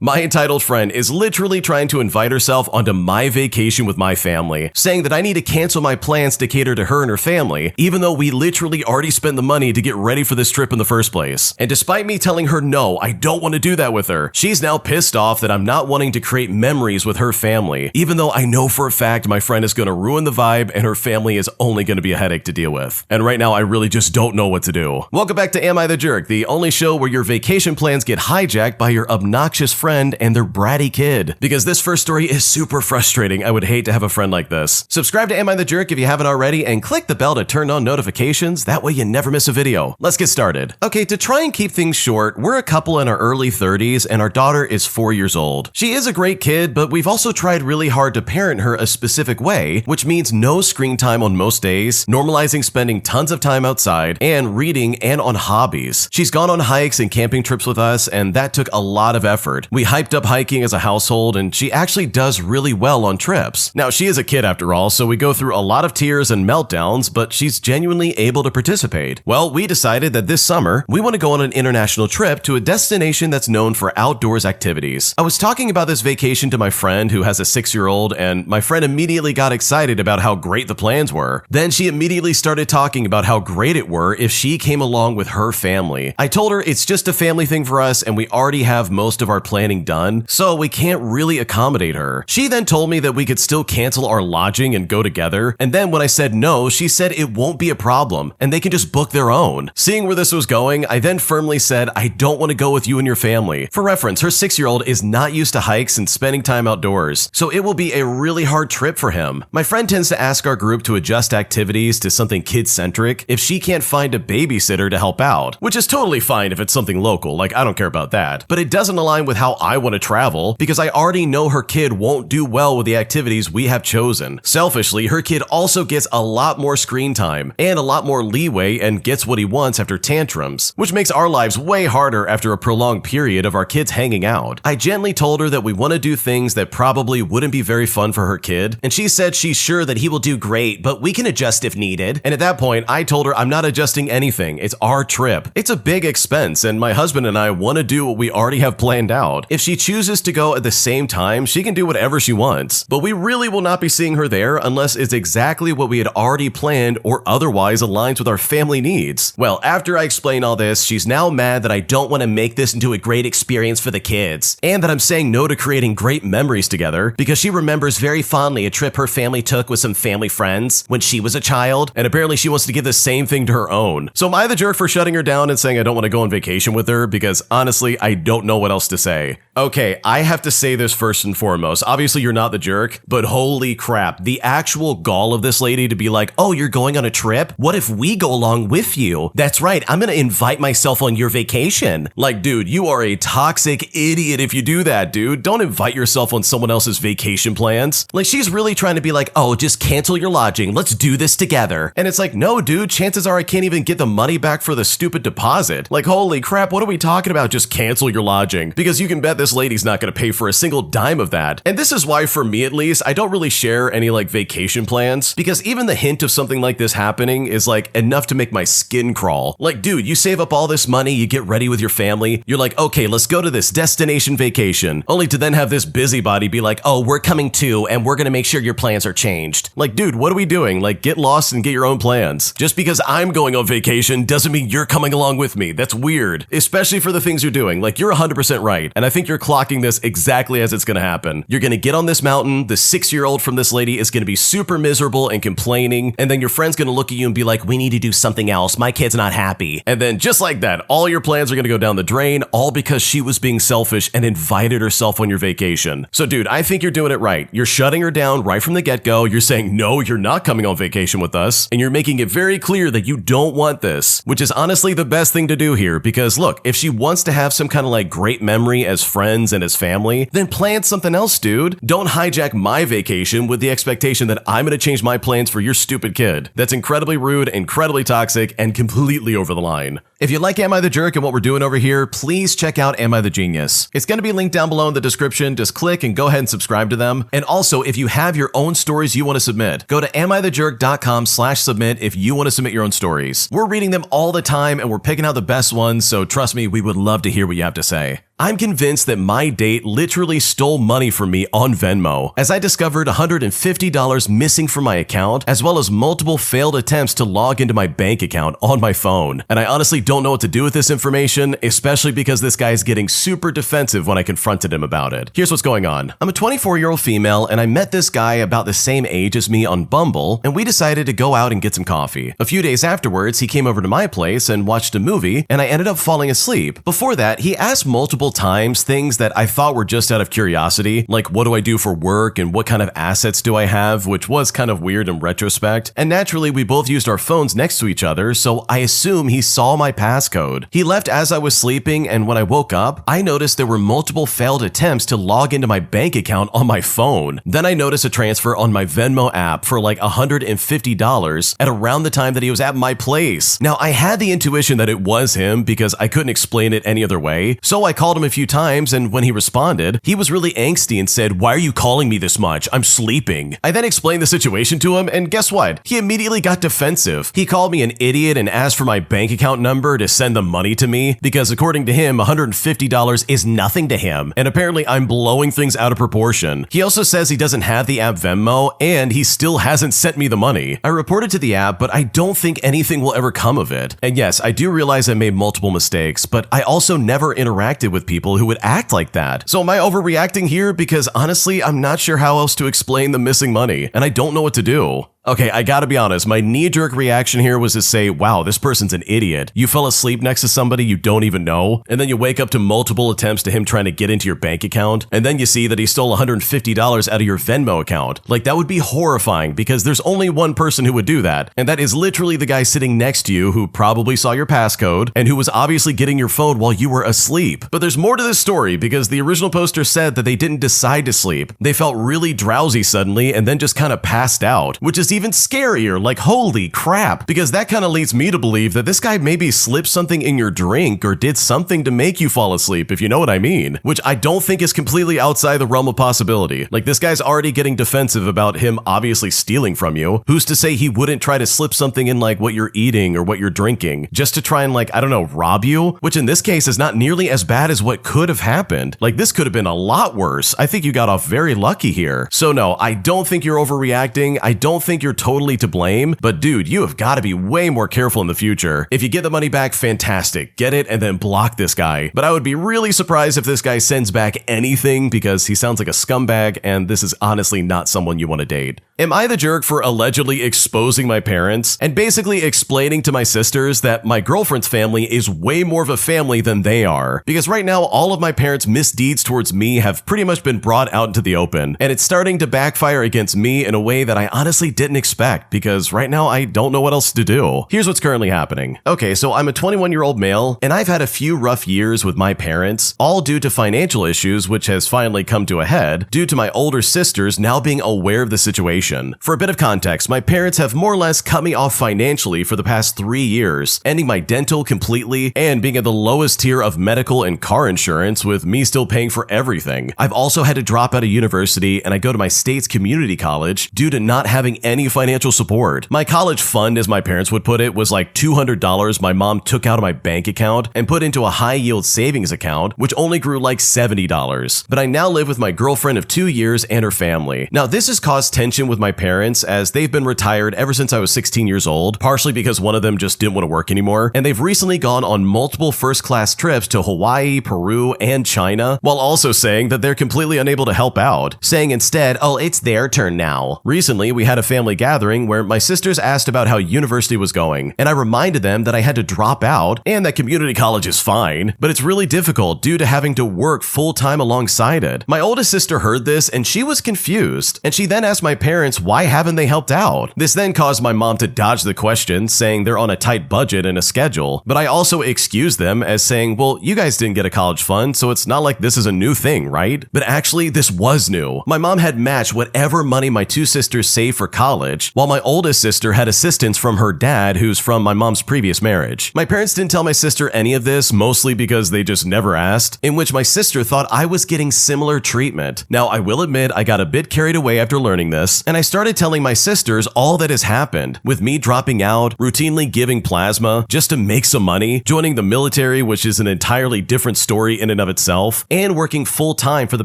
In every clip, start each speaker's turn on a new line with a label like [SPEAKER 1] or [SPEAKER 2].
[SPEAKER 1] My entitled friend is literally trying to invite herself onto my vacation with my family, saying that I need to cancel my plans to cater to her and her family, even though we literally already spent the money to get ready for this trip in the first place. And despite me telling her no, I don't want to do that with her, she's now pissed off that I'm not wanting to create memories with her family, even though I know for a fact my friend is going to ruin the vibe and her family is only going to be a headache to deal with. And right now I really just don't know what to do. Welcome back to Am I the Jerk, the only show where your vacation plans get hijacked by your obnoxious friend and their bratty kid. Because this first story is super frustrating. I would hate to have a friend like this. Subscribe to Am I the Jerk if you haven't already and click the bell to turn on notifications. That way you never miss a video. Let's get started. Okay, to try and keep things short, we're a couple in our early 30s and our daughter is 4 years old. She is a great kid, but we've also tried really hard to parent her a specific way, which means no screen time on most days, normalizing spending tons of time outside, and reading and on hobbies. She's gone on hikes and camping trips with us, and that took a lot of effort. We hyped up hiking as a household, and she actually does really well on trips. Now, she is a kid after all, so we go through a lot of tears and meltdowns, but she's genuinely able to participate. Well, we decided that this summer, we want to go on an international trip to a destination that's known for outdoors activities. I was talking about this vacation to my friend who has a 6-year-old, and my friend immediately got excited about how great the plans were. Then she immediately started talking about how great it were if she came along with her family. I told her it's just a family thing for us, and we already have most of our planning done, so we can't really accommodate her. She then told me that we could still cancel our lodging and go together, and then when I said no, she said it won't be a problem, and they can just book their own. Seeing where this was going, I then firmly said I don't want to go with you and your family. For reference, her 6-year-old is not used to hikes and spending time outdoors, so it will be a really hard trip for him. My friend tends to ask our group to adjust activities to something kid-centric if she can't find a babysitter to help out, which is totally fine if it's something local, like I don't care about that, but it doesn't align with how I want to travel because I already know her kid won't do well with the activities we have chosen. Selfishly, her kid also gets a lot more screen time and a lot more leeway and gets what he wants after tantrums, which makes our lives way harder after a prolonged period of our kids hanging out. I gently told her that we want to do things that probably wouldn't be very fun for her kid, and she said she's sure that he will do great, but we can adjust if needed. And at that point, I told her I'm not adjusting anything. It's our trip. It's a big expense, and my husband and I want to do what we already have planned out. If she chooses to go at the same time, she can do whatever she wants. But we really will not be seeing her there unless it's exactly what we had already planned or otherwise aligns with our family needs. Well, after I explain all this, she's now mad that I don't want to make this into a great experience for the kids, and that I'm saying no to creating great memories together because she remembers very fondly a trip her family took with some family friends when she was a child, and apparently she wants to give the same thing to her own. So am I the jerk for shutting her down and saying I don't want to go on vacation with her? Because honestly, I don't know what else to say. Okay, I have to say this first and foremost. Obviously, you're not the jerk, but holy crap, the actual gall of this lady to be like, oh, you're going on a trip? What if we go along with you? That's right, I'm gonna invite myself on your vacation. Like, dude, you are a toxic idiot if you do that, dude. Don't invite yourself on someone else's vacation plans. Like, she's really trying to be like, oh, just cancel your lodging. Let's do this together. And it's like, no, dude, chances are I can't even get the money back for the stupid deposit. Like, holy crap, what are we talking about? Just cancel your lodging. Because you can bet this lady's not going to pay for a single dime of that. And this is why, for me at least, I don't really share any like vacation plans, because even the hint of something like this happening is like enough to make my skin crawl. Like, dude, you save up all this money, you get ready with your family, you're like, okay, let's go to this destination vacation, only to then have this busybody be like, oh, we're coming too, and we're going to make sure your plans are changed. Like, dude, what are we doing? Like, get lost and get your own plans. Just because I'm going on vacation doesn't mean you're coming along with me. That's weird, especially for the things you're doing. Like, you're 100% right, and I think you're clocking this exactly as it's going to happen. You're going to get on this mountain, the 6-year-old from this lady is going to be super miserable and complaining, and then your friend's going to look at you and be like, we need to do something else. My kid's not happy. And then just like that, all your plans are going to go down the drain, all because she was being selfish and invited herself on your vacation. So dude, I think you're doing it right. You're shutting her down right from the get-go. You're saying, no, you're not coming on vacation with us. And you're making it very clear that you don't want this, which is honestly the best thing to do here. Because look, if she wants to have some kind of like great memory as friends and as family, then plan something else, dude. Don't hijack my vacation with the expectation that I'm going to change my plans for your stupid kid. That's incredibly rude, incredibly toxic, and completely over the line. If you like Am I the Jerk and what we're doing over here, please check out Am I the Genius. It's going to be linked down below in the description. Just click and go ahead and subscribe to them. And also, if you have your own stories you want to submit, go to amithejerk.com/submit if you want to submit your own stories. We're reading them all the time and we're picking out the best ones, so trust me, we would love to hear what you have to say. I'm convinced that my date literally stole money from me on Venmo, as I discovered $150 missing from my account, as well as multiple failed attempts to log into my bank account on my phone. And I honestly don't know what to do with this information, especially because this guy is getting super defensive when I confronted him about it. Here's what's going on. I'm a 24-year-old female, and I met this guy about the same age as me on Bumble, and we decided to go out and get some coffee. A few days afterwards, he came over to my place and watched a movie, and I ended up falling asleep. Before that, he asked multiple times things that I thought were just out of curiosity, like what do I do for work and what kind of assets do I have, which was kind of weird in retrospect. And naturally, we both used our phones next to each other, so I assume he saw my passcode. He left as I was sleeping, and when I woke up, I noticed there were multiple failed attempts to log into my bank account on my phone. Then I noticed a transfer on my Venmo app for like $150 at around the time that he was at my place. Now, I had the intuition that it was him because I couldn't explain it any other way, so I called him a few times, and when he responded, he was really angsty and said, "Why are you calling me this much? I'm sleeping." I then explained the situation to him, and guess what? He immediately got defensive. He called me an idiot and asked for my bank account number to send the money to me because according to him, $150 is nothing to him, and apparently I'm blowing things out of proportion. He also says he doesn't have the app Venmo, and he still hasn't sent me the money. I reported to the app, but I don't think anything will ever come of it. And yes, I do realize I made multiple mistakes, but I also never interacted with people who would act like that. So am I overreacting here? Because honestly, I'm not sure how else to explain the missing money, and I don't know what to do. Okay, I gotta be honest, my knee-jerk reaction here was to say, wow, this person's an idiot. You fell asleep next to somebody you don't even know, and then you wake up to multiple attempts to him trying to get into your bank account, and then you see that he stole $150 out of your Venmo account. Like, that would be horrifying because there's only one person who would do that, and that is literally the guy sitting next to you who probably saw your passcode and who was obviously getting your phone while you were asleep. But there's more to this story because the original poster said that they didn't decide to sleep. They felt really drowsy suddenly and then just kind of passed out, which is even scarier, like holy crap, because that kind of leads me to believe that this guy maybe slipped something in your drink or did something to make you fall asleep, if you know what I mean, which I don't think is completely outside the realm of possibility. Like, this guy's already getting defensive about him obviously stealing from you. Who's to say he wouldn't try to slip something in like what you're eating or what you're drinking just to try and, like, I don't know, rob you, which in this case is not nearly as bad as what could have happened. Like, this could have been a lot worse. I think you got off very lucky here. So no, I don't think you're overreacting. I don't think you're totally to blame, but dude, you have got to be way more careful in the future. If you get the money back, fantastic. Get it and then block this guy. But I would be really surprised if this guy sends back anything because he sounds like a scumbag and this is honestly not someone you want to date. Am I the jerk for allegedly exposing my parents and basically explaining to my sisters that my girlfriend's family is way more of a family than they are? Because right now, all of my parents' misdeeds towards me have pretty much been brought out into the open, and it's starting to backfire against me in a way that I honestly didn't expect because right now I don't know what else to do. Here's what's currently happening. Okay, so I'm a 21-year-old male, and I've had a few rough years with my parents, all due to financial issues, which has finally come to a head due to my older sisters now being aware of the situation. For a bit of context, my parents have more or less cut me off financially for the past 3 years, ending my dental completely and being at the lowest tier of medical and car insurance with me still paying for everything. I've also had to drop out of university and I go to my state's community college due to not having any financial support. My college fund, as my parents would put it, was like $200 my mom took out of my bank account and put into a high-yield savings account, which only grew like $70. But I now live with my girlfriend of 2 years and her family. Now, this has caused tension with my parents as they've been retired ever since I was 16 years old, partially because one of them just didn't want to work anymore, and they've recently gone on multiple first-class trips to Hawaii, Peru, and China, while also saying that they're completely unable to help out, saying instead, oh, it's their turn now. Recently, we had a family gathering where my sisters asked about how university was going, and I reminded them that I had to drop out and that community college is fine, but it's really difficult due to having to work full-time alongside it. My oldest sister heard this and she was confused, and she then asked my parents why haven't they helped out. This then caused my mom to dodge the question, saying they're on a tight budget and a schedule, but I also excused them as saying, well, you guys didn't get a college fund, so it's not like this is a new thing, right? But actually, this was new. My mom had matched whatever money my two sisters saved for college, while my oldest sister had assistance from her dad, who's from my mom's previous marriage. My parents didn't tell my sister any of this, mostly because they just never asked, in which my sister thought I was getting similar treatment. Now, I will admit I got a bit carried away after learning this, and I started telling my sisters all that has happened, with me dropping out, routinely giving plasma just to make some money, joining the military, which is an entirely different story in and of itself, and working full-time for the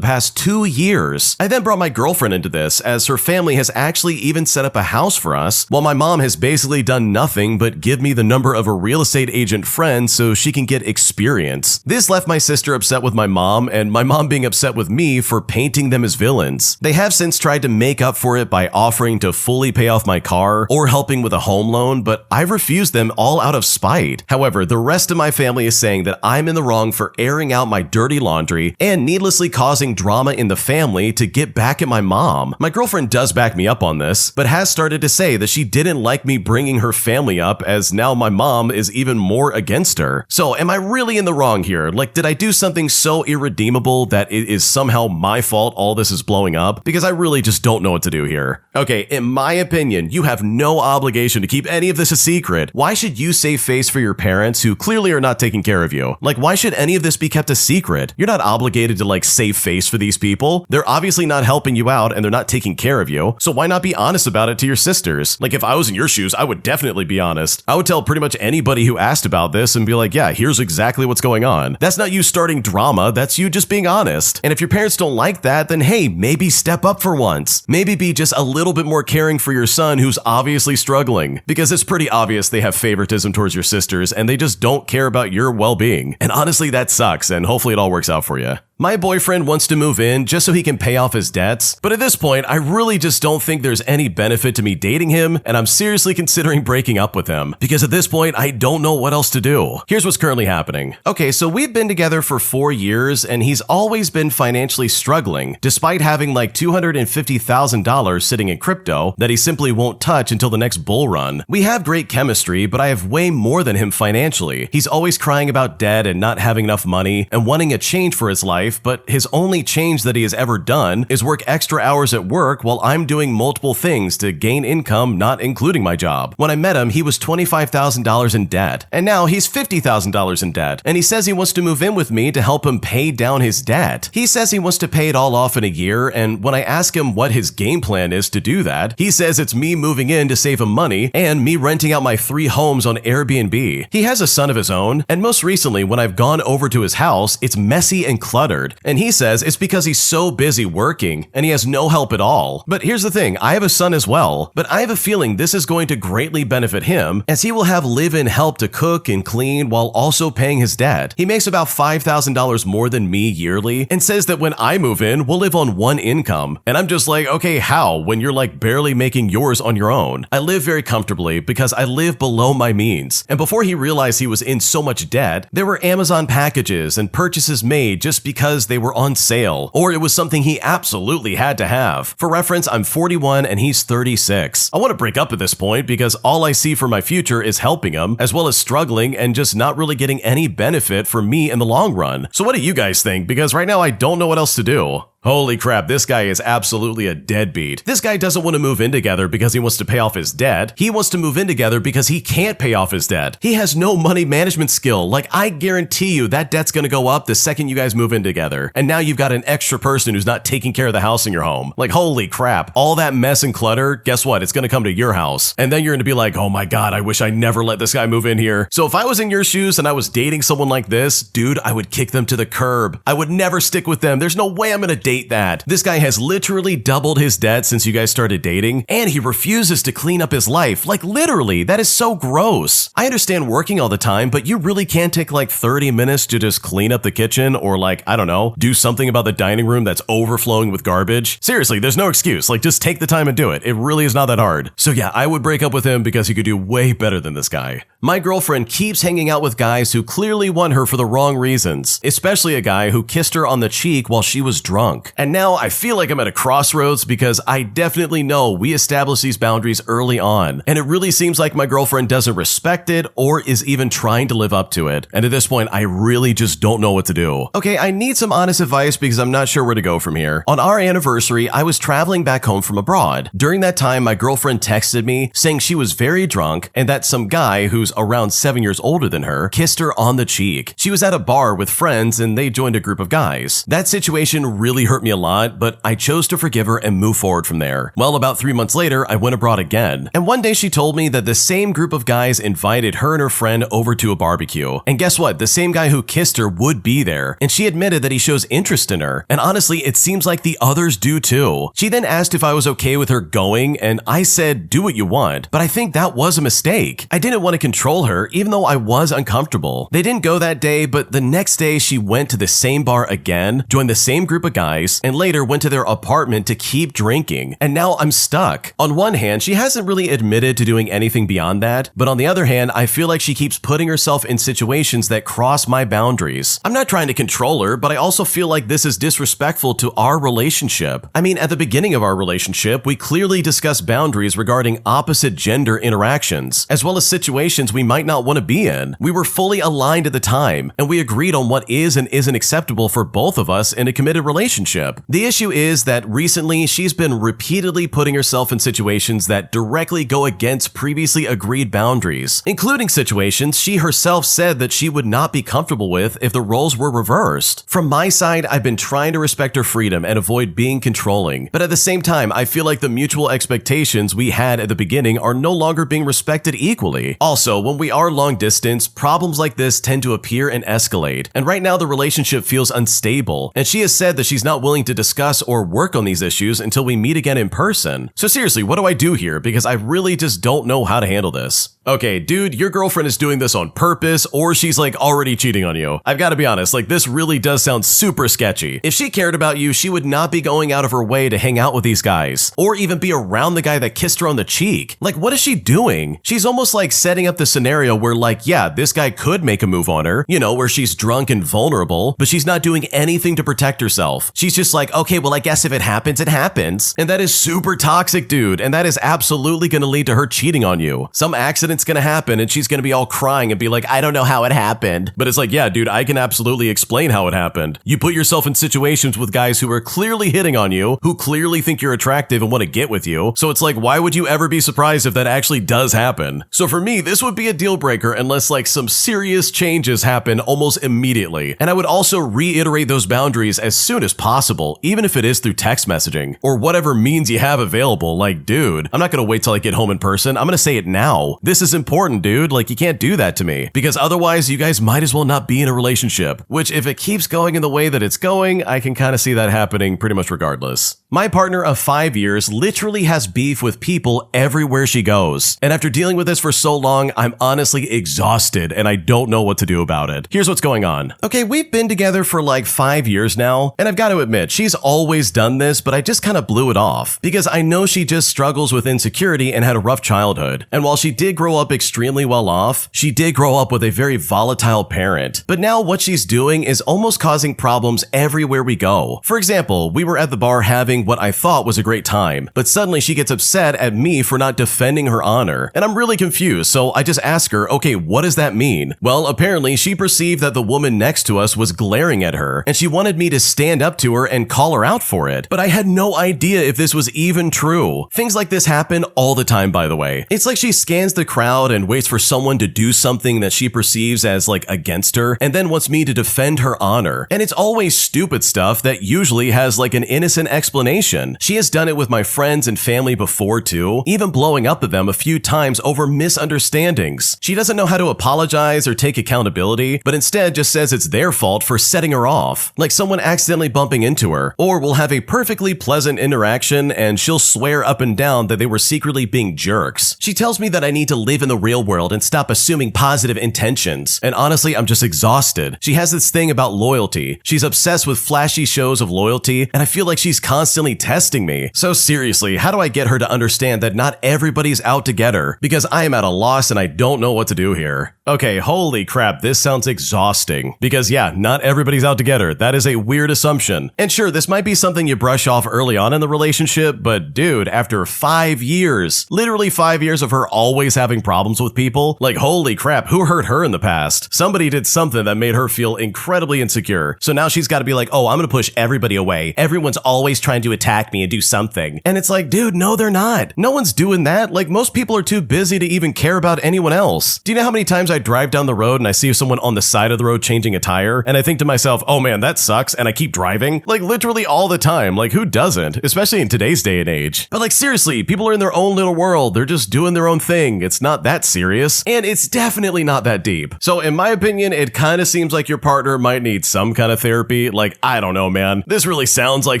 [SPEAKER 1] past 2 years. I then brought my girlfriend into this, as her family has actually even set up a house for us, while my mom has basically done nothing but give me the number of a real estate agent friend so she can get experience. This left my sister upset with my mom, and my mom being upset with me for painting them as villains. They have since tried to make up for it by offering to fully pay off my car or helping with a home loan, but I've refused them all out of spite. However, the rest of my family is saying that I'm in the wrong for airing out my dirty laundry and needlessly causing drama in the family to get back at my mom. My girlfriend does back me up on this, but has started to say that she didn't like me bringing her family up, as now my mom is even more against her. So am I really in the wrong here? Like, did I do something so irredeemable that it is somehow my fault all this is blowing up? Because I really just don't know what to do here. Okay, in my opinion, you have no obligation to keep any of this a secret. Why should you save face for your parents who clearly are not taking care of you? Like, why should any of this be kept a secret? You're not obligated to like save face for these people. They're obviously not helping you out and they're not taking care of you. So why not be honest about it to your sisters? Like, if I was in your shoes, I would definitely be honest. I would tell pretty much anybody who asked about this and be like, yeah, here's exactly what's going on. That's not you starting drama, that's you just being honest. And if your parents don't like that, then hey, maybe step up for once. Maybe be just a little bit more caring for your son who's obviously struggling. Because it's pretty obvious they have favoritism towards your sisters and they just don't care about your well-being. And honestly, that sucks, and hopefully it all works out for you. My boyfriend wants to move in just so he can pay off his debts, but at this point, I really just don't think there's any benefit to me dating him, and I'm seriously considering breaking up with him, because at this point, I don't know what else to do. Here's what's currently happening. Okay, so we've been together for 4 years, and he's always been financially struggling, despite having like $250,000 sitting in crypto that he simply won't touch until the next bull run. We have great chemistry, but I have way more than him financially. He's always crying about debt and not having enough money, and wanting a change for his life, but his only change that he has ever done is work extra hours at work while I'm doing multiple things to gain income, not including my job. When I met him, he was $25,000 in debt, and now he's $50,000 in debt, and he says he wants to move in with me to help him pay down his debt. He says he wants to pay it all off in a year, and when I ask him what his game plan is to do that, he says it's me moving in to save him money and me renting out my 3 homes on Airbnb. He has a son of his own, and most recently when I've gone over to his house, it's messy and cluttered. And he says it's because he's so busy working and he has no help at all. But here's the thing, I have a son as well, but I have a feeling this is going to greatly benefit him, as he will have live-in help to cook and clean while also paying his debt. He makes about $5,000 more than me yearly and says that when I move in, we'll live on one income. And I'm just like, okay, how, when you're like barely making yours on your own? I live very comfortably because I live below my means. And before he realized he was in so much debt, there were Amazon packages and purchases made just because they were on sale, or it was something he absolutely had to have. For reference, I'm 41 and he's 36. I want to break up at this point because all I see for my future is helping him, as well as struggling and just not really getting any benefit for me in the long run. So what do you guys think? Because right now I don't know what else to do. Holy crap, this guy is absolutely a deadbeat. This guy doesn't want to move in together because he wants to pay off his debt. He wants to move in together because he can't pay off his debt. He has no money management skill. Like, I guarantee you that debt's gonna go up the second you guys move in together. And now you've got an extra person who's not taking care of the house in your home. Like, holy crap, all that mess and clutter, guess what? It's gonna come to your house. And then you're gonna be like, oh my God, I wish I never let this guy move in here. So if I was in your shoes and I was dating someone like this, dude, I would kick them to the curb. I would never stick with them. There's no way I'm gonna date that. This guy has literally doubled his debt since you guys started dating, and he refuses to clean up his life. Like, literally, that is so gross. I understand working all the time, but you really can't take like 30 minutes to just clean up the kitchen or like, I don't know, do something about the dining room that's overflowing with garbage. Seriously, there's no excuse. Like, just take the time and do it. It really is not that hard. So yeah, I would break up with him because he could do way better than this guy. My girlfriend keeps hanging out with guys who clearly want her for the wrong reasons, especially a guy who kissed her on the cheek while she was drunk. And now I feel like I'm at a crossroads because I definitely know we established these boundaries early on, and it really seems like my girlfriend doesn't respect it or is even trying to live up to it. And at this point, I really just don't know what to do. Okay, I need some honest advice because I'm not sure where to go from here. On our anniversary, I was traveling back home from abroad. During that time, my girlfriend texted me saying she was very drunk and that some guy who's around 7 years older than her kissed her on the cheek. She was at a bar with friends and they joined a group of guys. That situation really hurt hurt me a lot, but I chose to forgive her and move forward from there. Well, about 3 months later, I went abroad again, and one day she told me that the same group of guys invited her and her friend over to a barbecue. And guess what? The same guy who kissed her would be there, and she admitted that he shows interest in her, and honestly, it seems like the others do too. She then asked if I was okay with her going, and I said, do what you want, but I think that was a mistake. I didn't want to control her, even though I was uncomfortable. They didn't go that day, but the next day she went to the same bar again, joined the same group of guys, and later went to their apartment to keep drinking. And now I'm stuck. On one hand, she hasn't really admitted to doing anything beyond that, but on the other hand, I feel like she keeps putting herself in situations that cross my boundaries. I'm not trying to control her, but I also feel like this is disrespectful to our relationship. I mean, at the beginning of our relationship, we clearly discussed boundaries regarding opposite gender interactions, as well as situations we might not want to be in. We were fully aligned at the time, and we agreed on what is and isn't acceptable for both of us in a committed relationship. The issue is that recently she's been repeatedly putting herself in situations that directly go against previously agreed boundaries, including situations she herself said that she would not be comfortable with if the roles were reversed. From my side, I've been trying to respect her freedom and avoid being controlling, but at the same time, I feel like the mutual expectations we had at the beginning are no longer being respected equally. Also, when we are long distance, problems like this tend to appear and escalate, and right now the relationship feels unstable, and she has said that she's not willing to discuss or work on these issues until we meet again in person. So seriously, what do I do here? Because I really just don't know how to handle this. Okay, dude, your girlfriend is doing this on purpose, or she's like already cheating on you. I've got to be honest, like this really does sound super sketchy. If she cared about you, she would not be going out of her way to hang out with these guys, or even be around the guy that kissed her on the cheek. Like, what is she doing? She's almost like setting up the scenario where like, yeah, this guy could make a move on her, you know, where she's drunk and vulnerable, but she's not doing anything to protect herself. She's just like, okay, well, I guess if it happens, it happens. And that is super toxic, dude. And that is absolutely going to lead to her cheating on you. Some accident's going to happen and she's going to be all crying and be like, I don't know how it happened. But it's like, yeah, dude, I can absolutely explain how it happened. You put yourself in situations with guys who are clearly hitting on you, who clearly think you're attractive and want to get with you. So it's like, why would you ever be surprised if that actually does happen? So for me, this would be a deal breaker unless like some serious changes happen almost immediately. And I would also reiterate those boundaries as soon as possible, even if it is through text messaging or whatever means you have available. Like, dude, I'm not going to wait till I get home in person. I'm going to say it now. This is important, dude. Like, you can't do that to me, because otherwise you guys might as well not be in a relationship, which if it keeps going in the way that it's going, I can kind of see that happening pretty much regardless. My partner of 5 years literally has beef with people everywhere she goes. And after dealing with this for so long, I'm honestly exhausted and I don't know what to do about it. Here's what's going on. Okay, we've been together for like 5 years now, and I've got to admit, she's always done this, but I just kind of blew it off because I know she just struggles with insecurity and had a rough childhood. And while she did grow up extremely well off, she did grow up with a very volatile parent. But now what she's doing is almost causing problems everywhere we go. For example, we were at the bar having what I thought was a great time, but suddenly she gets upset at me for not defending her honor. And I'm really confused, so I just ask her, okay, what does that mean? Well, apparently she perceived that the woman next to us was glaring at her, and she wanted me to stand up to her and call her out for it. But I had no idea if this was even true. Things like this happen all the time, by the way. It's like she scans the crowd and waits for someone to do something that she perceives as like against her, and then wants me to defend her honor. And it's always stupid stuff that usually has like an innocent explanation. She has done it with my friends and family before too, even blowing up at them a few times over misunderstandings. She doesn't know how to apologize or take accountability, but instead just says it's their fault for setting her off, like someone accidentally bumping into her. Or we'll have a perfectly pleasant interaction and she'll swear up and down that they were secretly being jerks. She tells me that I need to live in the real world and stop assuming positive intentions. And honestly, I'm just exhausted. She has this thing about loyalty. She's obsessed with flashy shows of loyalty, and I feel like she's constantly testing me. So seriously, how do I get her to understand that not everybody's out to get her? Because I am at a loss and I don't know what to do here. Okay, holy crap, this sounds exhausting. Because yeah, not everybody's out to get her. That is a weird assumption. And sure, this might be something you brush off early on in the relationship, but dude, after 5 years, literally 5 years of her always having problems with people, like holy crap, who hurt her in the past? Somebody did something that made her feel incredibly insecure. So now she's got to be like, oh, I'm gonna push everybody away. Everyone's always trying to attack me and do something. And it's like, dude, no, they're not. No one's doing that. Like, most people are too busy to even care about anyone else. Do you know how many times I drive down the road and I see someone on the side of the road changing a tire, and I think to myself, oh man, that sucks, and I keep driving? thing? Like literally all the time. Like who doesn't? Especially in today's day and age. But like seriously, people are in their own little world. They're just doing their own thing. It's not that serious. And it's definitely not that deep. So in my opinion, it kind of seems like your partner might need some kind of therapy. Like, I don't know, man. This really sounds like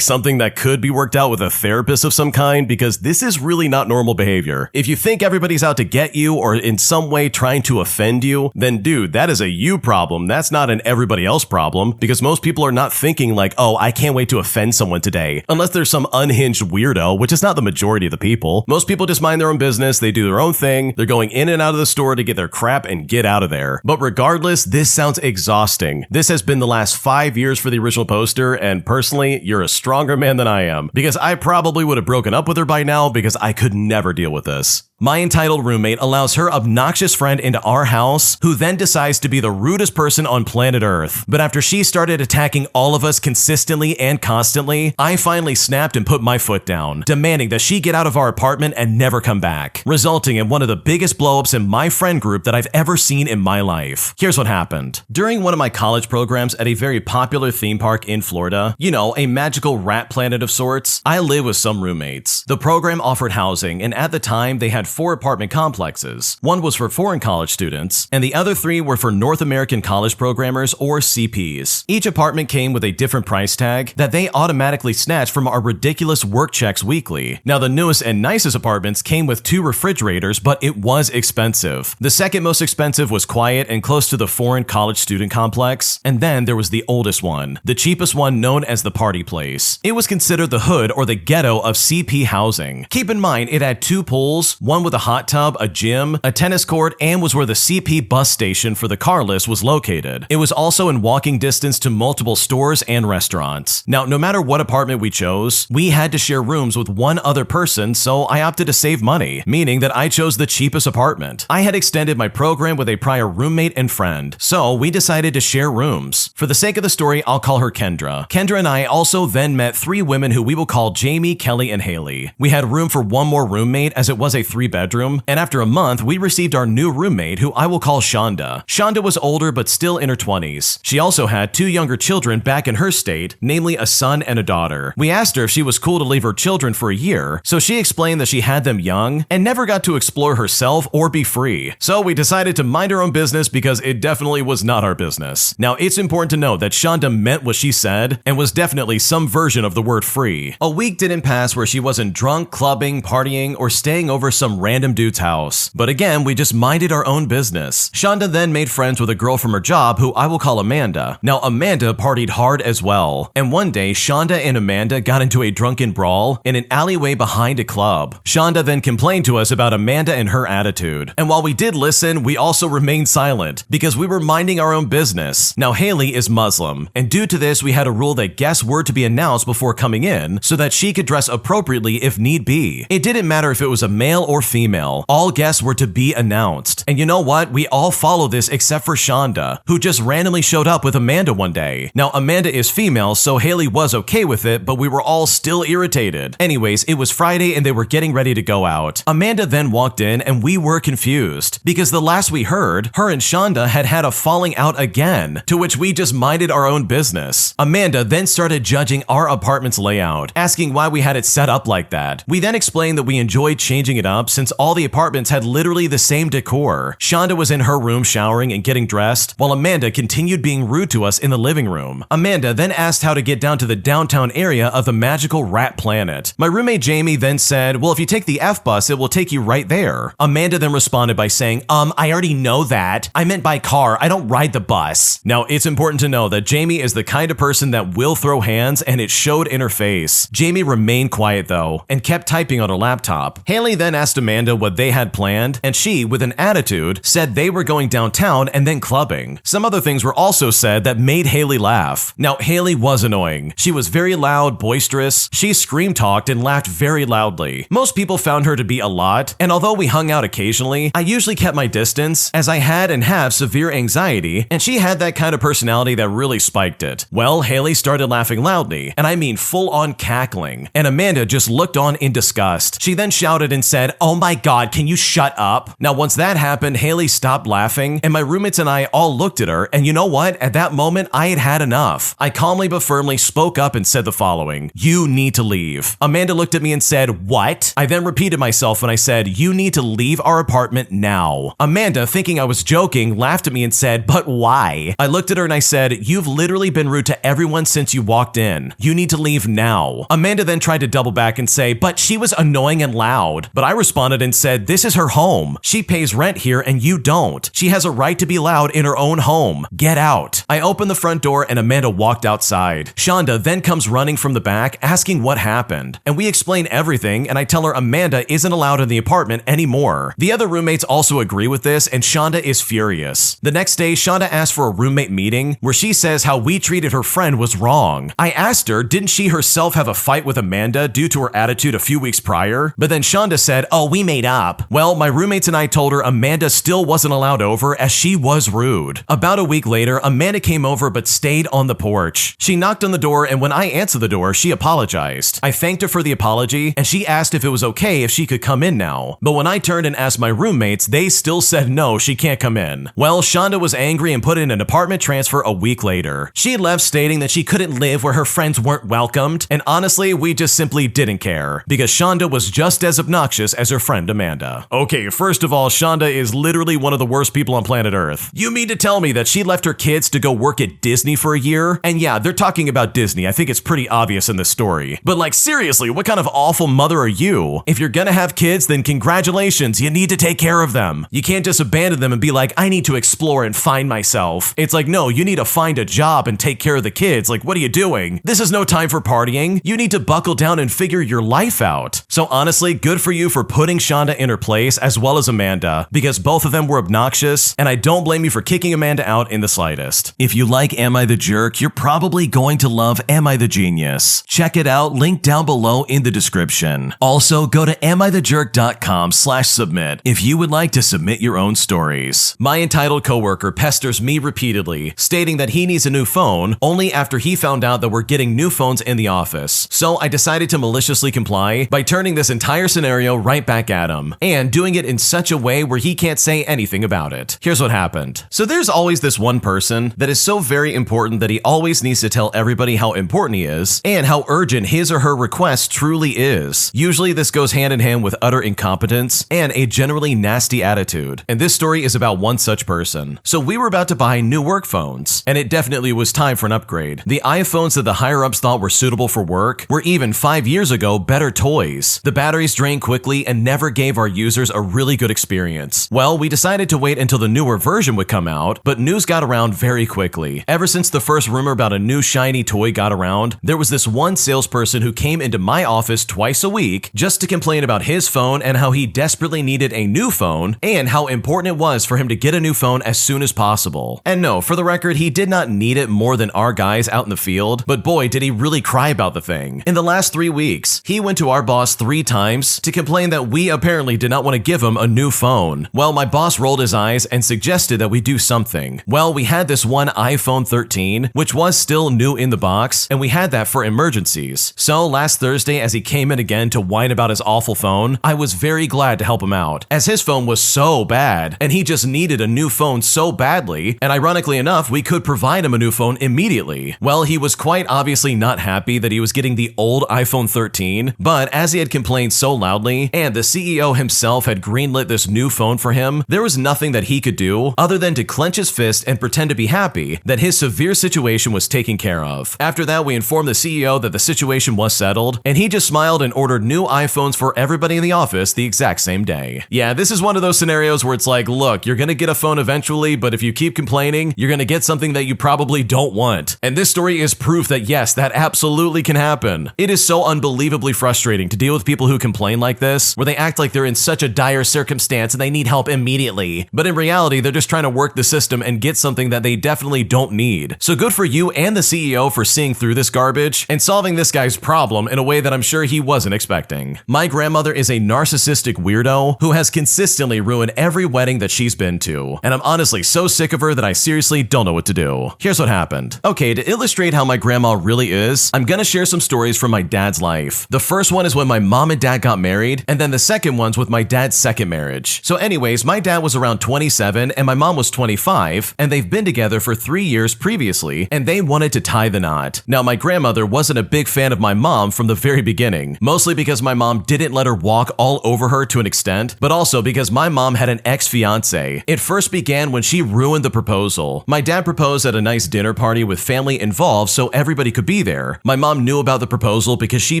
[SPEAKER 1] something that could be worked out with a therapist of some kind, because this is really not normal behavior. If you think everybody's out to get you or in some way trying to offend you, then dude, that is a you problem. That's not an everybody else problem, because most people are not thinking like, oh, I can't wait to offend someone today. Unless there's some unhinged weirdo, which is not the majority of the people. Most people just mind their own business. They do their own thing. They're going in and out of the store to get their crap and get out of there. But regardless, this sounds exhausting. This has been the last 5 years for the original poster, and personally, you're a stronger man than I am, because I probably would have broken up with her by now because I could never deal with this. My entitled roommate allows her obnoxious friend into our house, who then decides to be the rudest person on planet Earth. But after she started attacking all of us consistently and constantly, I finally snapped and put my foot down, demanding that she get out of our apartment and never come back, resulting in one of the biggest blowups in my friend group that I've ever seen in my life. Here's what happened. During one of my college programs at a very popular theme park in Florida, you know, a magical rat planet of sorts, I live with some roommates. The program offered housing, and at the time they had 4 apartment complexes. One was for foreign college students, and the other 3 were for North American college programmers, or CPs. Each apartment came with a different price tag that they automatically snatched from our ridiculous work checks weekly. Now, the newest and nicest apartments came with 2 refrigerators, but it was expensive. The second most expensive was quiet and close to the foreign college student complex, and then there was the oldest one, the cheapest one, known as the party place. It was considered the hood or the ghetto of CP housing. Keep in mind, it had 2 pools, one with a hot tub, a gym, a tennis court, and was where the CP bus station for the car list was located. It was also in walking distance to multiple stores and restaurants. Now, no matter what apartment we chose, we had to share rooms with one other person, so I opted to save money, meaning that I chose the cheapest apartment. I had extended my program with a prior roommate and friend, so we decided to share rooms. For the sake of the story, I'll call her Kendra. Kendra and I also then met 3 women who we will call Jamie, Kelly, and Haley. We had room for one more roommate, as it was a 3-bedroom, and after a month, we received our new roommate, who I will call Shonda. Shonda was older but still in her 20s. She also had 2 younger children back in her state, namely a son and a daughter. We asked her if she was cool to leave her children for a year, so she explained that she had them young and never got to explore herself or be free. So we decided to mind our own business, because it definitely was not our business. Now, it's important to note that Shonda meant what she said and was definitely some version of the word free. A week didn't pass where she wasn't drunk, clubbing, partying, or staying over some random dude's house. But again, we just minded our own business. Shonda then made friends with a girl from her job who I will call Amanda. Now, Amanda partied hard as well. And one day, Shonda and Amanda got into a drunken brawl in an alleyway behind a club. Shonda then complained to us about Amanda and her attitude. And while we did listen, we also remained silent because we were minding our own business. Now, Haley is Muslim, and due to this, we had a rule that guests were to be announced before coming in so that she could dress appropriately if need be. It didn't matter if it was a male or female. All guests were to be announced. And you know what? We all followed this except for Shonda, who just randomly showed up with Amanda one day. Now, Amanda is female, so Haley was okay with it, but we were all still irritated. Anyways, it was Friday and they were getting ready to go out. Amanda then walked in and we were confused because the last we heard, her and Shonda had a falling out again, to which we just minded our own business. Amanda then started judging our apartment's layout, asking why we had it set up like that. We then explained that we enjoyed changing it up since all the apartments had literally the same decor. Shonda was in her room showering and getting dressed, while Amanda continued being rude to us in the living room. Amanda then asked how to get down to the downtown area of the magical rat planet. My roommate Jamie then said, well, if you take the F bus, it will take you right there. Amanda then responded by saying, I already know that. I meant by car. I don't ride the bus. Now, it's important to know that Jamie is the kind of person that will throw hands, and it showed in her face. Jamie remained quiet though, and kept typing on her laptop. Haley then asked Amanda what they had planned, and she, with an attitude, said they were going downtown and then clubbing. Some other things were also said that made Haley laugh. Now, Haley was annoying. She was very loud, boisterous. She scream-talked and laughed very loudly. Most people found her to be a lot, and although we hung out occasionally, I usually kept my distance, as I had and have severe anxiety, and she had that kind of personality personality that really spiked it. Well, Haley started laughing loudly, and I mean full-on cackling, and Amanda just looked on in disgust. She then shouted and said, "Oh my god, can you shut up?" Now once that happened, Haley stopped laughing, and my roommates and I all looked at her, and you know what? At that moment, I had had enough. I calmly but firmly spoke up and said the following: "You need to leave." Amanda looked at me and said, "What?" I then repeated myself when I said, "You need to leave our apartment now." Amanda, thinking I was joking, laughed at me and said, "But why?" I looked at her and I said, "You've literally been rude to everyone since you walked in. You need to leave now." Amanda then tried to double back and say, "But she was annoying and loud." But I responded and said, "This is her home. She pays rent here and you don't. She has a right to be loud in her own home. Get out." I opened the front door and Amanda walked outside. Shonda then comes running from the back asking what happened. And we explain everything and I tell her Amanda isn't allowed in the apartment anymore. The other roommates also agree with this and Shonda is furious. The next day, Shonda asked for a roommate meeting where she says how we treated her friend was wrong. I asked her, didn't she herself have a fight with Amanda due to her attitude a few weeks prior? But then Shonda said, "Oh, we made up." Well, my roommates and I told her Amanda still wasn't allowed over as she was rude. About a week later, Amanda came over but stayed on the porch. She knocked on the door and when I answered the door, she apologized. I thanked her for the apology and she asked if it was okay if she could come in now. But when I turned and asked my roommates, they still said no, she can't come in. Well, Shonda was angry and put in an apartment transfer a week later. She left stating that she couldn't live where her friends weren't welcomed, and honestly, we just simply didn't care, because Shonda was just as obnoxious as her friend Amanda. Okay, first of all, Shonda is literally one of the worst people on planet Earth. You mean to tell me that she left her kids to go work at Disney for a year? And yeah, they're talking about Disney, I think it's pretty obvious in this story. But like seriously, what kind of awful mother are you? If you're gonna have kids, then congratulations, you need to take care of them. You can't just abandon them and be like, I need to explore and find myself. It's like, no, you need to find a job and take care of the kids. Like, what are you doing? This is no time for partying. You need to buckle down and figure your life out. So honestly, good for you for putting Shonda in her place as well as Amanda, because both of them were obnoxious, and I don't blame you for kicking Amanda out in the slightest. If you like Am I the Jerk, you're probably going to love Am I the Genius. Check it out, link down below in the description. Also, go to amithejerk.com/submit if you would like to submit your own stories. My entitled coworker pesters me repeatedly, stating that he needs a new phone only after he found out that we're getting new phones in the office. So I decided to maliciously comply by turning this entire scenario right back at him, and doing it in such a way where he can't say anything about it. Here's what happened. So there's always this one person that is so very important that he always needs to tell everybody how important he is, and how urgent his or her request truly is. Usually this goes hand in hand with utter incompetence and a generally nasty attitude. And this story is about one such person. So we were about to buy new work phones, and it definitely was time for an upgrade. The iPhones that the higher-ups thought were suitable for work were even 5 years ago better toys. The batteries drained quickly and never gave our users a really good experience. Well, we decided to wait until the newer version would come out, but news got around very quickly. Ever since the first rumor about a new shiny toy got around, there was this one salesperson who came into my office twice a week just to complain about his phone and how he desperately needed a new phone and how important it was for him to get a new phone as soon as possible. And no, for the record, he did not need it more than our guys out in the field, but boy, did he really cry about the thing. In the last 3 weeks, he went to our boss 3 times to complain that we apparently did not want to give him a new phone. Well, my boss rolled his eyes and suggested that we do something. Well, we had this one iPhone 13, which was still new in the box, and we had that for emergencies. So last Thursday, as he came in again to whine about his awful phone, I was very glad to help him out, as his phone was so bad, and he just needed a new phone so badly, and ironically enough, we could provide him a new phone immediately. Well, he was quite obviously not happy that he was getting the old iPhone 13, but as he had complained so loudly, and the CEO himself had greenlit this new phone for him, there was nothing that he could do other than to clench his fist and pretend to be happy that his severe situation was taken care of. After that, we informed the CEO that the situation was settled, and he just smiled and ordered new iPhones for everybody in the office the exact same day. Yeah, this is one of those scenarios where it's like, look, you're gonna get a phone eventually, but if you keep complaining, you're gonna get something that you probably don't want. And this story is proof that yes, that absolutely can happen. It is so unbelievably frustrating to deal with people who complain like this, where they act like they're in such a dire circumstance and they need help immediately. But in reality, they're just trying to work the system and get something that they definitely don't need. So good for you and the CEO for seeing through this garbage and solving this guy's problem in a way that I'm sure he wasn't expecting. My grandmother is a narcissistic weirdo who has consistently ruined every wedding that she's been to, and I'm honestly so sick of her that I seriously don't know what to to do. Here's what happened. Okay, to illustrate how my grandma really is, I'm gonna share some stories from my dad's life. The first one is when my mom and dad got married, and then the second one's with my dad's second marriage. So anyways, my dad was around 27 and my mom was 25, and they've been together for 3 years previously, and they wanted to tie the knot. Now, my grandmother wasn't a big fan of my mom from the very beginning, mostly because my mom didn't let her walk all over her to an extent, but also because my mom had an ex-fiance. It first began when she ruined the proposal. My dad proposed at a nice dinner party with family involved so everybody could be there. My mom knew about the proposal because she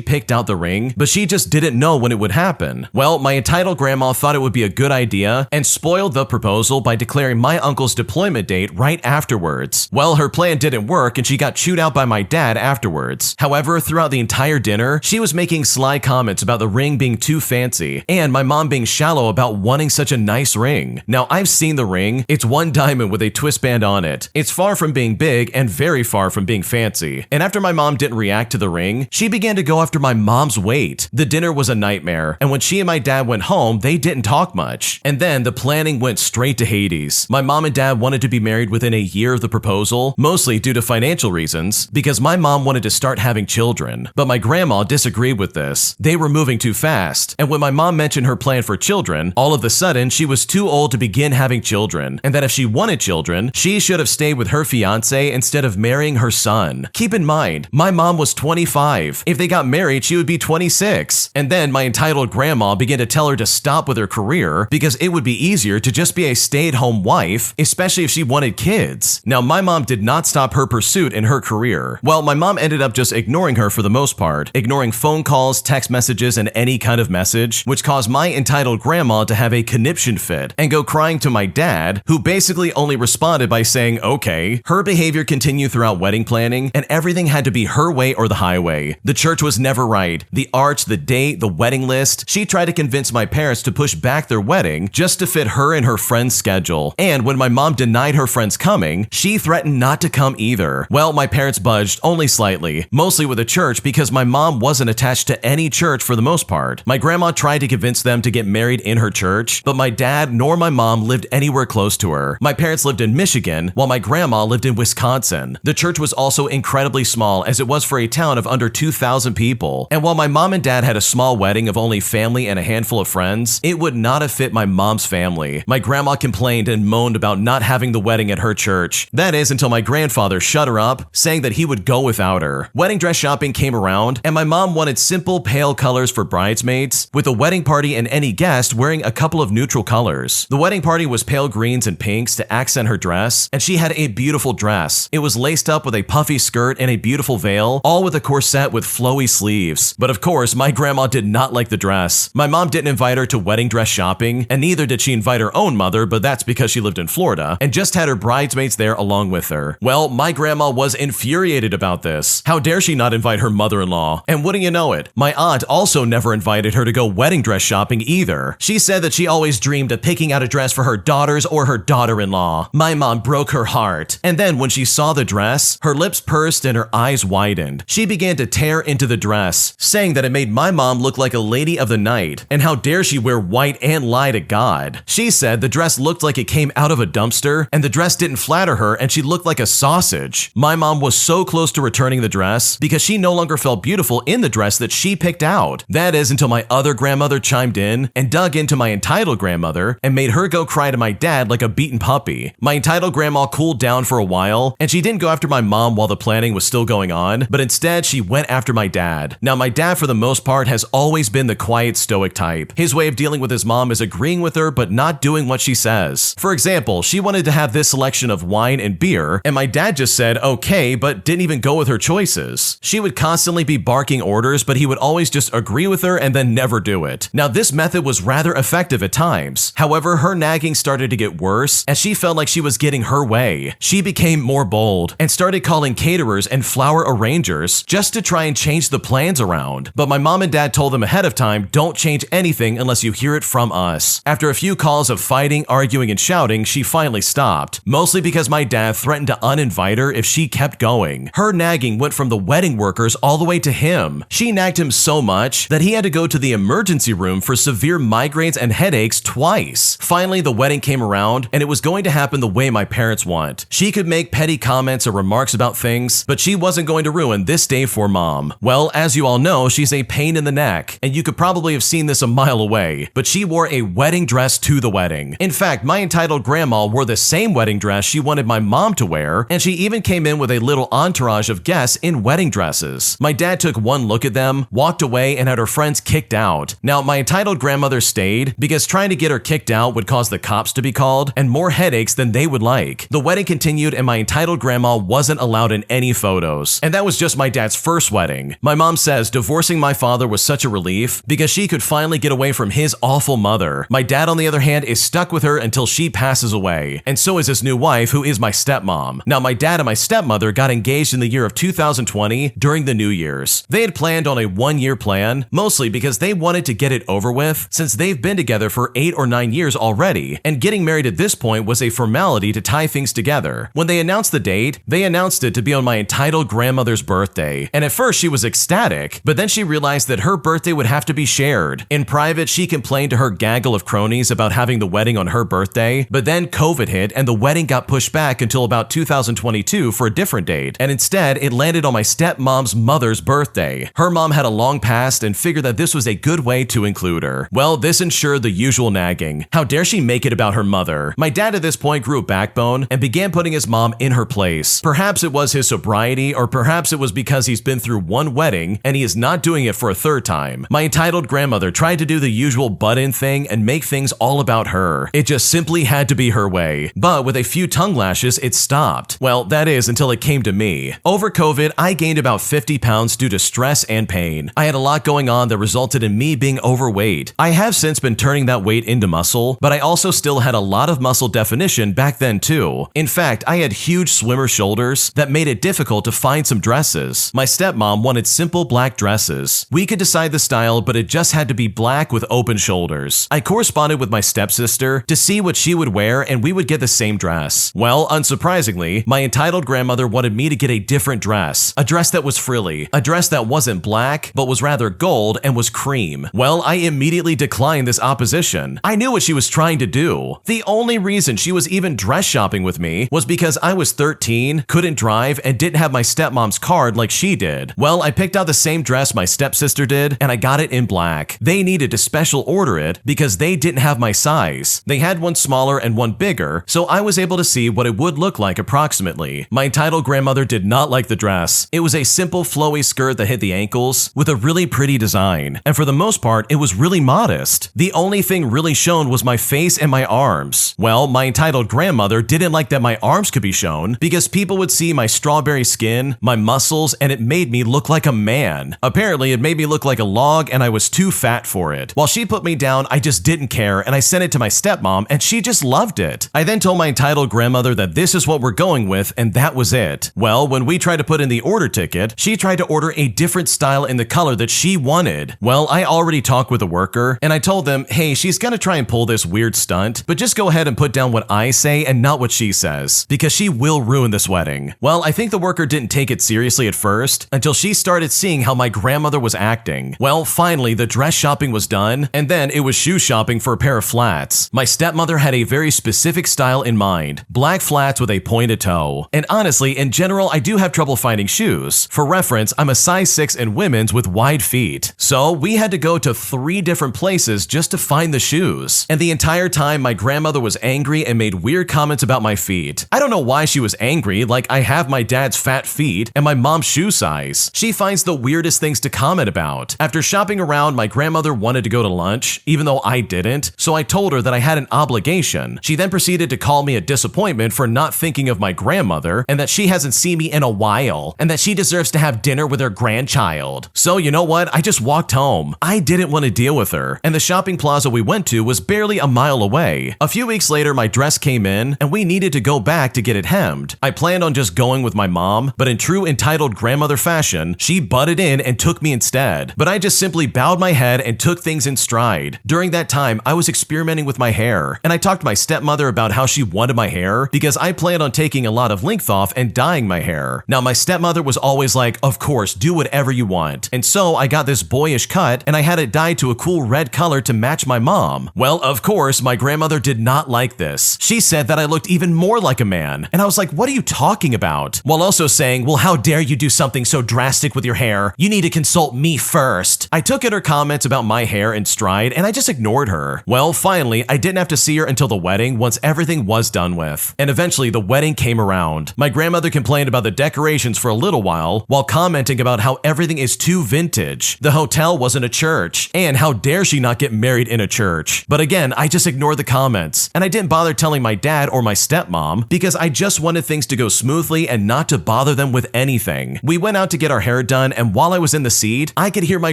[SPEAKER 1] picked out the ring, but she just didn't know when it would happen. Well, my entitled grandma thought it would be a good idea and spoiled the proposal by declaring my uncle's deployment date right afterwards. Well, her plan didn't work and she got chewed out by my dad afterwards. However, throughout the entire dinner, she was making sly comments about the ring being too fancy and my mom being shallow about wanting such a nice ring. Now, I've seen the ring. It's one diamond with a twist band on it. It's far from being big and very far from being fancy. And after my mom didn't react to the ring, she began to go after my mom's weight. The dinner was a nightmare, and when she and my dad went home, they didn't talk much. And then the planning went straight to Hades. My mom and dad wanted to be married within a year of the proposal, mostly due to financial reasons, because my mom wanted to start having children. But my grandma disagreed with this. They were moving too fast, and when my mom mentioned her plan for children, all of a sudden she was too old to begin having children, and that if she wanted children, she should have stayed with her fiance instead of marrying her son. Keep in mind, my mom was 25. If they got married, she would be 26. And then my entitled grandma began to tell her to stop with her career because it would be easier to just be a stay-at-home wife, especially if she wanted kids. Now, my mom did not stop her pursuit in her career. Well, my mom ended up just ignoring her for the most part, ignoring phone calls, text messages, and any kind of message, which caused my entitled grandma to have a conniption fit and go crying to my dad, who basically only responded by saying, okay. Her behavior continued throughout wedding planning, and everything had to be her way or the highway. The church was never right. The arch, the date, the wedding list. She tried to convince my parents to push back their wedding just to fit her and her friend's schedule. And when my mom denied her friends coming, she threatened not to come either. Well, my parents budged only slightly, mostly with the church because my mom wasn't attached to any church for the most part. My grandma tried to convince them to get married in her church, but my dad nor my mom lived anywhere close to her. My parents lived in Michigan, while my grandma lived in Wisconsin. The church was also incredibly small as it was for a town of under 2,000 people. And while my mom and dad had a small wedding of only family and a handful of friends, it would not have fit my mom's family. My grandma complained and moaned about not having the wedding at her church. That is until my grandfather shut her up, saying that he would go without her. Wedding dress shopping came around, and my mom wanted simple pale colors for bridesmaids, with the wedding party and any guest wearing a couple of neutral colors. The wedding party was pale greens and pinks to accent her dress, and she had a beautiful dress. It was laced up with a puffy skirt and a beautiful veil, all with a corset with flowy sleeves. But of course, my grandma did not like the dress. My mom didn't invite her to wedding dress shopping, and neither did she invite her own mother, but that's because she lived in Florida, and just had her bridesmaids there along with her. Well, my grandma was infuriated about this. How dare she not invite her mother-in-law? And wouldn't you know it, my aunt also never invited her to go wedding dress shopping either. She said that she always dreamed of picking out a dress for her daughters or her daughter-in-law. My mom broke her heart. And then when she saw the dress, her lips pursed and her eyes widened. She began to tear into the dress, saying that it made my mom look like a lady of the night, and how dare she wear white and lie to God. She said the dress looked like it came out of a dumpster, and the dress didn't flatter her and she looked like a sausage. My mom was so close to returning the dress because she no longer felt beautiful in the dress that she picked out. That is until my other grandmother chimed in and dug into my entitled grandmother and made her go cry to my dad like a beaten puppy. My entitled grandma cooled down for a while, and she didn't go after my mom while the planning was still going on, but instead she went after my dad. Now, my dad for the most part has always been the quiet stoic type. His way of dealing with his mom is agreeing with her but not doing what she says. For example, she wanted to have this selection of wine and beer, and my dad just said okay but didn't even go with her choices. She would constantly be barking orders, but he would always just agree with her and then never do it. Now, this method was rather effective at times. However, her nagging started to get worse as she felt like she was getting her way. She became more bold and started calling caterers and flower arrangers just to try and change the plans around. But my mom and dad told them ahead of time, don't change anything unless you hear it from us. After a few calls of fighting, arguing, and shouting, she finally stopped, mostly because my dad threatened to uninvite her if she kept going. Her nagging went from the wedding workers all the way to him. She nagged him so much that he had to go to the emergency room for severe migraines and headaches twice. Finally, the wedding came around, and it was going to happen the way my parents want. want. She could make petty comments or remarks about things, but she wasn't going to ruin this day for mom. Well, as you all know, she's a pain in the neck, and you could probably have seen this a mile away, but she wore a wedding dress to the wedding. In fact, my entitled grandma wore the same wedding dress she wanted my mom to wear, and she even came in with a little entourage of guests in wedding dresses. My dad took one look at them, walked away, and had her friends kicked out. Now, my entitled grandmother stayed because trying to get her kicked out would cause the cops to be called and more headaches than they would like. The wedding continued, and my entitled grandma wasn't allowed in any photos. And that was just my dad's first wedding. My mom says divorcing my father was such a relief because she could finally get away from his awful mother. My dad, on the other hand, is stuck with her until she passes away. And so is his new wife, who is my stepmom. Now, my dad and my stepmother got engaged in the year of 2020 during the New Year's. They had planned on a one-year plan, mostly because they wanted to get it over with since they've been together for 8 or 9 years already, and getting married at this point was a formality to tie things together. When they announced the date, they announced it to be on my entitled grandmother's birthday, and at first she was ecstatic, but then she realized that her birthday would have to be shared. In private, she complained to her gaggle of cronies about having the wedding on her birthday, but then COVID hit and the wedding got pushed back until about 2022 for a different date, and instead it landed on my stepmom's mother's birthday. Her mom had a long past and figured that this was a good way to include her. Well, this ensured the usual nagging. How dare she make it about her mother? My dad at this point grew a backbone and began putting his mom in her place. Perhaps it was his sobriety, or perhaps it was because he's been through one wedding and he is not doing it for a third time. My entitled grandmother tried to do the usual butt-in thing and make things all about her. It just simply had to be her way. But with a few tongue lashes, it stopped. Well, that is until it came to me. Over COVID, I gained about 50 pounds due to stress and pain. I had a lot going on that resulted in me being overweight. I have since been turning that weight into muscle, but I also still had a lot of muscle definition back then too. In fact, I had huge swimmer shoulders that made it difficult to find some dresses. My stepmom wanted simple black dresses. We could decide the style, but it just had to be black with open shoulders. I corresponded with my stepsister to see what she would wear, and we would get the same dress. Well, unsurprisingly, my entitled grandmother wanted me to get a different dress. A dress that was frilly. A dress that wasn't black, but was rather gold and was cream. Well, I immediately declined this opposition. I knew what she was trying to do. The only reason she was even dress shopping with me was because I was 13, couldn't drive, and didn't have my stepmom's card like she did. Well, I picked out the same dress my stepsister did, and I got it in black. They needed to special order it because they didn't have my size. They had one smaller and one bigger, so I was able to see what it would look like approximately. My entitled grandmother did not like the dress. It was a simple flowy skirt that hit the ankles with a really pretty design, and for the most part, it was really modest. The only thing really shown was my face and my arms. Well, my entitled grandmother didn't like that my arms could be shown because people would see my strawberry skin, my muscles, and it made me look like a man. Apparently, it made me look like a log and I was too fat for it. While she put me down, I just didn't care and I sent it to my stepmom and she just loved it. I then told my entitled grandmother that this is what we're going with and that was it. Well, when we tried to put in the order ticket, she tried to order a different style in the color that she wanted. Well, I already talked with a worker and I told them, hey, she's gonna try and pull this weird stunt, but just go ahead and put down what I say and not what she says, because she will ruin this wedding. Well, I think the worker didn't take it seriously at first until she started seeing how my grandmother was acting. Well, finally, the dress shopping was done, and then it was shoe shopping for a pair of flats. My stepmother had a very specific style in mind, black flats with a pointed toe. And honestly, in general, I do have trouble finding shoes. For reference, I'm a size 6 in women's with wide feet. So we had to go to 3 different places just to find the shoes. And the entire time, my grandmother was angry and made weird comments about my feet. I don't know why she was angry, like I have my dad's fat feet and my mom's shoe size. She finds the weirdest things to comment about. After shopping around, my grandmother wanted to go to lunch, even though I didn't, so I told her that I had an obligation. She then proceeded to call me a disappointment for not thinking of my grandmother, and that she hasn't seen me in a while, and that she deserves to have dinner with her grandchild. So you know what? I just walked home. I didn't want to deal with her, and the shopping plaza we went to was barely a mile away. A few weeks later, my dress came in, and we needed to go back to get it hemmed. I planned on just going with my mom, but in true entitled grandmother fashion, she butted in and took me instead. But I just simply bowed my head and took things in stride. During that time, I was experimenting with my hair, and I talked to my stepmother about how she wanted my hair because I planned on taking a lot of length off and dyeing my hair. Now, my stepmother was always like, of course, do whatever you want. And so I got this boyish cut and I had it dyed to a cool red color to match my mom. Well, of course, my grandmother did not like this. She said that I looked even more like a man. And I was like, what are you talking about? While also saying, well, how dare you do something so drastic with your hair? You need to consult me first. I took at her comments about my hair in stride and I just ignored her. Well, finally, I didn't have to see her until the wedding once everything was done with. And eventually the wedding came around. My grandmother complained about the decorations for a little while commenting about how everything is too vintage. The hotel wasn't a church. And how dare she not get married in a church? But again, I just ignored the comments. And I didn't bother telling my dad or my stepmom because I just wanted things to go smoothly and not to bother them with anything. We went out to get our hair done, and while I was in the seat, I could hear my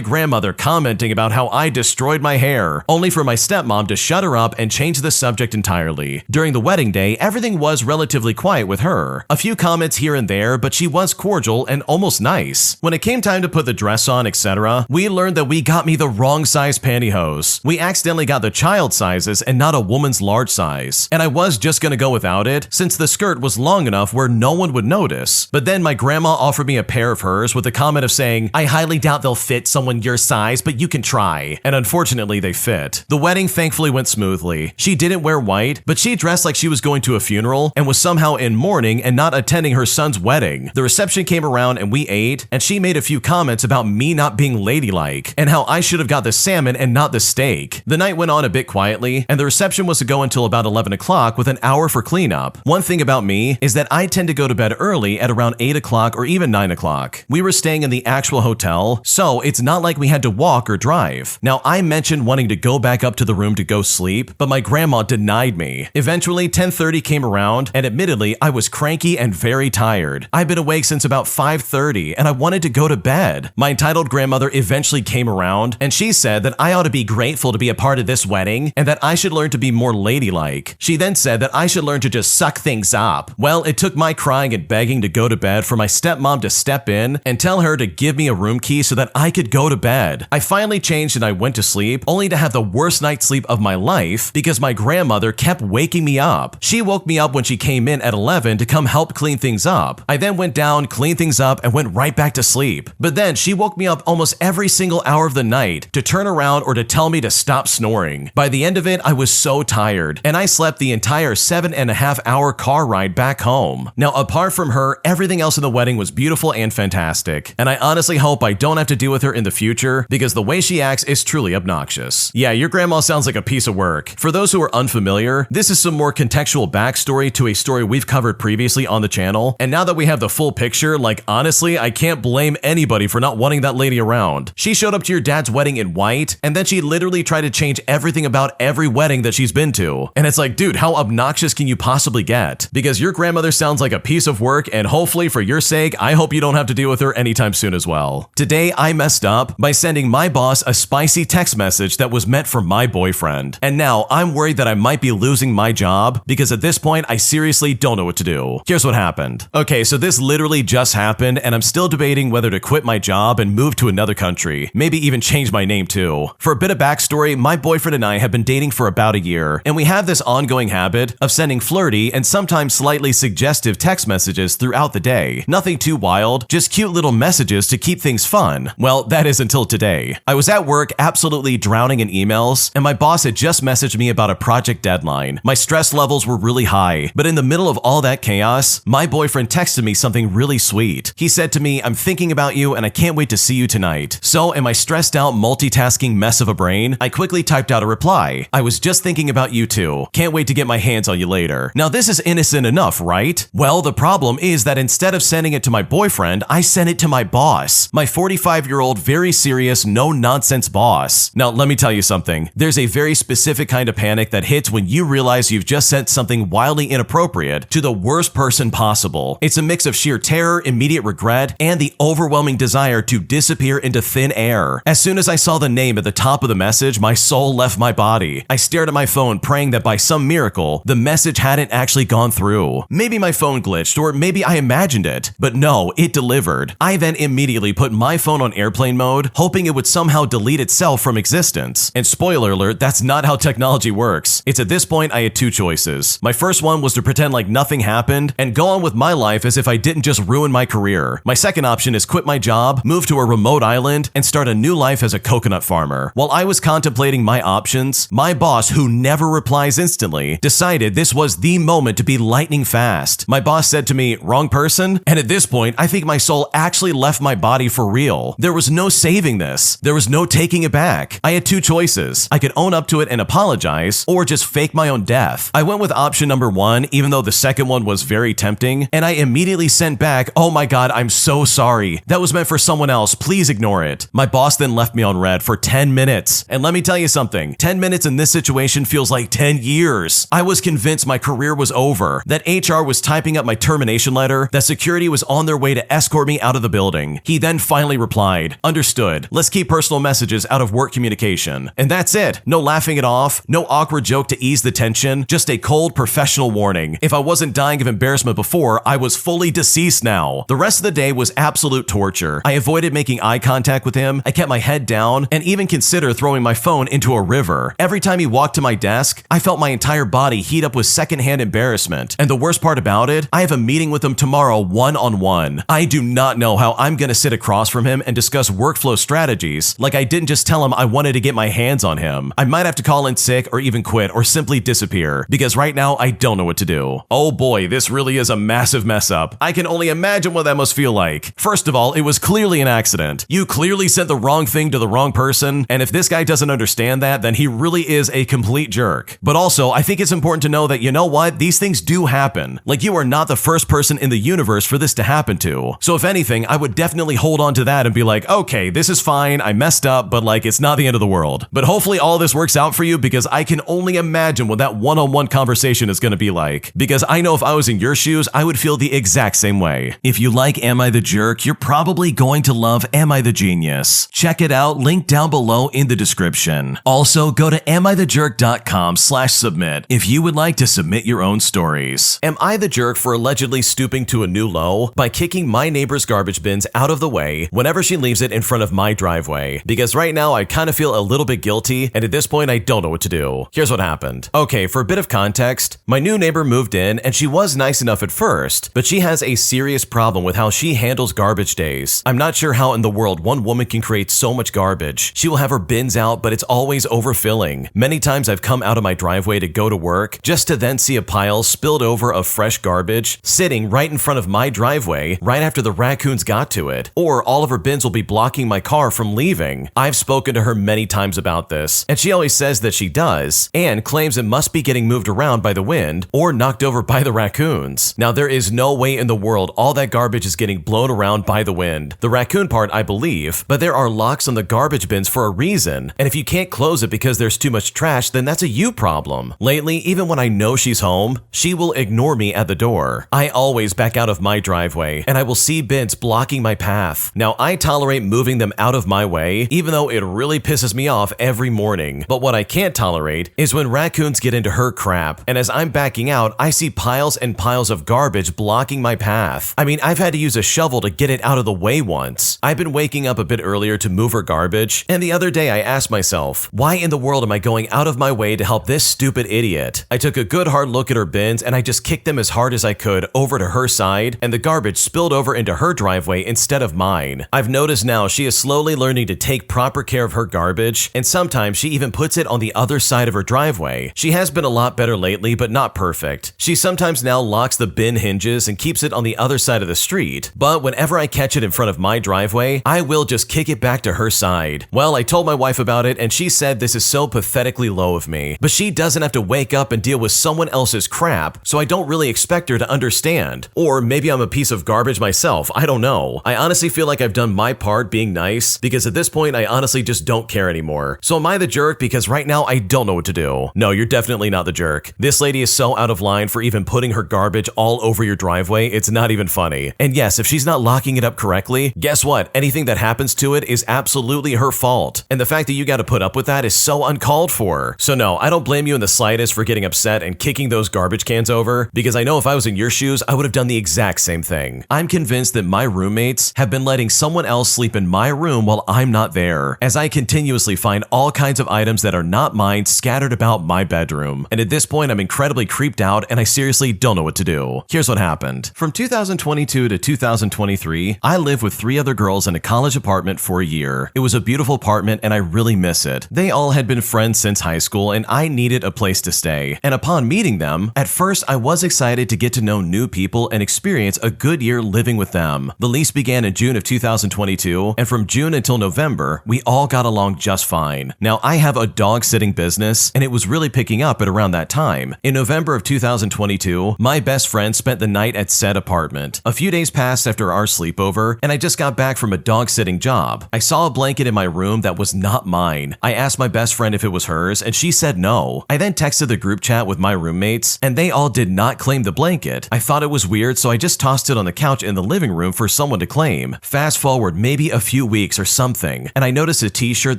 [SPEAKER 1] grandmother commenting about how I destroyed my hair, only for my stepmom to shut her up and change the subject entirely. During the wedding day, everything was relatively quiet with her. A few comments here and there, but she was cordial and almost nice. When it came time to put the dress on, etc., we learned that we got me the wrong size pantyhose. We accidentally got the child sizes and not a woman's large size. And I was just gonna go without it since the skirt was long enough where no one would notice. But then my grandma offered me a pair of hers with the comment of saying, I highly doubt they'll fit someone your size, but you can try. And unfortunately, they fit. The wedding thankfully went smoothly. She didn't wear white, but she dressed like she was going to a funeral and was somehow in mourning and not attending her son's wedding. The reception came around and we ate, and she made a few comments about me not being ladylike and how I should have got the salmon and not the steak. The night went on a bit quietly, and the reception was to go until about 11 o'clock with an hour for cleanup. One thing about me is that I tend to go to bed early at around 8 o'clock or even 9 o'clock. We were staying in the actual hotel, so it's not like we had to walk or drive. Now, I mentioned wanting to go back up to the room to go sleep, but my grandma denied me. Eventually, 10:30 came around, and admittedly, I was cranky and very tired. I'd been awake since about 5:30, and I wanted to go to bed. My entitled grandmother eventually came around, and she said that I ought to be grateful to be a part of this wedding, and that I should learn to be more ladylike. She then said that I should learn to just suck things up. Well, it took my crying and begging to go to bed for my stepmom to step in and tell her to give me a room key so that I could go to bed. I finally changed and I went to sleep, only to have the worst night's sleep of my life because my grandmother kept waking me up. She woke me up when she came in at 11 to come help clean things up. I then went down, cleaned things up, and went right back to sleep. But then she woke me up almost every single hour of the night to turn around or to tell me to stop snoring. By the end of it, I was so tired, and I slept the entire 7.5-hour car ride back home. Now, apart from her, everything else in the wedding was beautiful and fantastic, and I honestly hope I don't have to deal with her in the future because the way she acts is truly obnoxious. Yeah, your grandma sounds like a piece of work. For those who are unfamiliar, this is some more contextual backstory to a story we've covered previously on the channel, and now that we have the full picture, like honestly, I can't blame anybody for not wanting that lady around. She showed up to your dad's wedding in white, and then she literally tried to change everything about every wedding that she's been to. And it's like, dude, how obnoxious can you possibly get? Because your grandmother sounds like a piece of work, and hopefully for your sake, I hope you don't have to deal with her anytime soon as well. Today, I messed up by sending my boss a spicy text message that was meant for my boyfriend. And now I'm worried that I might be losing my job because at this point, I seriously don't know what to do. Here's what happened. Okay, so this literally just happened, and I'm still debating whether to quit my job and move to another country. Maybe even change my name too. For a bit of backstory, my boyfriend and I have been dating for about a year, and we have this ongoing habit of sending flirty and sometimes slightly suggestive text messages throughout the day. Nothing too wild, just cute little messages to keep things fun. Well, that is until today. I was at work absolutely drowning in emails, and my boss had just messaged me about a project deadline. My stress levels were really high, but in the middle of all that chaos, my boyfriend texted me something really sweet. He said to me, "I'm thinking about you and I can't wait to see you tonight." So in my stressed out multitasking mess of a brain, I quickly typed out a reply. "I was just thinking about you too. Can't wait to get my hands on you later." Now this is innocent enough, right? Well, the problem is that instead of sending it to my boyfriend, I sent it to my boss. My 45-year-old, very serious, no-nonsense boss. Now let me tell you something. There's a very specific kind of panic that hits when you realize you've just sent something wildly inappropriate to the worst person possible. It's a mix of sheer terror, immediate regret, and the overwhelming desire to disappear into thin air. As soon as I saw the name at the top of the message, my soul left my body. I stared at my phone, praying that by some miracle, the message hadn't actually gone through. Maybe my phone glitched, or maybe I imagined it, but no, it delivered. I then immediately put my phone on airplane mode, hoping it would somehow delete itself from existence. And spoiler alert, that's not how technology works. It's at this point I had two choices. My first one was to pretend like nothing happened and go on with my life as if I didn't just ruin my career. My second option is quit my job, move to a remote island, and start a new life as a coconut farmer. While I was contemplating my options, my boss, who never replies instantly, decided this was the moment moment to be lightning fast. My boss said to me, "Wrong person?" And at this point, I think my soul actually left my body for real. There was no saving this. There was no taking it back. I had two choices. I could own up to it and apologize, or just fake my own death. I went with option number one, even though the second one was very tempting, and I immediately sent back, "Oh my god, I'm so sorry. That was meant for someone else. Please ignore it." My boss then left me on red for 10 minutes. And let me tell you something, 10 minutes in this situation feels like 10 years. I was convinced my career was over, that HR was typing up my termination letter, that security was on their way to escort me out of the building. He then finally replied, "Understood. Let's keep personal messages out of work communication." And that's it. No laughing it off, no awkward joke to ease the tension, just a cold professional warning. If I wasn't dying of embarrassment before, I was fully deceased now. The rest of the day was absolute torture. I avoided making eye contact with him, I kept my head down, and even considered throwing my phone into a river. Every time he walked to my desk, I felt my entire body heat up with secondhand embarrassment. And the worst part about it, I have a meeting with him tomorrow one-on-one. I do not know how I'm gonna sit across from him and discuss workflow strategies like I didn't just tell him I wanted to get my hands on him. I might have to call in sick or even quit or simply disappear, because right now I don't know what to do. Oh boy, this really is a massive mess up. I can only imagine what that must feel like. First of all, it was clearly an accident. You clearly sent the wrong thing to the wrong person, and if this guy doesn't understand that, then he really is a complete jerk. But also, I think it's important to know that, you know what, these things do happen. Like, you are not the first person in the universe for this to happen to. So if anything, I would definitely hold on to that and be like, okay, this is fine, I messed up, but like, it's not the end of the world. But hopefully all this works out for you, because I can only imagine what that one-on-one conversation is gonna be like. Because I know if I was in your shoes, I would feel the exact same way. If you like Am I the Jerk, you're probably going to love Am I the Genius. Check it out, link down below in the description. Also, go to amithejerk.com/submit if you would like to submit your own stories. Am I the jerk for allegedly stooping to a new low by kicking my neighbor's garbage bins out of the way whenever she leaves it in front of my driveway? Because right now I kind of feel a little bit guilty, and at this point I don't know what to do. Here's what happened. Okay, for a bit of context, my new neighbor moved in and she was nice enough at first, but she has a serious problem with how she handles garbage days. I'm not sure how in the world one woman can create so much garbage. She will have her bins out, but it's always overfilling. Many times I've come out of my driveway to go to work just to then see a pile spilled over of fresh garbage sitting right in front of my driveway right after the raccoons got to it. Or all of her bins will be blocking my car from leaving. I've spoken to her many times about this, and she always says that she does, and claims it must be getting moved around by the wind or knocked over by the raccoons. Now, there is no way in the world all that garbage is getting blown around by the wind. The raccoon part, I believe, but there are locks on the garbage bins for a reason, and if you can't close it because there's too much trash, then that's a you problem. Lately, even when I know she's home, she will ignore me at the door. I always back out of my driveway, and I will see bins blocking my path. Now, I tolerate moving them out of my way, even though it really pisses me off every morning. But what I can't tolerate is when raccoons get into her crap, and as I'm backing out, I see piles and piles of garbage blocking my path. I mean, I've had to use a shovel to get it out of the way once. I've been waking up a bit earlier to move her garbage, and the other day I asked myself, why in the world am I going out of my way to help this stupid idiot? I took a good hard look at her bins and I just kicked them as hard as I could over to her side, and the garbage spilled over into her driveway instead of mine. I've noticed now she is slowly learning to take proper care of her garbage, and sometimes she even puts it on the other side of her driveway. She has been a lot better lately, but not perfect. She sometimes now locks the bin hinges and keeps it on the other side of the street, but whenever I catch it in front of my driveway, I will just kick it back to her side. Well, I told my wife about it, and she said this is so pathetically low of me, but she doesn't have to wake up and deal with someone else's crap, so I don't really expect her to understand. Or maybe I'm a piece of garbage myself, I don't know. I honestly feel like I've done my part being nice, because at this point I honestly just don't care anymore. So am I the jerk because right now I don't know what to do? No, you're definitely not the jerk. This lady is so out of line for even putting her garbage all over your driveway, it's not even funny. And yes, if she's not locking it up correctly, guess what? Anything that happens to it is absolutely her fault. And the fact that you gotta put up with that is so uncalled for. So no, I don't blame you in the slightest for getting upset and kicking those garbage cans over, because I know if I was in your shoes, I would have done the exact same thing. I'm convinced that my roommates have been letting someone else sleep in my room while I'm not there, as I continuously find all kinds of items that are not mine scattered about my bedroom. And at this point, I'm incredibly creeped out and I seriously don't know what to do. Here's what happened. From 2022 to 2023, I lived with 3 other girls in a college apartment for a year. It was a beautiful apartment and I really miss it. They all had been friends since high school and I needed a place to stay. And upon meeting them, At first, I was excited to get to know new people and experience a good year living with them. The lease began in June of 2022, and from June until November, we all got along just fine. Now, I have a dog sitting business, and it was really picking up at around that time. In November of 2022, my best friend spent the night at said apartment. A few days passed after our sleepover, and I just got back from a dog sitting job. I saw a blanket in my room that was not mine. I asked my best friend if it was hers, and she said no. I then texted the group chat with my roommates, and they all did not claim the blanket. I thought it was weird, so I just tossed it on the couch in the living room for someone to claim. Fast forward maybe a few weeks or something, and I noticed a t-shirt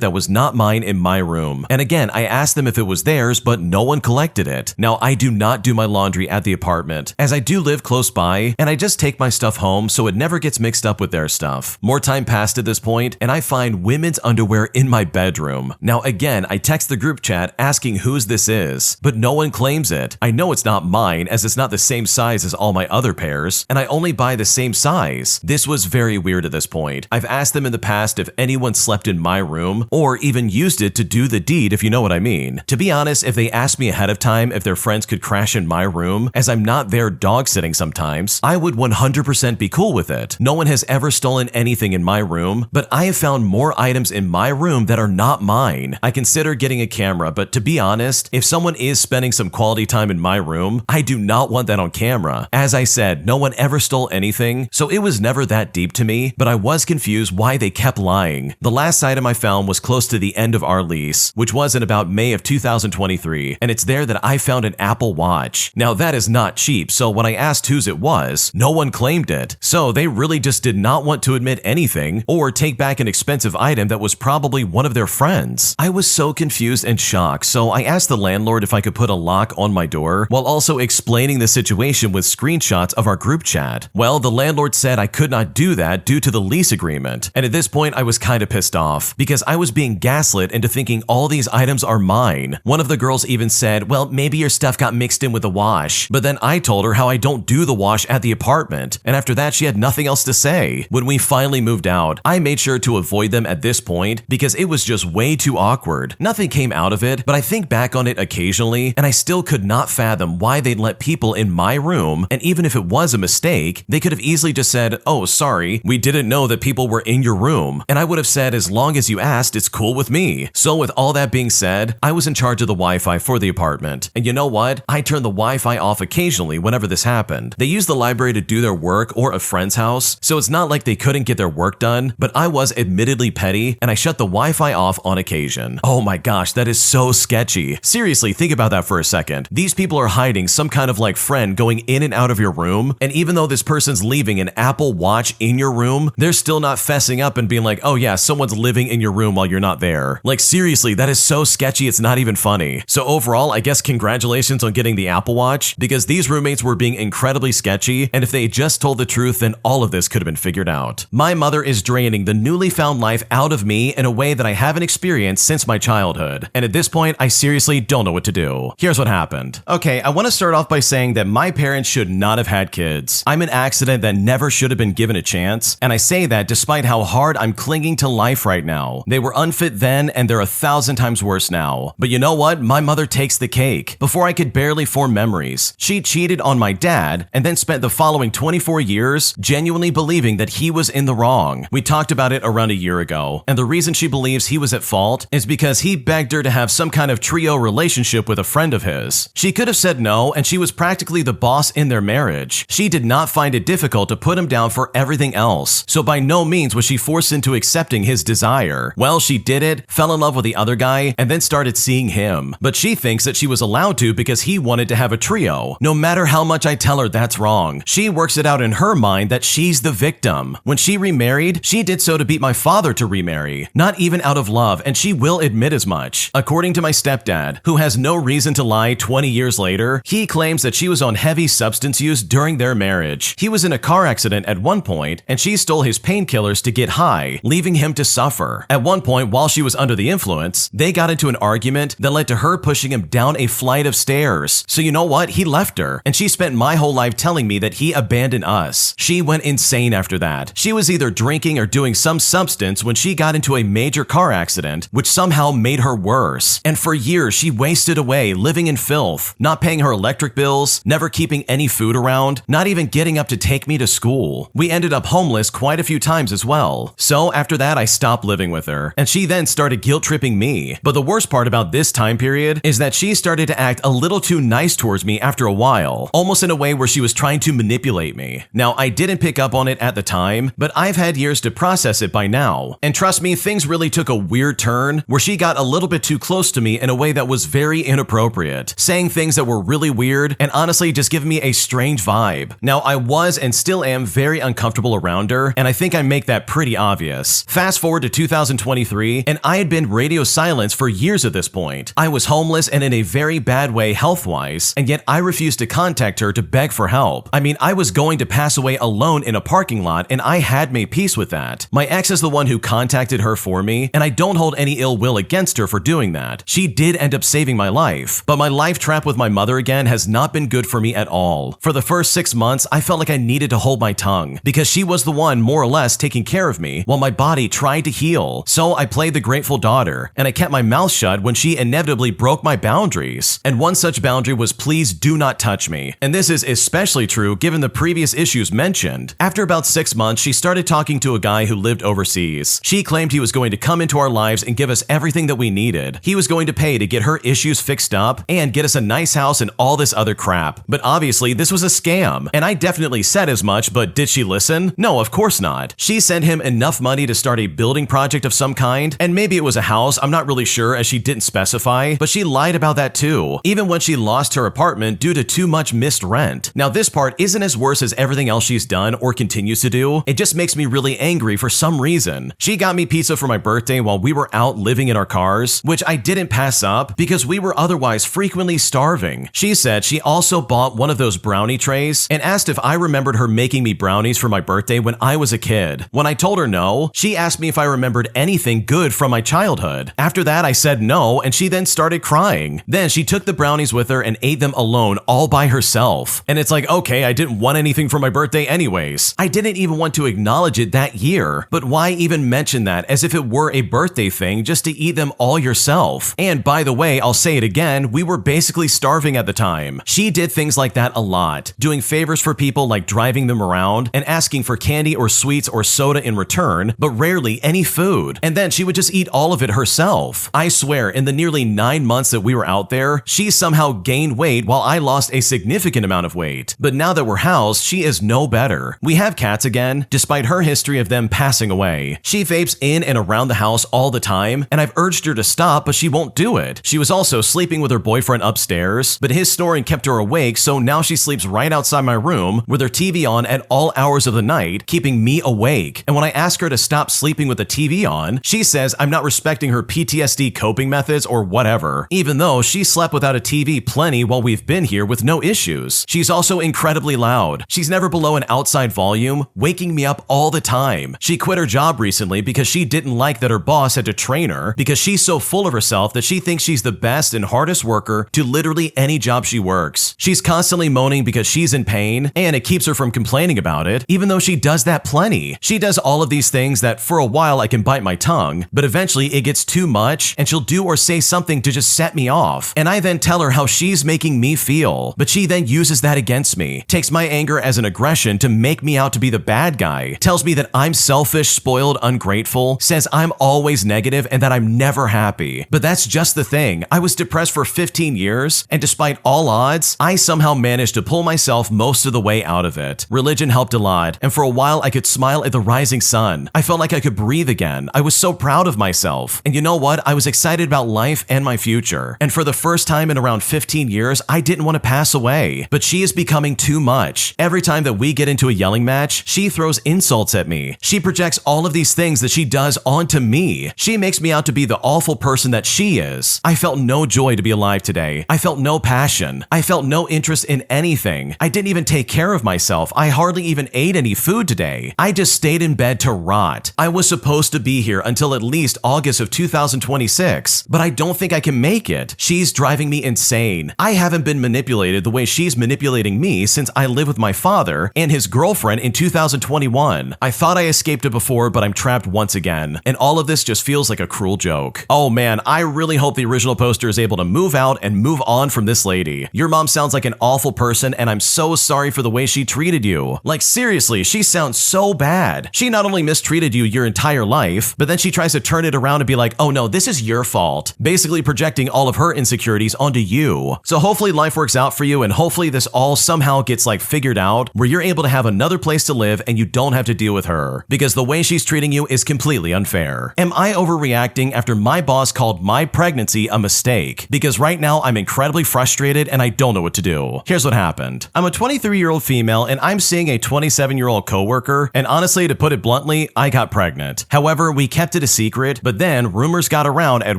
[SPEAKER 1] that was not mine in my room. And again, I asked them if it was theirs, but no one collected it. Now, I do not do my laundry at the apartment, as I do live close by, and I just take my stuff home so it never gets mixed up with their stuff. More time passed at this point, and I find women's underwear in my bedroom. Now, again, I text the group chat asking whose this is, but no one claims it. I know it's not mine, as it's not the same size as all my other pairs, and I only buy the same size. This was very weird at this point. I've asked them in the past if anyone slept in my room, or even used it to do the deed, if you know what I mean. To be honest, if they asked me ahead of time if their friends could crash in my room, as I'm not there dog sitting sometimes, I would 100% be cool with it. No one has ever stolen anything in my room, but I have found more items in my room that are not mine. I consider getting a camera, but to be honest, if someone is spending some quality time in my room, I do not want that on camera. As I said, no one ever stole anything, so it was never that deep to me, but I was confused why they kept lying. The last item I found was close to the end of our lease, which was in about May of 2023, and it's there that I found an Apple Watch. Now, that is not cheap, so when I asked whose it was, no one claimed it. So they really just did not want to admit anything or take back an expensive item that was probably one of their friends. I was so confused and shocked, so I asked the landlord if I could put a lock on my door while also explaining the situation with screenshots of our group chat. Well, the landlord said I could not do that due to the lease agreement, and at this point I was kind of pissed off because I was being gaslit into thinking all these items are mine. One of the girls even said, well, maybe your stuff got mixed in with the wash, but then I told her how I don't do the wash at the apartment, and after that she had nothing else to say. When we finally moved out, I made sure to avoid them at this point because it was just way too awkward. Nothing came out of it, but I think back on it occasionally, and I still could not fathom why they'd let people in my room, and even if it was a mistake, they could have easily just said, oh, sorry, we didn't know that people were in your room, and I would have said, as long as you asked, it's cool with me. So with all that being said, I was in charge of the Wi-Fi for the apartment, and you know what? I turned the Wi-Fi off occasionally whenever this happened. They used the library to do their work or a friend's house, so it's not like they couldn't get their work done, but I was admittedly petty, and I shut the Wi-Fi off on occasion. Oh my gosh, that is so sketchy. Seriously, think about that for a second. These people are hiding some kind of like friend going in and out of your room, and even though this person's leaving an Apple Watch in your room, they're still not fessing up and being like, oh yeah, someone's living in your room while you're not there. Like seriously, that is so sketchy, it's not even funny. So overall, I guess congratulations on getting the Apple Watch, because these roommates were being incredibly sketchy, and if they just told the truth, then all of this could have been figured out. My mother is draining the newly found life out of me in a way that I haven't experienced since my childhood, and at this point, I seriously don't know what to do. Here's what happened. Okay, I want to start off by saying that my parents should not have had kids. I'm an accident that never should have been given a chance, and I say that despite how hard I'm clinging to life right now. They were unfit then, and they're 1,000 times worse now. But you know what? My mother takes the cake. Before I could barely form memories, she cheated on my dad, and then spent the following 24 years genuinely believing that he was in the wrong. We talked about it around a year ago, and the reason she believes he was at fault is because he begged her to have some kind of trio relationship with a friend of his. She could have said no, and she was practically the boss in their marriage. She did not find it difficult to put him down for everything else, so by no means was she forced into accepting his desire. Well, she did it, fell in love with the other guy, and then started seeing him. But she thinks that she was allowed to because he wanted to have a trio. No matter how much I tell her that's wrong, she works it out in her mind that she's the victim. When she remarried, she did so to beat my father to remarry, not even out of love, and she will admit as much. According to my stepdad, who has no reason to lie 20 years later, he claims that she was on heavy substance use during their marriage. He was in a car accident at one point, and she stole his painkillers to get high, leaving him to suffer. At one point, while she was under the influence, they got into an argument that led to her pushing him down a flight of stairs. So you know what? He left her, and she spent my whole life telling me that he abandoned us. She went insane after that. She was either drinking or doing some substance when she got into a major car accident, which somehow made her worse. And for years, she wasted away, living in filth, not paying her electric bills, never keeping any food around, not even getting up to take me to school. We ended up homeless quite a few times as well. So after that, I stopped living with her, and she then started guilt-tripping me. But the worst part about this time period is that she started to act a little too nice towards me after a while, almost in a way where she was trying to manipulate me. Now, I didn't pick up on it at the time, but I've had years to process it by now. And trust me, things really took a weird turn where she got a little bit too close to me in a way that was very inappropriate, saying things that were really weird and honestly just giving me a strange vibe. Now, I was and still am very uncomfortable around her, and I think I make that pretty obvious. Fast forward to 2023, and I had been radio silence for years at this point. I was homeless and in a very bad way health-wise, and yet I refused to contact her to beg for help. I mean, I was going to pass away alone in a parking lot, and I had made peace with that. My ex is the one who contacted her for me, and I don't hold any ill will against her for doing that. She did end up saving my life, but my life trap with my mother again has not been good for me at all. For the first 6 months, I felt like I needed to hold my tongue, because she was the one more or less taking care of me while my body tried to heal. So I played the grateful daughter, and I kept my mouth shut when she inevitably broke my boundaries. And one such boundary was, please do not touch me. And this is especially true given the previous issues mentioned. After about 6 months, she started talking to a guy who lived overseas. She claimed he was going to come into our lives and give us everything that we needed. He was going to pay to get her issues fixed up and get us a nice house and all this other crap. But obviously, this was a scam, and I definitely said as much, but did she listen? No, of course not. She sent him enough money to start a building project of some kind, and maybe it was a house, I'm not really sure as she didn't specify, but she lied about that too, even when she lost her apartment due to too much missed rent. Now this part isn't as worse as everything else she's done or continues to do, it just makes me really angry for some reason. She got me pizza for my birthday while we were out living in our cars, which I didn't pass up because we were otherwise frequently starving. She said she also bought one of those brownie trays and asked if I remembered her making me brownies for my birthday when I was a kid. When I told her no, she asked me if I remembered anything good from my childhood. After that, I said no, and she then started crying. Then she took the brownies with her and ate them alone all by herself. And it's like, okay, I didn't want anything for my birthday anyways. I didn't even want to acknowledge it that year, but why even mention that as if it were a birthday thing just to eat them all yourself? And by the way, I'll say it again, we were basically starving at the time. She did things like that a lot, doing favors for people like driving them around and asking for candy or sweets or soda in return, but rarely any food. And then she would just eat all of it herself. I swear, in the nearly 9 months that we were out there, she somehow gained weight while I lost a significant amount of weight. But now that we're housed, she is no better. We have cats again, despite her history of them passing away. She vapes in and around the house all the time, and I've urged her to stop, but she won't do it. She was also sleeping with her boyfriend upstairs, but his snoring kept her awake, so now she sleeps right outside my room with her TV on at all hours of the night, keeping me awake. And when I ask her to stop sleeping with the TV on, she says I'm not respecting her PTSD coping methods or whatever, even though she slept without a TV plenty while we've been here with no issues. She's also incredibly loud. She's never below an outside volume, waking me up all the time. She quit her job recently because she didn't like that her boss had to train her because she's so full of herself that she thinks she's the best and hardest worker to literally any job she works. She's constantly moaning because she's in pain, and it keeps her from complaining about it, even though she does that plenty. She does all of these things that for a while I can bite my tongue, but eventually it gets too much and she'll do or say something to just set me off. And I then tell her how she's making me feel, but she then uses that against me, takes my anger as an aggression to make me out to be the bad guy, tells me that I'm selfish, spoiled, ungrateful, says I'm always negative and that I'm never happy. But that's just the thing. I was depressed for 15 years, and despite all odds, I somehow managed to pull myself most of the way out of it. Religion helped a lot, and for a while I could smile at the rising sun. I felt like I could breathe again. I was so proud of myself. And you know what? I was excited about life and my future. And for the first time in around 15 years, I didn't want to pass away. But she is becoming too much. Every time that we get into a yelling match, she throws insults at me. She projects all of these things that she does onto me. She makes me out to be the awful person that she is. I felt no joy to be alive today. I felt no passion. I felt no interest in anything. I didn't even take care of myself. I hardly even ate any food today. I just stayed in bed to rot. I was supposed to be here until at least August of 2026, but I don't think I can make it. She's driving me insane. I haven't been manipulated the way she's manipulating me since I lived with my father and his girlfriend in 2021. I thought I escaped it before, but I'm trapped once again. And all of this just feels like a cruel joke. Oh man, I really hope the original poster is able to move out and move on from from this lady. Your mom sounds like an awful person and I'm so sorry for the way she treated you. Like seriously, she sounds so bad. She not only mistreated you your entire life, but then she tries to turn it around and be like, oh no, this is your fault. Basically projecting all of her insecurities onto you. So hopefully life works out for you and hopefully this all somehow gets like figured out where you're able to have another place to live and you don't have to deal with her. Because the way she's treating you is completely unfair. Am I overreacting after my boss called my pregnancy a mistake? Because right now I'm incredibly frustrated and I don't know what to do. Here's what happened. I'm a 23-year-old female and I'm seeing a 27-year-old coworker, and honestly, to put it bluntly, I got pregnant. However, we kept it a secret, but then rumors got around at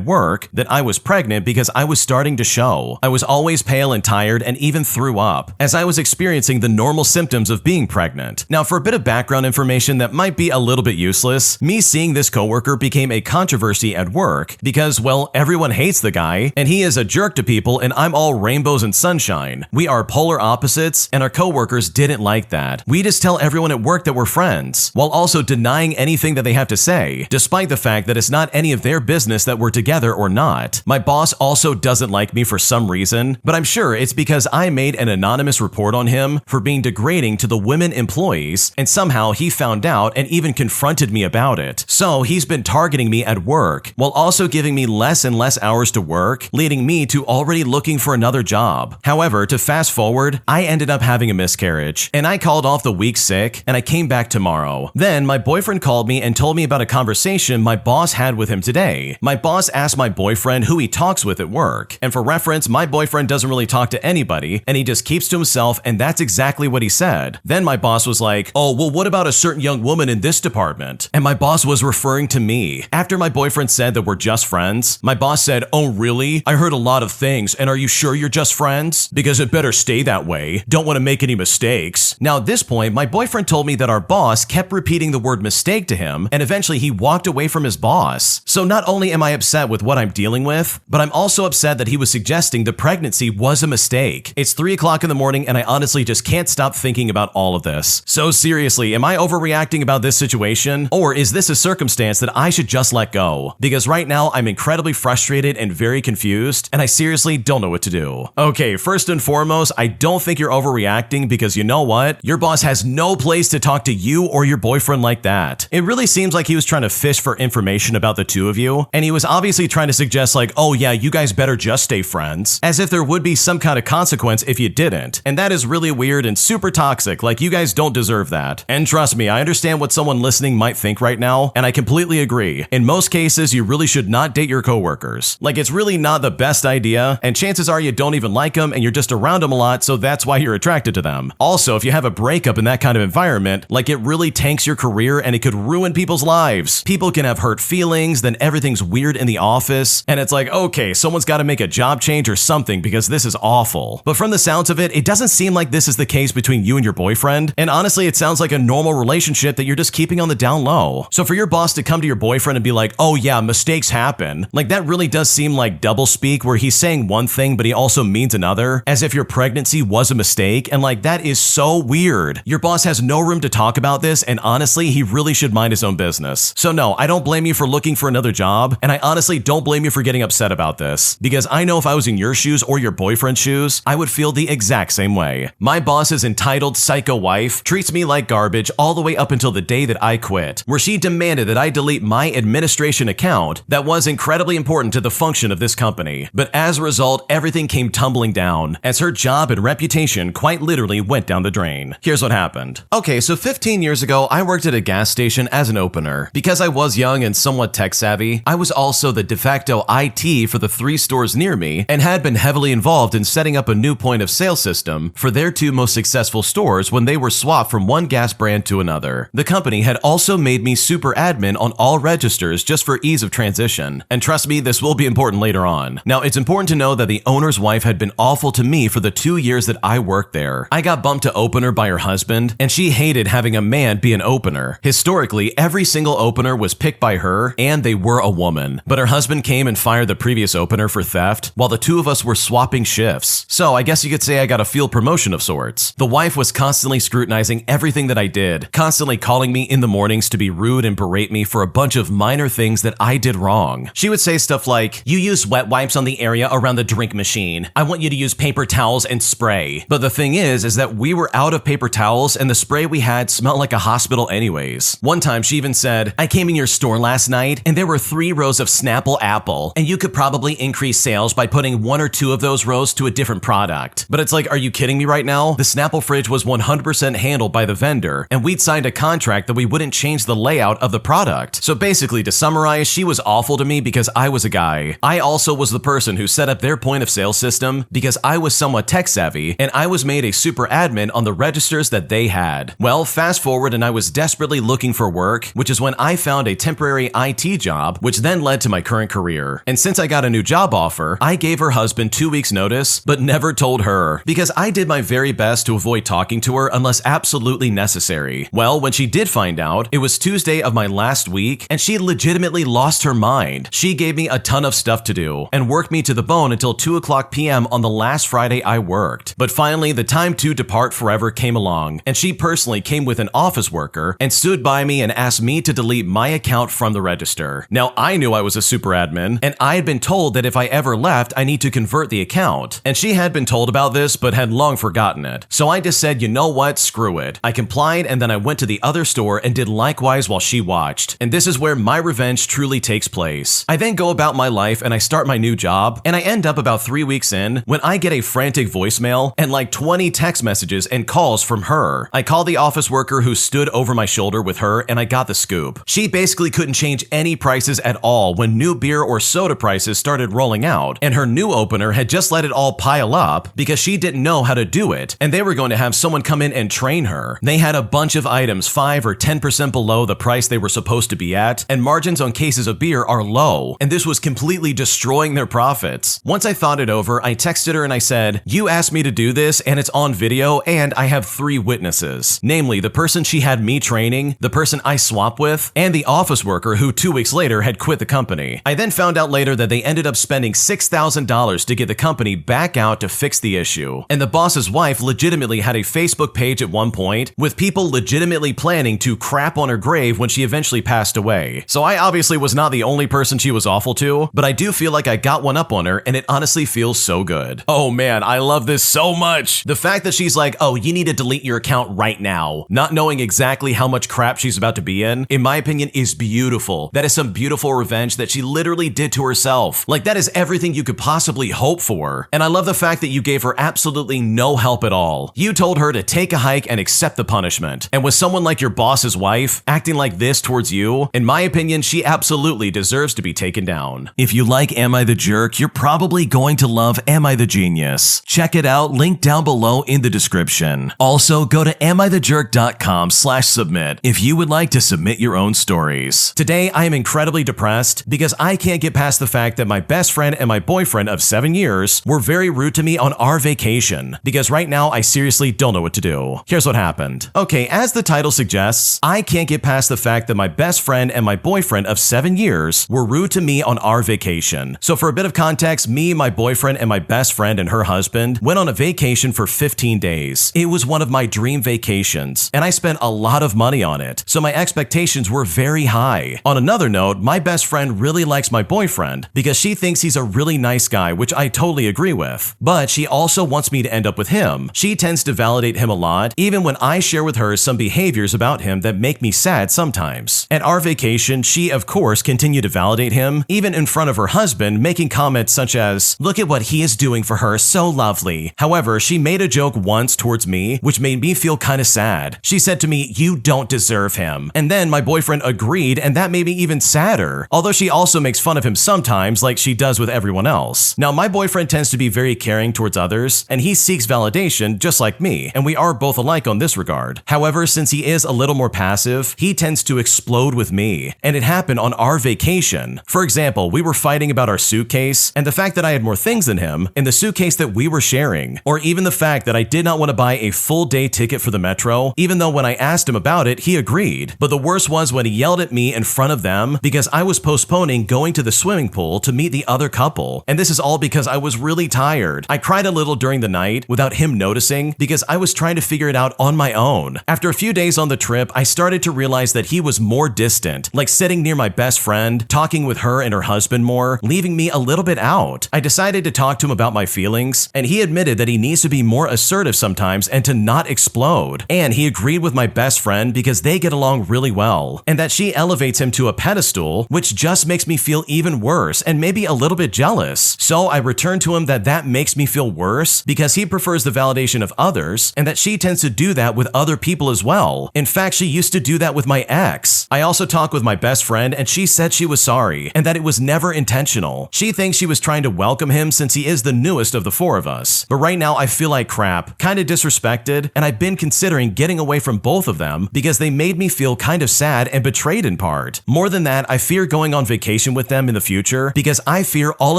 [SPEAKER 1] work that I was pregnant because I was starting to show. I was always pale and tired and even threw up, as I was experiencing the normal symptoms of being pregnant. Now, for a bit of background information that might be a little bit useless, me seeing this coworker became a controversy at work because, well, everyone hates the guy, and he is a jerk to people, and I'm all rainbows and sunshine. We are polar opposites, and our coworkers didn't like that. We just tell everyone at work that we're friends, while also denying anything that they have to say, despite the fact that it's not any of their business that we're together or not. My boss also doesn't like me for some reason, but I'm sure it's because I made an anonymous report on him for being degrading to the women employees, and somehow he found out and even confronted me about it. So he's been targeting me at work, while also giving me less and less hours to work, leading me to already looking for another job. However, to fast forward, I ended up having a miscarriage, and I called off the week sick, and I came back tomorrow. Then my boyfriend called me and told me about a conversation my boss had with him today. My boss asked my boyfriend who he talks with at work, and for reference, my boyfriend doesn't really talk to anybody, and he just keeps to himself, and that's exactly what he said. Then my boss was like, oh, well, what about a certain young woman in this department? And my boss was referring to me. After my boyfriend said that we're just friends, my boss said, oh, really? I heard a lot of things, and are you sure you're just friends? Because it better stay that way. Don't want to make any mistakes. Now, at this point, my boyfriend told me that our boss kept repeating the word mistake to him, and eventually he walked away from his boss. So not only am I upset with what I'm dealing with, but I'm also upset that he was suggesting the pregnancy was a mistake. It's 3 o'clock in the morning, and I honestly just can't stop thinking about all of this. So seriously, am I overreacting about this situation? Or is this a circumstance that I should just let go? Because right now, I'm incredibly frustrated and very confused, and I seriously don't know what to do. Okay, first and foremost, I don't think you're overreacting because you know what? Your boss has no place to talk to you or your boyfriend like that. It really seems like he was trying to fish for information about the two of you, and he was obviously trying to suggest like, oh yeah, you guys better just stay friends, as if there would be some kind of consequence if you didn't. And that is really weird and super toxic, like you guys don't deserve that. And trust me, I understand what someone listening might think right now, and I completely agree. In most cases, you really should not date your coworkers. Like it's really not the best idea, and chances are you don't even like them and you're just around them a lot, so that's why you're attracted to them. Also, if you have a breakup in that kind of environment, like it really tanks your career and it could ruin people's lives. People can have hurt feelings, then everything's weird in the office, and it's like, okay, someone's got to make a job change or something because this is awful. But from the sounds of it, it doesn't seem like this is the case between you and your boyfriend, and honestly, it sounds like a normal relationship that you're just keeping on the down low. So for your boss to come to your boyfriend and be like, oh yeah, mistakes happen, like that really does seem like double speak where he's saying one thing but he also means another, as if your pregnancy was a mistake, and like that is so weird. Your boss has no room to talk about this, and honestly, he really should mind his own business. So no, I don't blame you for looking for another job, and I honestly don't blame you for getting upset about this, because I know if I was in your shoes or your boyfriend's shoes, I would feel the exact same way. My boss's entitled psycho wife treats me like garbage all the way up until the day that I quit, where she demanded that I delete my administration account that was incredibly important to the function of this company. But as a result, everything came tumbling down, as her job and reputation quite literally went down the drain. Here's what happened. Okay, so 15 years ago, I worked at a gas station as an opener. Because I was young and somewhat tech savvy, I was also the de facto IT for the 3 stores near me and had been heavily involved in setting up a new point of sale system for their 2 most successful stores when they were swapped from one gas brand to another. The company had also made me super admin on all registers just for ease of transition. And trust me, this will be important later on. Now, it's important to know that the owner's wife had been awful to me for the 2 years that I worked there. I got bumped to opener by her husband, and she hated having a man be an opener. Historically, every single opener was picked by her, and they were a woman. But her husband came and fired the previous opener for theft, while the 2 of us were swapping shifts. So I guess you could say I got a field promotion of sorts. The wife was constantly scrutinizing everything that I did, constantly calling me in the mornings to be rude and berate me for a bunch of minor things that I did wrong. She would say stuff like, you used wet wipes on the area around the drink machine machine. I want you to use paper towels and spray. But the thing is that we were out of paper towels and the spray we had smelled like a hospital anyways. One time she even said, I came in your store last night and there were 3 rows of Snapple apple and you could probably increase sales by putting 1 or 2 of those rows to a different product. But it's like, are you kidding me right now? The Snapple fridge was 100% handled by the vendor and we'd signed a contract that we wouldn't change the layout of the product. So basically, to summarize, she was awful to me because I was a guy. I also was the person who set up their point of sale system because I was somewhat tech savvy and I was made a super admin on the registers that they had. Well, fast forward and I was desperately looking for work, which is when I found a temporary IT job, which then led to my current career. And since I got a new job offer, I gave her husband 2 weeks notice, but never told her because I did my very best to avoid talking to her unless absolutely necessary. Well, when she did find out, it was Tuesday of my last week and she legitimately lost her mind. She gave me a ton of stuff to do and worked me to the bone until 2:00 p.m. on the last Friday I worked. But finally, the time to depart forever came along and she personally came with an office worker and stood by me and asked me to delete my account from the register. Now, I knew I was a super admin and I had been told that if I ever left, I need to convert the account. And she had been told about this but had long forgotten it. So I just said, you know what, screw it. I complied and then I went to the other store and did likewise while she watched. And this is where my revenge truly takes place. I then go about my life and I start my new job and I end up about 3 weeks in when I get a frantic voicemail and like 20 text messages and calls from her. I called the office worker who stood over my shoulder with her and I got the scoop. She basically couldn't change any prices at all when new beer or soda prices started rolling out and her new opener had just let it all pile up because she didn't know how to do it and they were going to have someone come in and train her. They had a bunch of items 5 or 10% below the price they were supposed to be at and margins on cases of beer are low and this was completely destroying their profits. Once I thought it over, I texted her and I said, you asked me to do this and it's on video and I have 3 witnesses, namely the person she had me training, the person I swapped with, and the office worker who 2 weeks later had quit the company. I then found out later that they ended up spending $6,000 to get the company back out to fix the issue. And the boss's wife legitimately had a Facebook page at one point with people legitimately planning to crap on her grave when she eventually passed away. So I obviously was not the only person she was awful to, but I do feel like I got one up on her and it honestly feels so good. Oh man, I love this so much. The fact that she's like, oh, you need to delete your account right now, not knowing exactly how much crap she's about to be in my opinion, is beautiful. That is some beautiful revenge that she literally did to herself. Like, that is everything you could possibly hope for. And I love the fact that you gave her absolutely no help at all. You told her to take a hike and accept the punishment. And with someone like your boss's wife acting like this towards you, in my opinion, she absolutely deserves to be taken down. If you like Am I the Jerk, you're probably going to love Am I the Genius. Check it out, link down below in the description. Also, go to amithejerk.com/submit if you would like to submit your own stories. Today, I am incredibly depressed because I can't get past the fact that my best friend and my boyfriend of 7 years were very rude to me on our vacation, because right now I seriously don't know what to do. Here's what happened. Okay, as the title suggests, I can't get past the fact that my best friend and my boyfriend of 7 years were rude to me on our vacation. So for a bit of context, me, my boyfriend, and my best friend and her husband went on a vacation for 15 days. It was one of my dream vacations, and I spent a lot of money on it, so my expectations were very high. On another note, my best friend really likes my boyfriend because she thinks he's a really nice guy, which I totally agree with. But she also wants me to end up with him. She tends to validate him a lot, even when I share with her some behaviors about him that make me sad sometimes. At our vacation, she of course continued to validate him, even in front of her husband, making comments such as, "Look at what he is doing for her, so lovely." However, she made a joke once towards me, which made me feel kind of sad. She said to me, "You don't deserve him." And then my boyfriend agreed, and that made me even sadder. Although she also makes fun of him sometimes, like she does with everyone else. Now, my boyfriend tends to be very caring towards others, and he seeks validation just like me, and we are both alike on this regard. However, since he is a little more passive, he tends to explode with me, and it happened on our vacation. For example, we were fighting about our suitcase, and the fact that I had more things than him in the suitcase that we were sharing, or even the fact that I did not want to buy a full day ticket for the metro, even though when I asked him about it, he agreed. But the worst was when he yelled at me in front of them because I was postponing going to the swimming pool to meet the other couple. And this is all because I was really tired. I cried a little during the night without him noticing because I was trying to figure it out on my own. After a few days on the trip, I started to realize that he was more distant, like sitting near my best friend, talking with her and her husband more, leaving me a little bit out. I decided to talk to him about my feelings, and he admitted that he needs to be more assertive sometimes and to not explode. And he agreed with my best friend because they get along really well, and that she elevates him to a pedestal, which just makes me feel even worse and maybe a little bit jealous. So I returned to him that makes me feel worse because he prefers the validation of others, and that she tends to do that with other people as well. In fact, she used to do that with my ex. I also talked with my best friend, and she said she was sorry and that it was never intentional. She thinks she was trying to welcome him since he is the newest of the four of us. But right now I feel like crap, kind of disrespected, and I've been considering getting away from both of them because they made me feel kind of sad and betrayed in part. More than that, I fear going on vacation with them in the future because I fear all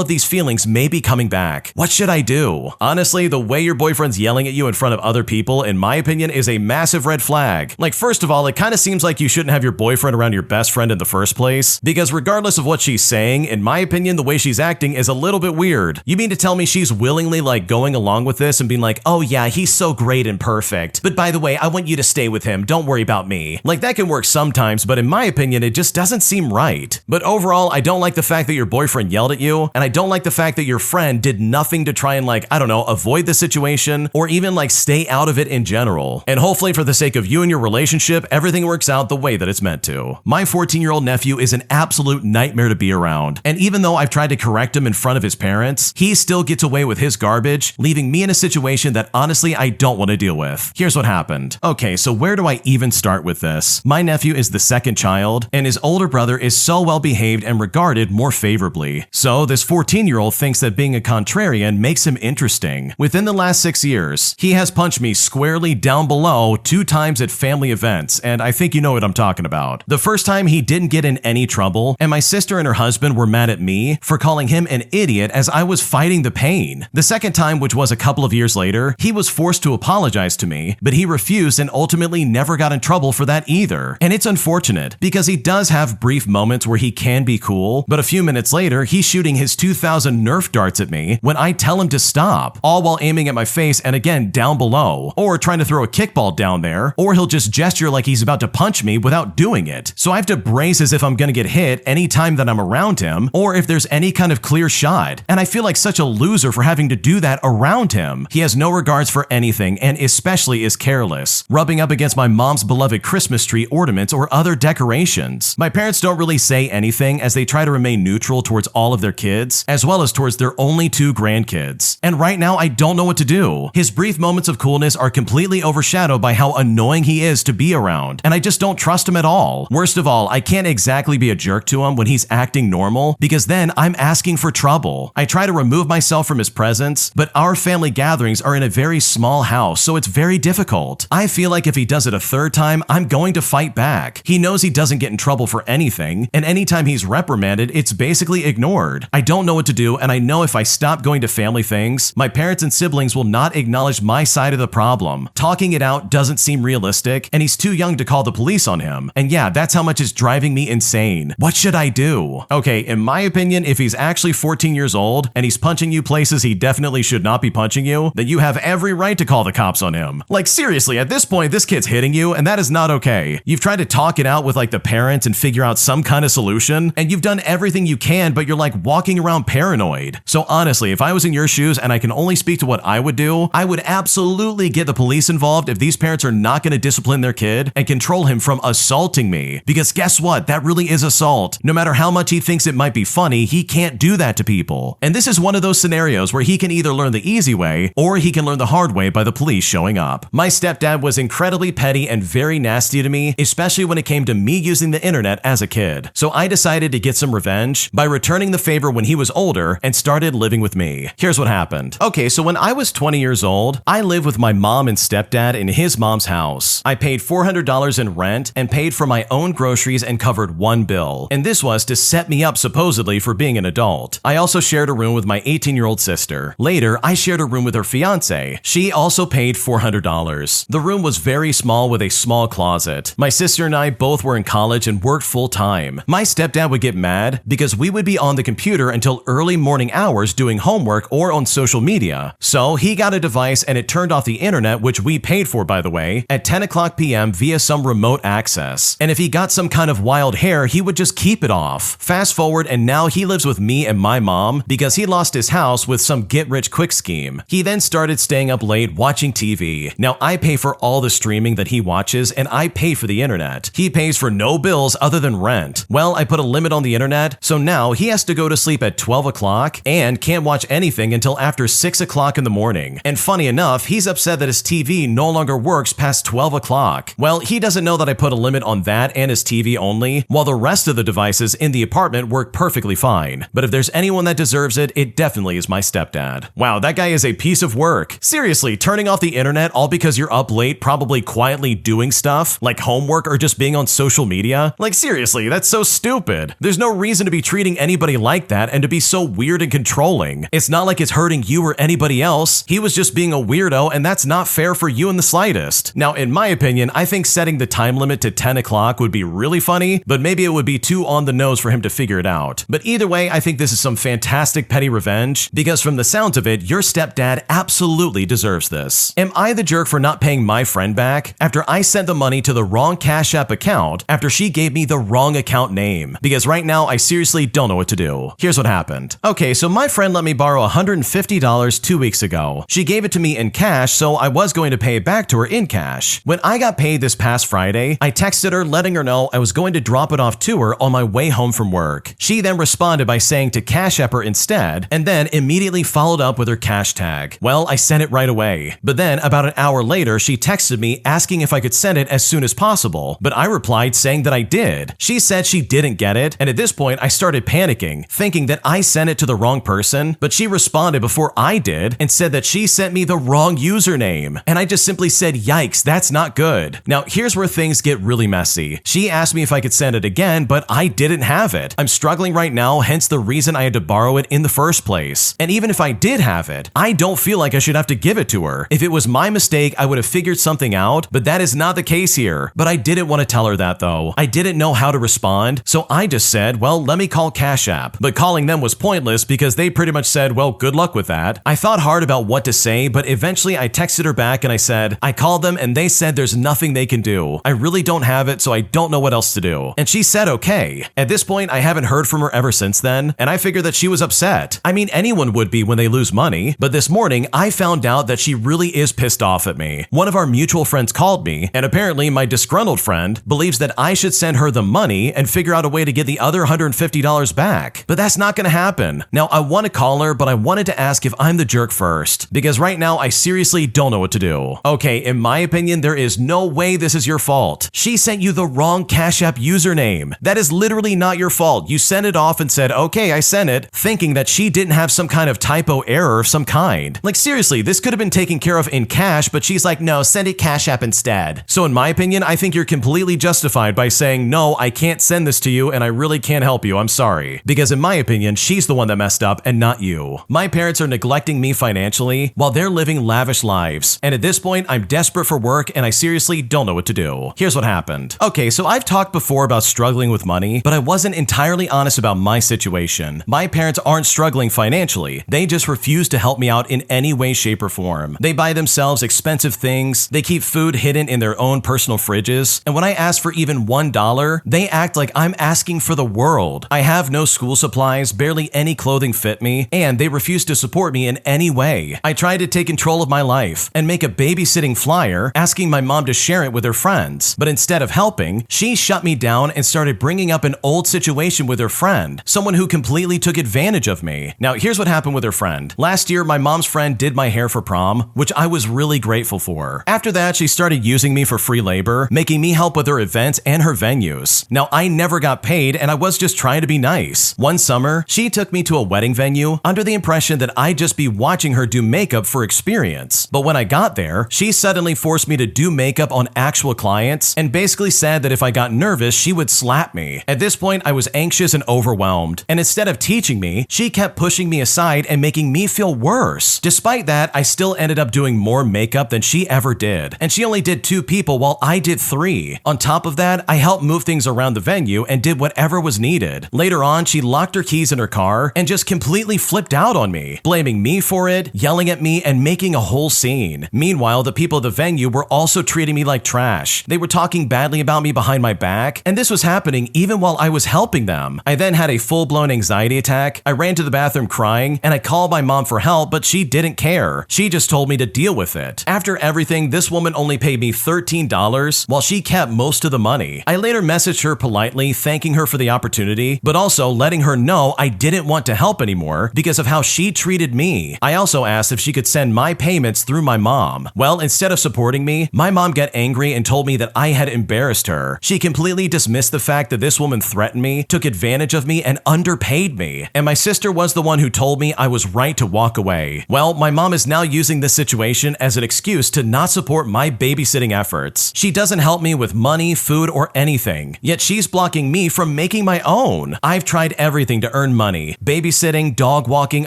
[SPEAKER 1] of these feelings may be coming back. What should I do? Honestly, the way your boyfriend's yelling at you in front of other people, in my opinion, is a massive red flag. Like, first of all, it kind of seems like you shouldn't have your boyfriend around your best friend in the first place, because regardless of what she's saying, in my opinion, the way she's acting is a little bit weird. You mean to tell me she's willingly going along with this and being like, oh yeah, he's so great and perfect, but by the way, I want you to stay with him, don't worry about me. Like, that can work sometimes, but in my opinion, it just doesn't seem right. But overall, I don't like the fact that your boyfriend yelled at you, and I don't like the fact that your friend did nothing to try and I don't know, avoid the situation or even stay out of it in general. And hopefully for the sake of you and your relationship, everything works out the way that it's meant to. My 14-year-old nephew is an absolute nightmare to be around, and even though I've tried to correct him in front of his parents, he still gets away with his garbage, leaving me in a situation that honestly I don't want to deal with. Here's what happened. Okay, so where do I even start with this? My nephew is the second child, and his older brother is so well behaved and regarded more favorably. So this 14-year-old thinks that being a contrarian makes him interesting. Within the last 6 years, he has punched me squarely down below 2 times at family events, and I think you know what I'm talking about. The first time he didn't get in any trouble, and my sister and her husband were mad at me for calling him an idiot as I was fighting the pain. The second time, which was a couple of years later, he was forced to apologize to me, but he refused and ultimately never got in trouble for that either. And it's unfortunate, because he does have brief moments where he can be cool, but a few minutes later, he's shooting his 2000 Nerf darts at me when I tell him to stop, all while aiming at my face and again down below, or trying to throw a kickball down there, or he'll just gesture like he's about to punch me without doing it. So I have to brace as if I'm gonna get hit anytime that I'm around him, or if there's any kind of clear shot. And I feel like such a loser for having to do that around him. He has no regards for anything, and especially is careless, rubbing up against my mom's beloved Christmas tree ornaments or other decorations. My parents don't really say anything as they try to remain neutral towards all of their kids, as well as towards their only 2 grandkids. And right now, I don't know what to do. His brief moments of coolness are completely overshadowed by how annoying he is to be around, and I just don't trust him at all. Worst of all, I can't exactly be a jerk to him when he's acting normal, because then I'm asking for trouble. I try to remove myself from his presence, but our family gatherings are in a very small house, so it's very difficult. I feel like if he does it a third time, I'm going to fight back. He knows he doesn't get in trouble for anything, and anytime he's reprimanded, it's basically ignored. I don't know what to do, and I know if I stop going to family things, my parents and siblings will not acknowledge my side of the problem. Talking it out doesn't seem realistic, and he's too young to call the police on him. And yeah, that's how much it's driving me insane. What should I do? Okay, in my opinion, if he's actually 14 years old and he's punching you places he definitely should not be punching you, then you have every right to call the cops on him. Like, seriously, at this point, this kid's hitting you, and that is not okay. You've tried to talk it out with the parents and figure out some kind of solution, and you've done everything you can, but you're walking around paranoid. So honestly, if I was in your shoes and I can only speak to what I would do, I would absolutely get the police involved if these parents are not going to discipline their kid and control him from assaulting me. Because guess what? That really is assault. No matter how much he thinks it might be funny, he can't do that to people. And this is one of those scenarios where he can either learn the easy way or he can learn the hard way by the police showing up. My stepdad was incredibly petty and very nasty to me, especially when it came to me using the internet as a kid. So I decided to get some revenge by returning the favor when he was older and started living with me. Here's what happened. Okay, so when I was 20 years old, I lived with my mom and stepdad in his mom's house. I paid $400 in rent and paid for my own groceries and covered one bill. And this was to set me up supposedly for being an adult. I also shared a room with my 18-year-old sister. Later, I shared a room with her fiance. She also paid $400. The room was very small with a small closet. My sister and I both were in college and worked full-time. My stepdad would get mad because we would be on the computer until early morning hours doing homework or on social media. So he got a device and it turned off the internet, which we paid for, by the way, at 10 o'clock p.m. via some remote access. And if he got some kind of wild hair, he would just keep it off. Fast forward, and now he lives with me and my mom because he lost lost his house with some get-rich-quick scheme. He then started staying up late watching TV. Now, I pay for all the streaming that he watches, and I pay for the internet. He pays for no bills other than rent. Well, I put a limit on the internet, so now he has to go to sleep at 12 o'clock and can't watch anything until after 6 o'clock in the morning. And funny enough, he's upset that his TV no longer works past 12 o'clock. Well, he doesn't know that I put a limit on that and his TV only, while the rest of the devices in the apartment work perfectly fine. But if there's anyone that deserves it, it definitely is my stepdad. Wow, that guy is a piece of work. Seriously, turning off the internet all because you're up late, probably quietly doing stuff, like homework or just being on social media? Like seriously, that's so stupid. There's no reason to be treating anybody like that and to be so weird and controlling. It's not like it's hurting you or anybody else. He was just being a weirdo, and that's not fair for you in the slightest. Now, in my opinion, I think setting the time limit to 10 o'clock would be really funny, but maybe it would be too on the nose for him to figure it out. But either way, I think this is some fantastic petty revenge, because from the sounds of it, your stepdad absolutely deserves this. Am I the jerk for not paying my friend back after I sent the money to the wrong Cash App account after she gave me the wrong account name? Because right now, I seriously don't know what to do. Here's what happened. Okay, so my friend let me borrow $150 2 weeks ago. She gave it to me in cash, so I was going to pay it back to her in cash. When I got paid this past Friday, I texted her letting her know I was going to drop it off to her on my way home from work. She then responded by saying to Cash App her instead, and then immediately followed up with her cash tag. Well, I sent it right away. But then about an hour later, she texted me asking if I could send it as soon as possible, but I replied saying that I did. She said she didn't get it, and at this point I started panicking, thinking that I sent it to the wrong person, but she responded before I did and said that she sent me the wrong username. And I just simply said, yikes, that's not good. Now, here's where things get really messy. She asked me if I could send it again, but I didn't have it. I'm struggling right now, hence the reason I had to borrow it in the first place. And even if I did have it, I don't feel like I should have to give it to her. If it was my mistake, I would have figured something out, but that is not the case here. But I didn't want to tell her that though. I didn't know how to respond, so I just said, well, let me call Cash App. But calling them was pointless because they pretty much said, well, good luck with that. I thought hard about what to say, but eventually I texted her back and I said, I called them and they said there's nothing they can do. I really don't have it, so I don't know what else to do. And she said okay. At this point, I haven't heard from her ever since then, and I figured that she was upset. I mean, anyone would be when they lose money, but this morning I found out that she really is pissed off at me. One of our mutual friends called me, and apparently my disgruntled friend believes that I should send her the money and figure out a way to get the other $150 back. But that's not gonna happen. Now, I want to call her, but I wanted to ask if I'm the jerk first, because right now I seriously don't know what to do. Okay, in my opinion, there is no way this is your fault. She sent you the wrong Cash App username. That is literally not your fault. You sent it off and said, okay, I sent it, thinking that she didn't have some kind of typo error of some kind. Like seriously, this could have been taken care of in cash, but she's like, no, send it Cash App instead. So in my opinion, I think you're completely justified by saying, no, I can't send this to you and I really can't help you, I'm sorry. Because in my opinion, she's the one that messed up and not you. My parents are neglecting me financially while they're living lavish lives. And at this point, I'm desperate for work and I seriously don't know what to do. Here's what happened. Okay, so I've talked before about struggling with money, but I wasn't entirely honest about my situation. My parents aren't struggling financially. They just refuse to help me out in any way, shape, or form. They buy themselves expensive things. They keep food hidden in their own personal fridges. And when I ask for even $1, they act like I'm asking for the world. I have no school supplies, barely any clothing fit me, and they refuse to support me in any way. I tried to take control of my life and make a babysitting flyer asking my mom to share it with her friends. But instead of helping, she shut me down and started bringing up an old situation with her friend, someone who completely took advantage of me. Now, here's what happened with her friend. Last year, my mom's friend did my hair for prom, which I was really grateful for. After that, she started using me for free labor, making me help with her events and her venues. Now, I never got paid and I was just trying to be nice. One summer, she took me to a wedding venue under the impression that I'd just be watching her do makeup for experience. But when I got there, she suddenly forced me to do makeup on actual clients and basically said that if I got nervous, she would slap me. At this point, I was anxious and overwhelmed, and instead of teaching me, she kept pushing me aside and making me feel worse. Despite that, I still ended up doing more makeup than she ever did, and she only did 2 people while I did 3. On top of that, I helped move things around the venue and did whatever was needed. Later on, she locked her keys in her car and just completely flipped out on me, blaming me for it, yelling at me, and making a whole scene. Meanwhile, the people at the venue were also treating me like trash. They were talking badly about me behind my back, and this was happening even while I was helping them. I then had a full-blown anxiety attack. I ran to the bathroom bathroom crying, and I called my mom for help, but she didn't care. She just told me to deal with it. After everything, this woman only paid me $13 while she kept most of the money. I later messaged her politely, thanking her for the opportunity, but also letting her know I didn't want to help anymore because of how she treated me. I also asked if she could send my payments through my mom. Well, instead of supporting me, my mom got angry and told me that I had embarrassed her. She completely dismissed the fact that this woman threatened me, took advantage of me, and underpaid me. And my sister was the one who told me I was right to walk away. Well, my mom is now using this situation as an excuse to not support my babysitting efforts. She doesn't help me with money, food, or anything, yet she's blocking me from making my own. I've tried everything to earn money, babysitting, dog walking,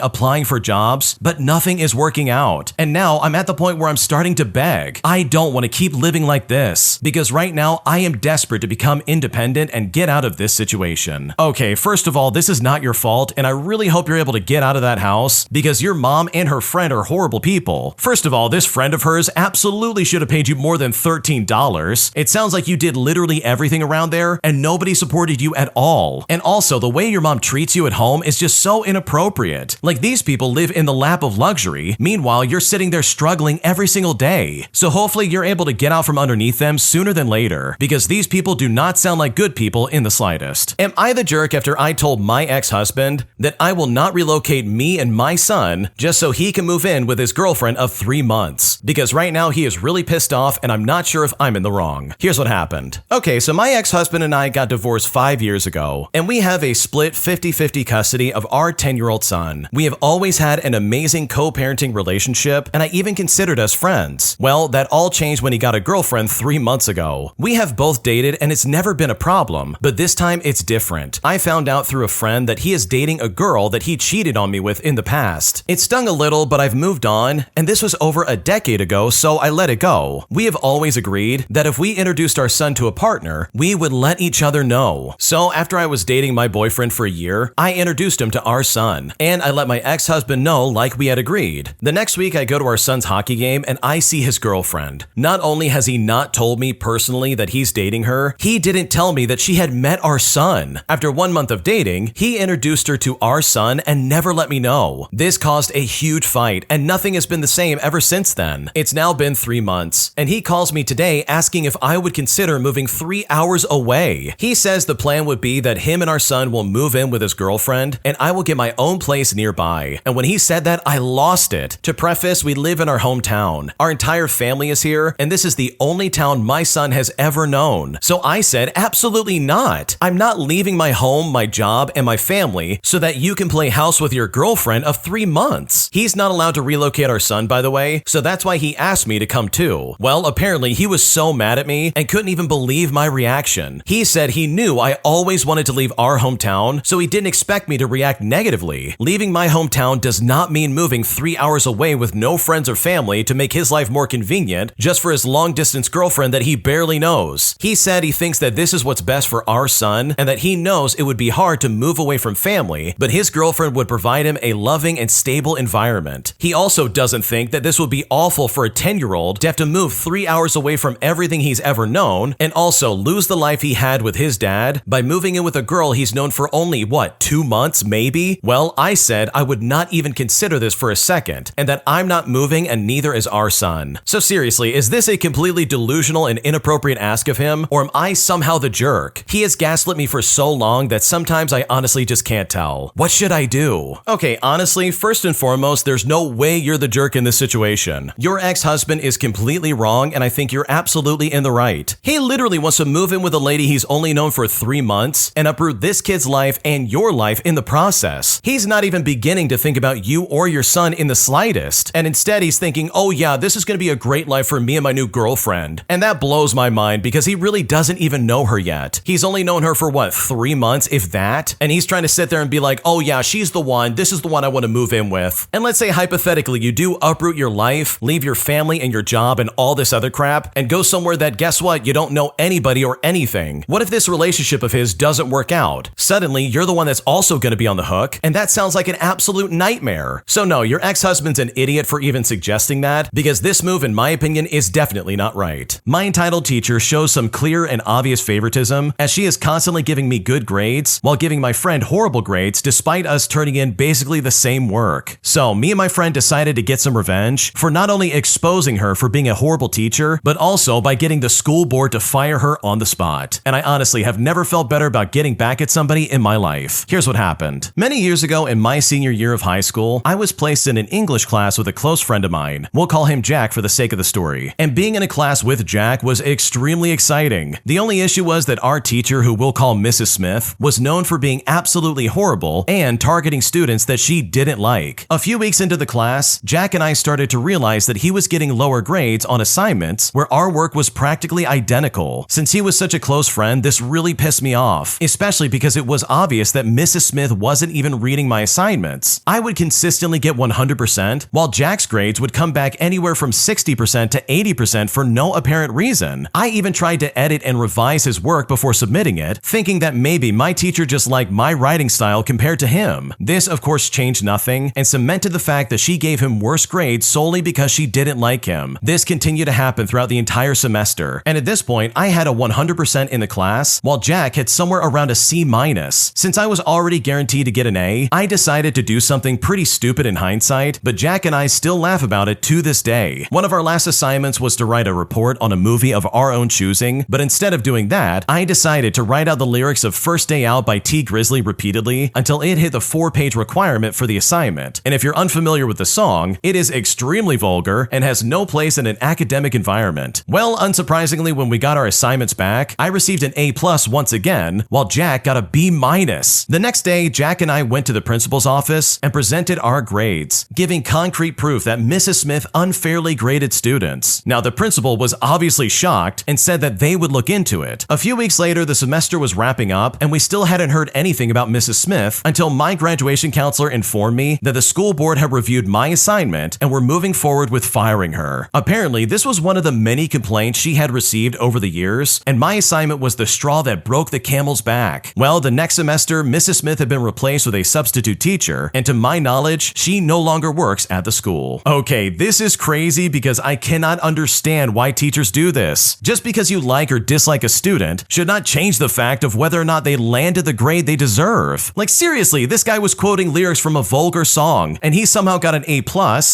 [SPEAKER 1] applying for jobs, but nothing is working out. And now I'm at the point where I'm starting to beg. I don't want to keep living like this, because right now I am desperate to become independent and get out of this situation. Okay, first of all, this is not your fault, and I really hope you're able to get out of that house, because your mom and her friend are horrible people. First of all, this friend of hers absolutely should have paid you more than $13. It sounds like you did literally everything around there, and nobody supported you at all. And also, the way your mom treats you at home is just so inappropriate. Like, these people live in the lap of luxury. Meanwhile, you're sitting there struggling every single day. So hopefully you're able to get out from underneath them sooner than later, because these people do not sound like good people in the slightest. Am I the jerk after I told my ex-husband that I will not relocate me and my son just so he can move in with his girlfriend of 3 months? Because right now he is really pissed off and I'm not sure if I'm in the wrong. Here's what happened. Okay, so my ex-husband and I got divorced 5 years ago, and we have a split 50-50 custody of our 10-year-old son. We have always had an amazing co-parenting relationship, and I even considered us friends. Well, that all changed when he got a girlfriend 3 months ago. We have both dated and it's never been a problem, but this time it's different. I found out through a friend that he is dating a girl that he cheated on me with in the past. It stung a little, but I've moved on, and this was over a decade ago, so I let it go. We have always agreed that if we introduced our son to a partner, we would let each other know. So after I was dating my boyfriend for a year, I introduced him to our son, and I let my ex-husband know like we had agreed. The next week I go to our son's hockey game and I see his girlfriend. Not only has he not told me personally that he's dating her, he didn't tell me that she had met our son. After 1 month of dating, he introduced her to our son and never let me know. This caused a huge fight, and nothing has been the same ever since then. It's now been 3 months, and he calls me today asking if I would consider moving 3 hours away. He says the plan would be that him and our son will move in with his girlfriend, and I will get my own place nearby. And when he said that, I lost it. To preface, we live in our hometown. Our entire family is here, and this is the only town my son has ever known. So I said, absolutely not. I'm not leaving my home, my job, and my family so that you can play house with your girlfriend of 3 months. He's not allowed to relocate our son, by the way, so that's why he asked me to come too. Well, apparently he was so mad at me and couldn't even believe my reaction. He said he knew I always wanted to leave our hometown, so he didn't expect me to react negatively. Leaving my hometown does not mean moving 3 hours away with no friends or family to make his life more convenient just for his long-distance girlfriend that he barely knows. He said he thinks that this is what's best for our son and that he knows it would be hard to move away from family, but his girlfriend would provide him a loving and stable environment. He also doesn't think that this would be awful for a 10-year-old to have to move 3 hours away from everything he's ever known and also lose the life he had with his dad by moving in with a girl he's known for only, 2 months maybe? Well, I said I would not even consider this for a second, and that I'm not moving and neither is our son. So seriously, is this a completely delusional and inappropriate ask of him, or am I somehow the jerk? He has gaslit me for so long that sometimes I honestly just can't tell. What should I do? Okay, honestly, first and foremost, there's no way you're the jerk in this situation. Your ex-husband is completely wrong, and I think you're absolutely in the right. He literally wants to move in with a lady he's only known for 3 months and uproot this kid's life and your life in the process. He's not even beginning to think about you or your son in the slightest, and instead he's thinking, oh yeah, this is going to be a great life for me and my new girlfriend. And that blows my mind because he really doesn't even know her yet. He's only known her for 3 months, if that? And he's trying to sit there and be like, oh yeah, she's the one, this is the one I want to move in with. And let's say hypothetically you do uproot your life, leave your family and your job and all this other crap, and go somewhere that, guess what, you don't know anybody or anything. What if this relationship of his doesn't work out? Suddenly, you're the one that's also going to be on the hook, and that sounds like an absolute nightmare. So no, your ex-husband's an idiot for even suggesting that, because this move, in my opinion, is definitely not right. My entitled teacher shows some clear and obvious favoritism, as she is constantly giving me good grades while giving my friend horrible grades despite us us turning in basically the same work. So me and my friend decided to get some revenge for not only exposing her for being a horrible teacher, but also by getting the school board to fire her on the spot. And I honestly have never felt better about getting back at somebody in my life. Here's what happened. Many years ago in my senior year of high school, I was placed in an English class with a close friend of mine. We'll call him Jack for the sake of the story. And being in a class with Jack was extremely exciting. The only issue was that our teacher, who we'll call Mrs. Smith, was known for being absolutely horrible and targeting students that she didn't like. A few weeks into the class, Jack and I started to realize that he was getting lower grades on assignments where our work was practically identical. Since he was such a close friend, this really pissed me off, especially because it was obvious that Mrs. Smith wasn't even reading my assignments. I would consistently get 100%, while Jack's grades would come back anywhere from 60% to 80% for no apparent reason. I even tried to edit and revise his work before submitting it, thinking that maybe my teacher just liked my writing style compared to him. This, of course, changed nothing and cemented the fact that she gave him worse grades solely because she didn't like him. This continued to happen throughout the entire semester, and at this point, I had a 100% in the class, while Jack had somewhere around a C-. Since I was already guaranteed to get an A, I decided to do something pretty stupid in hindsight, but Jack and I still laugh about it to this day. One of our last assignments was to write a report on a movie of our own choosing, but instead of doing that, I decided to write out the lyrics of First Day Out by T. Grizzly repeatedly until it hit the 4-page requirement for the assignment. And if you're unfamiliar with the song, it is extremely vulgar and has no place in an academic environment. Well, unsurprisingly, when we got our assignments back, I received an A+ once again, while Jack got a B-. The next day, Jack and I went to the principal's office and presented our grades, giving concrete proof that Mrs. Smith unfairly graded students. Now, the principal was obviously shocked and said that they would look into it. A few weeks later, the semester was wrapping up, and we still hadn't heard anything about Mrs. Smith until my graduation counselor informed me that the school board had reviewed my assignment and were moving forward with firing her. Apparently, this was one of the many complaints she had received over the years, and my assignment was the straw that broke the camel's back. Well, the next semester, Mrs. Smith had been replaced with a substitute teacher, and to my knowledge, she no longer works at the school. Okay, this is crazy because I cannot understand why teachers do this. Just because you like or dislike a student should not change the fact of whether or not they landed the grade they deserve. Like seriously, this guy was quoting lyrics from a vulgar song, and he somehow got an A+.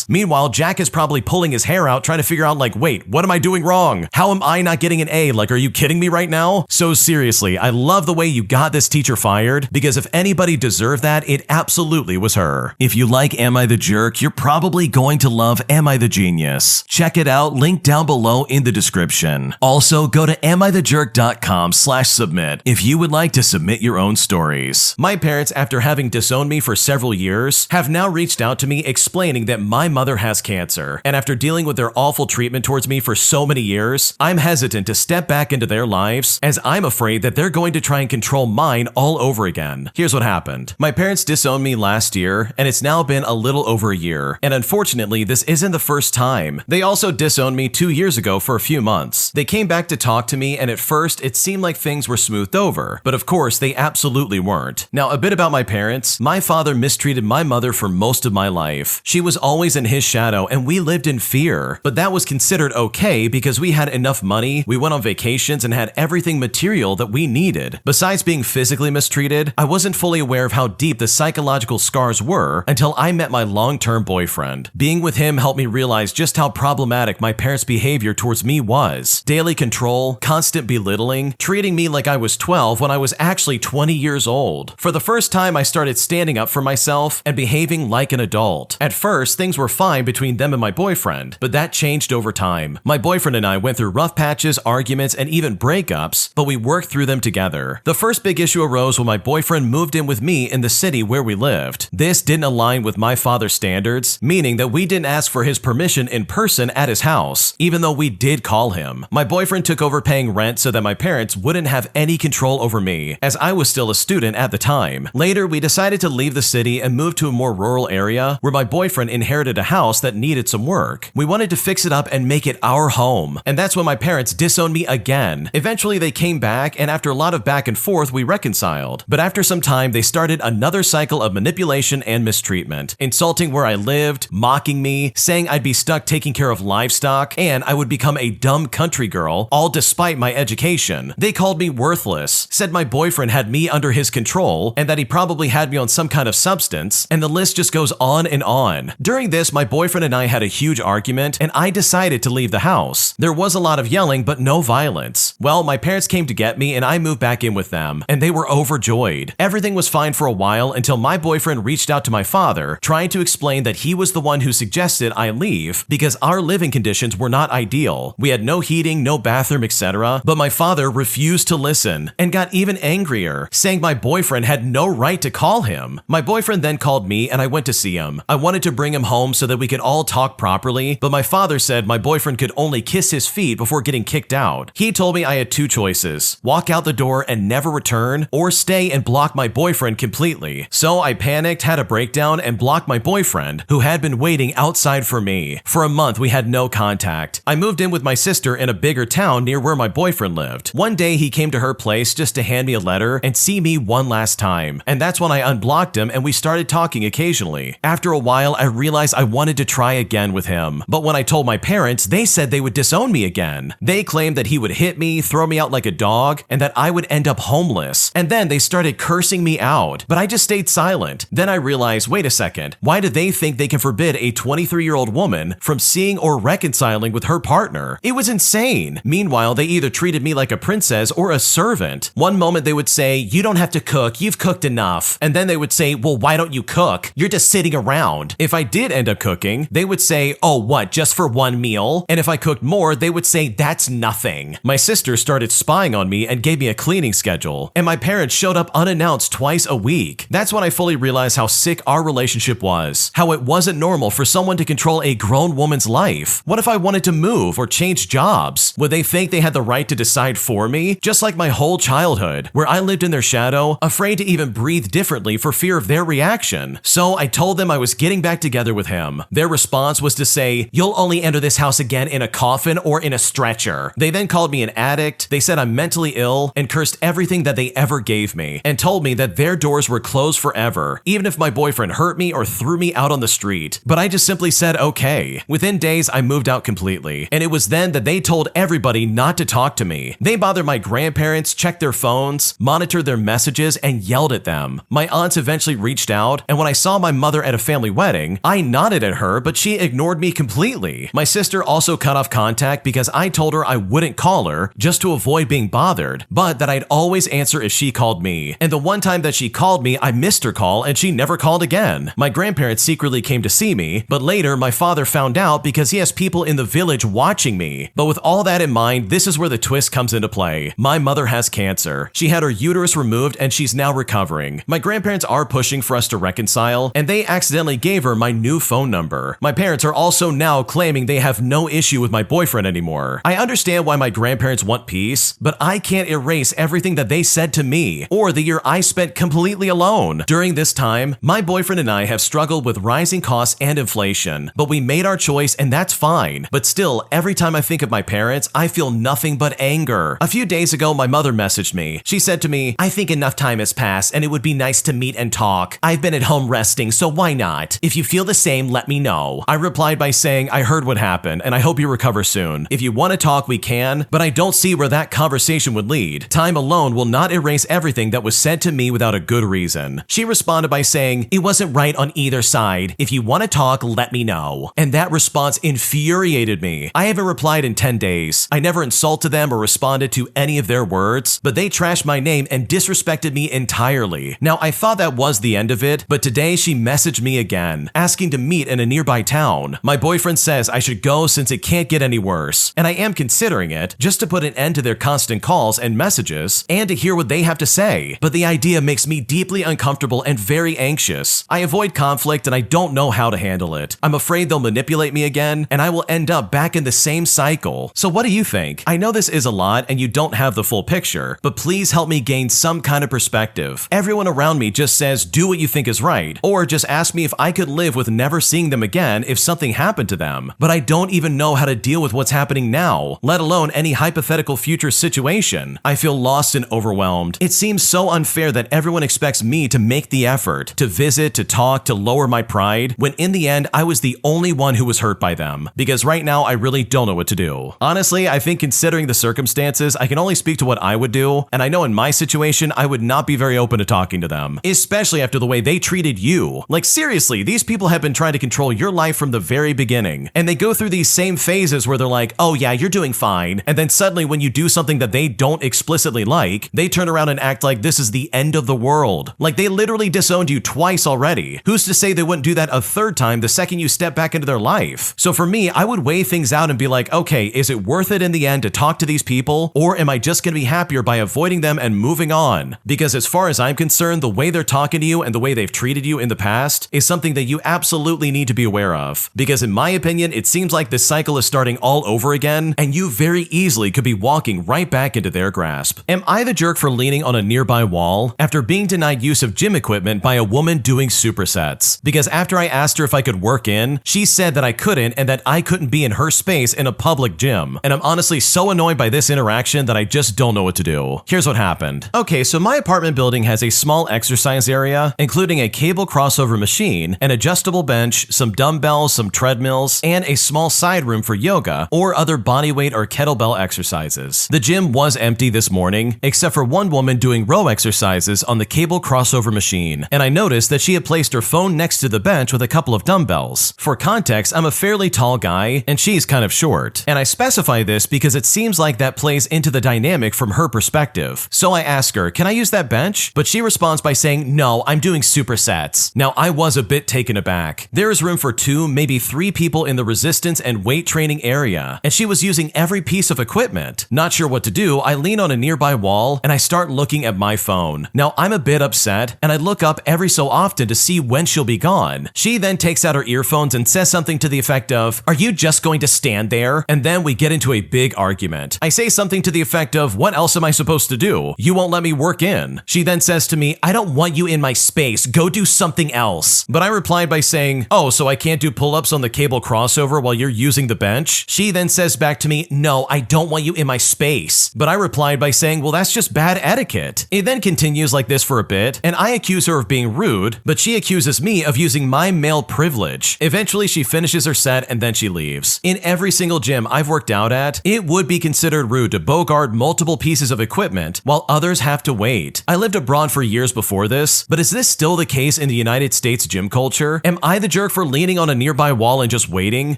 [SPEAKER 1] Meanwhile, Jack is probably pulling his hair out trying to figure out like, wait, what am I doing wrong? How am I not getting an A? Like, are you kidding me right now? So seriously, I love the way you got this teacher fired, because if anybody deserved that, it absolutely was her. If you like Am I the Jerk, you're probably going to love Am I the Genius. Check it out, link down below in the description. Also, go to amithejerk.com/submit if you would like to submit your own stories. My parents, after having disowned me for several years, have now reached out to me explaining that my mother has cancer, and after dealing with their awful treatment towards me for so many years, I'm hesitant to step back into their lives as I'm afraid that they're going to try and control mine all over again. Here's what happened. My parents disowned me last year, and it's now been a little over a year, and unfortunately, this isn't the first time. They also disowned me 2 years ago for a few months. They came back to talk to me, and at first, it seemed like things were smoothed over, but of course, they absolutely weren't. Now, a bit about my parents. My father mistreated my mother for most of my life. She was always in his shadow, and we lived in fear, but that was considered okay because we had enough money, we went on vacations, and had everything material that we needed. Besides being physically mistreated, I wasn't fully aware of how deep the psychological scars were until I met my long-term boyfriend. Being with him helped me realize just how problematic my parents' behavior towards me was. Daily control, constant belittling, treating me like I was 12 when I was actually 20 years old. For the first time, I started standing up for myself and behaving like an adult. At first, things were fine between them and my boyfriend, but that changed over time. My boyfriend and I went through rough patches, arguments, and even breakups, but we worked through them together. The first big issue arose when my boyfriend moved in with me in the city where we lived. This didn't align with my father's standards, meaning that we didn't ask for his permission in person at his house, even though we did call him. My boyfriend took over paying rent so that my parents wouldn't have any control over me, as I was still a student at the time. Later, we decided to leave the city and move to a more rural area where my boyfriend inherited a house that needed some work. We wanted to fix it up and make it our home, and that's when my parents disowned me again. Eventually, they came back, and after a lot of back and forth, we reconciled. But after some time, they started another cycle of manipulation and mistreatment, insulting where I lived, mocking me, saying I'd be stuck taking care of livestock, and I would become a dumb country girl, all despite my education. They called me worthless, said my boyfriend had me under his control, and that he probably had me me on some kind of substance, and the list just goes on and on. During this, my boyfriend and I had a huge argument, and I decided to leave the house. There was a lot of yelling, but no violence. Well, my parents came to get me, and I moved back in with them, and they were overjoyed. Everything was fine for a while until my boyfriend reached out to my father, trying to explain that he was the one who suggested I leave because our living conditions were not ideal. We had no heating, no bathroom, etc., but my father refused to listen and got even angrier, saying my boyfriend had no right to call him. My boyfriend then called me and I went to see him. I wanted to bring him home so that we could all talk properly, but my father said my boyfriend could only kiss his feet before getting kicked out. He told me I had two choices: walk out the door and never return, or stay and block my boyfriend completely. So I panicked, had a breakdown, and blocked my boyfriend, who had been waiting outside for me. For a month, we had no contact. I moved in with my sister in a bigger town near where my boyfriend lived. One day, he came to her place just to hand me a letter and see me one last time, and that's when I unblocked him and we started talking occasionally. After a while, I realized I wanted to try again with him, but when I told my parents, they said they would disown me again. They claimed that he would hit me, throw me out like a dog, and that I would end up homeless. And then they started cursing me out, but I just stayed silent. Then I realized, wait a second, why do they think they can forbid a 23-year-old woman from seeing or reconciling with her partner? It was insane. Meanwhile, they either treated me like a princess or a servant. One moment they would say, you don't have to cook, you've cooked enough. And then they would say, well, why don't you cook? You're just sitting around. If I did end up cooking, they would say, oh, what, just for one meal? And if I cooked more, they would say, that's nothing. My sister started spying on me and gave me a cleaning schedule, and my parents showed up unannounced twice a week. That's when I fully realized how sick our relationship was, how it wasn't normal for someone to control a grown woman's life. What if I wanted to move or change jobs? Would they think they had the right to decide for me? Just like my whole childhood, where I lived in their shadow, afraid to even breathe differently for fear of their reaction. So I told them I was getting back together with him. Their response was to say, you'll only enter this house again in a coffin or in a stretcher. They then called me an addict, they said I'm mentally ill, and cursed everything that they ever gave me, and told me that their doors were closed forever, even if my boyfriend hurt me or threw me out on the street. But I just simply said okay. Within days, I moved out completely, and it was then that they told everybody not to talk to me. They bothered my grandparents, checked their phones, monitored their messages, and yelled at them. My aunts eventually reached out, and when I saw my mother at a family wedding, I nodded at her, but she ignored me completely. My sister also cut off contact because I told her I wouldn't call her just to avoid being bothered, but that I'd always answer if she called me. And the one time that she called me, I missed her call and she never called again. My grandparents secretly came to see me, but later my father found out because he has people in the village watching me. But with all that in mind, this is where the twist comes into play. My mother has cancer. She had her uterus removed and she's now recovering. My grandparents are pushing for us to reconcile, and they accidentally gave her my new phone number. My parents are also now claiming they have no issue with my boyfriend anymore. I understand why my grandparents want peace, but I can't erase everything that they said to me, or the year I spent completely alone. During this time, my boyfriend and I have struggled with rising costs and inflation, but we made our choice and that's fine. But still, every time I think of my parents, I feel nothing but anger. A few days ago, my mother messaged me. She said to me, I think enough time has passed and it would be nice to meet and talk. I've been at home resting, so why not? If you feel the same, let me know. I replied by saying, I heard what happened and I hope you recover soon. If you want to talk, we can, but I don't see where that conversation would lead. Time alone will not erase everything that was said to me without a good reason. She responded by saying, it wasn't right on either side. If you want to talk, let me know. And that response infuriated me. I haven't replied in 10 days. I never insulted them or responded to any of their words, but they trashed my name and disrespected me entirely. Now, I thought that was the end of it, but today she messaged me again, asking to meet in a nearby town. My boyfriend says I should go since it can't get any worse, and I am considering it just to put an end to their constant calls and messages and to hear what they have to say. But the idea makes me deeply uncomfortable and very anxious. I avoid conflict and I don't know how to handle it. I'm afraid they'll manipulate me again and I will end up back in the same cycle. So what do you think? I know this is a lot and you don't have the full picture, but please help me gain some kind of perspective. Everyone around me just says do what you think is right, or just ask me if I could live with never seeing them again if something happened to them. But I don't even know how to deal with what's happening now, let alone any hypothetical future situation. I feel lost and overwhelmed. It seems so unfair that everyone expects me to make the effort, to visit, to talk, to lower my pride, when in the end, I was the only one who was hurt by them. Because right now, I really don't know what to do. Honestly, I think considering the circumstances, I can only speak to what I would do, and I know in my situation, I would not be very open to talking to them. especially after the way they treated you. Like seriously, these people have been trying to control your life from the very beginning, and they go through these same phases where they're like, oh yeah, you're doing fine, and then suddenly when you do something that they don't explicitly like, they turn around and act like this is the end of the world. Like they literally disowned you twice already. Who's to say they wouldn't do that a third time the second you step back into their life? So for me, I would weigh things out and be like, okay, is it worth it in the end to talk to these people, or am I just gonna be happier by avoiding them and moving on? Because as far as I'm concerned, the way they're talking to you and the way they've treated you in the past is something that you absolutely need to be aware of. Because in my opinion, it seems like this cycle is starting all over again, and you very easily could be walking right back into their grasp. Am I the jerk for leaning on a nearby wall after being denied use of gym equipment by a woman doing supersets? Because after I asked her if I could work in, she said that I couldn't and that I couldn't be in her space in a public gym. And I'm honestly so annoyed by this interaction that I just don't know what to do. Here's what happened. Okay, so my apartment building has a small exercise area, including a cable crossover machine, an adjustable bench, some dumbbells, some treadmills, and a small side room for yoga or other bodyweight or kettlebell exercises. The gym was empty this morning, except for one woman doing row exercises on the cable crossover machine, and I noticed that she had placed her phone next to the bench with a couple of dumbbells. For context, I'm a fairly tall guy, and she's kind of short, and I specify this because it seems like that plays into the dynamic from her perspective. So I ask her, can I use that bench? But she responds by saying, no, I'm doing supersets. Now I was a bit taken aback. There is room for 2, maybe 3 people in the resistance and weight training area, and she was using every piece of equipment. Not sure what to do, I lean on a nearby wall and I start looking at my phone. Now I'm a bit upset, and I look up every so often to see when she'll be gone. She then takes out her earphones and says something to the effect of, are you just going to stand there? And then we get into a big argument. I say something to the effect of, what else am I supposed to do? You won't let me work in. She then says to me, I don't want you in my space, go do something else. But I replied by saying, oh, so I can't do pull-ups on the cable crossover while you're using the bench? She then says back to me, no, I don't want you in my space. But I replied by saying, well, that's just bad etiquette. It then continues like this for a bit, and I accuse her of being rude, but she accuses me of using my male privilege. Eventually, she finishes her set and then she leaves. In every single gym I've worked out at, it would be considered rude to bogart multiple pieces of equipment while others have to wait. I lived abroad for years before this, but is this still the case in the United States gym culture? Am I the jerk for leaning on a nearby wall and just waiting,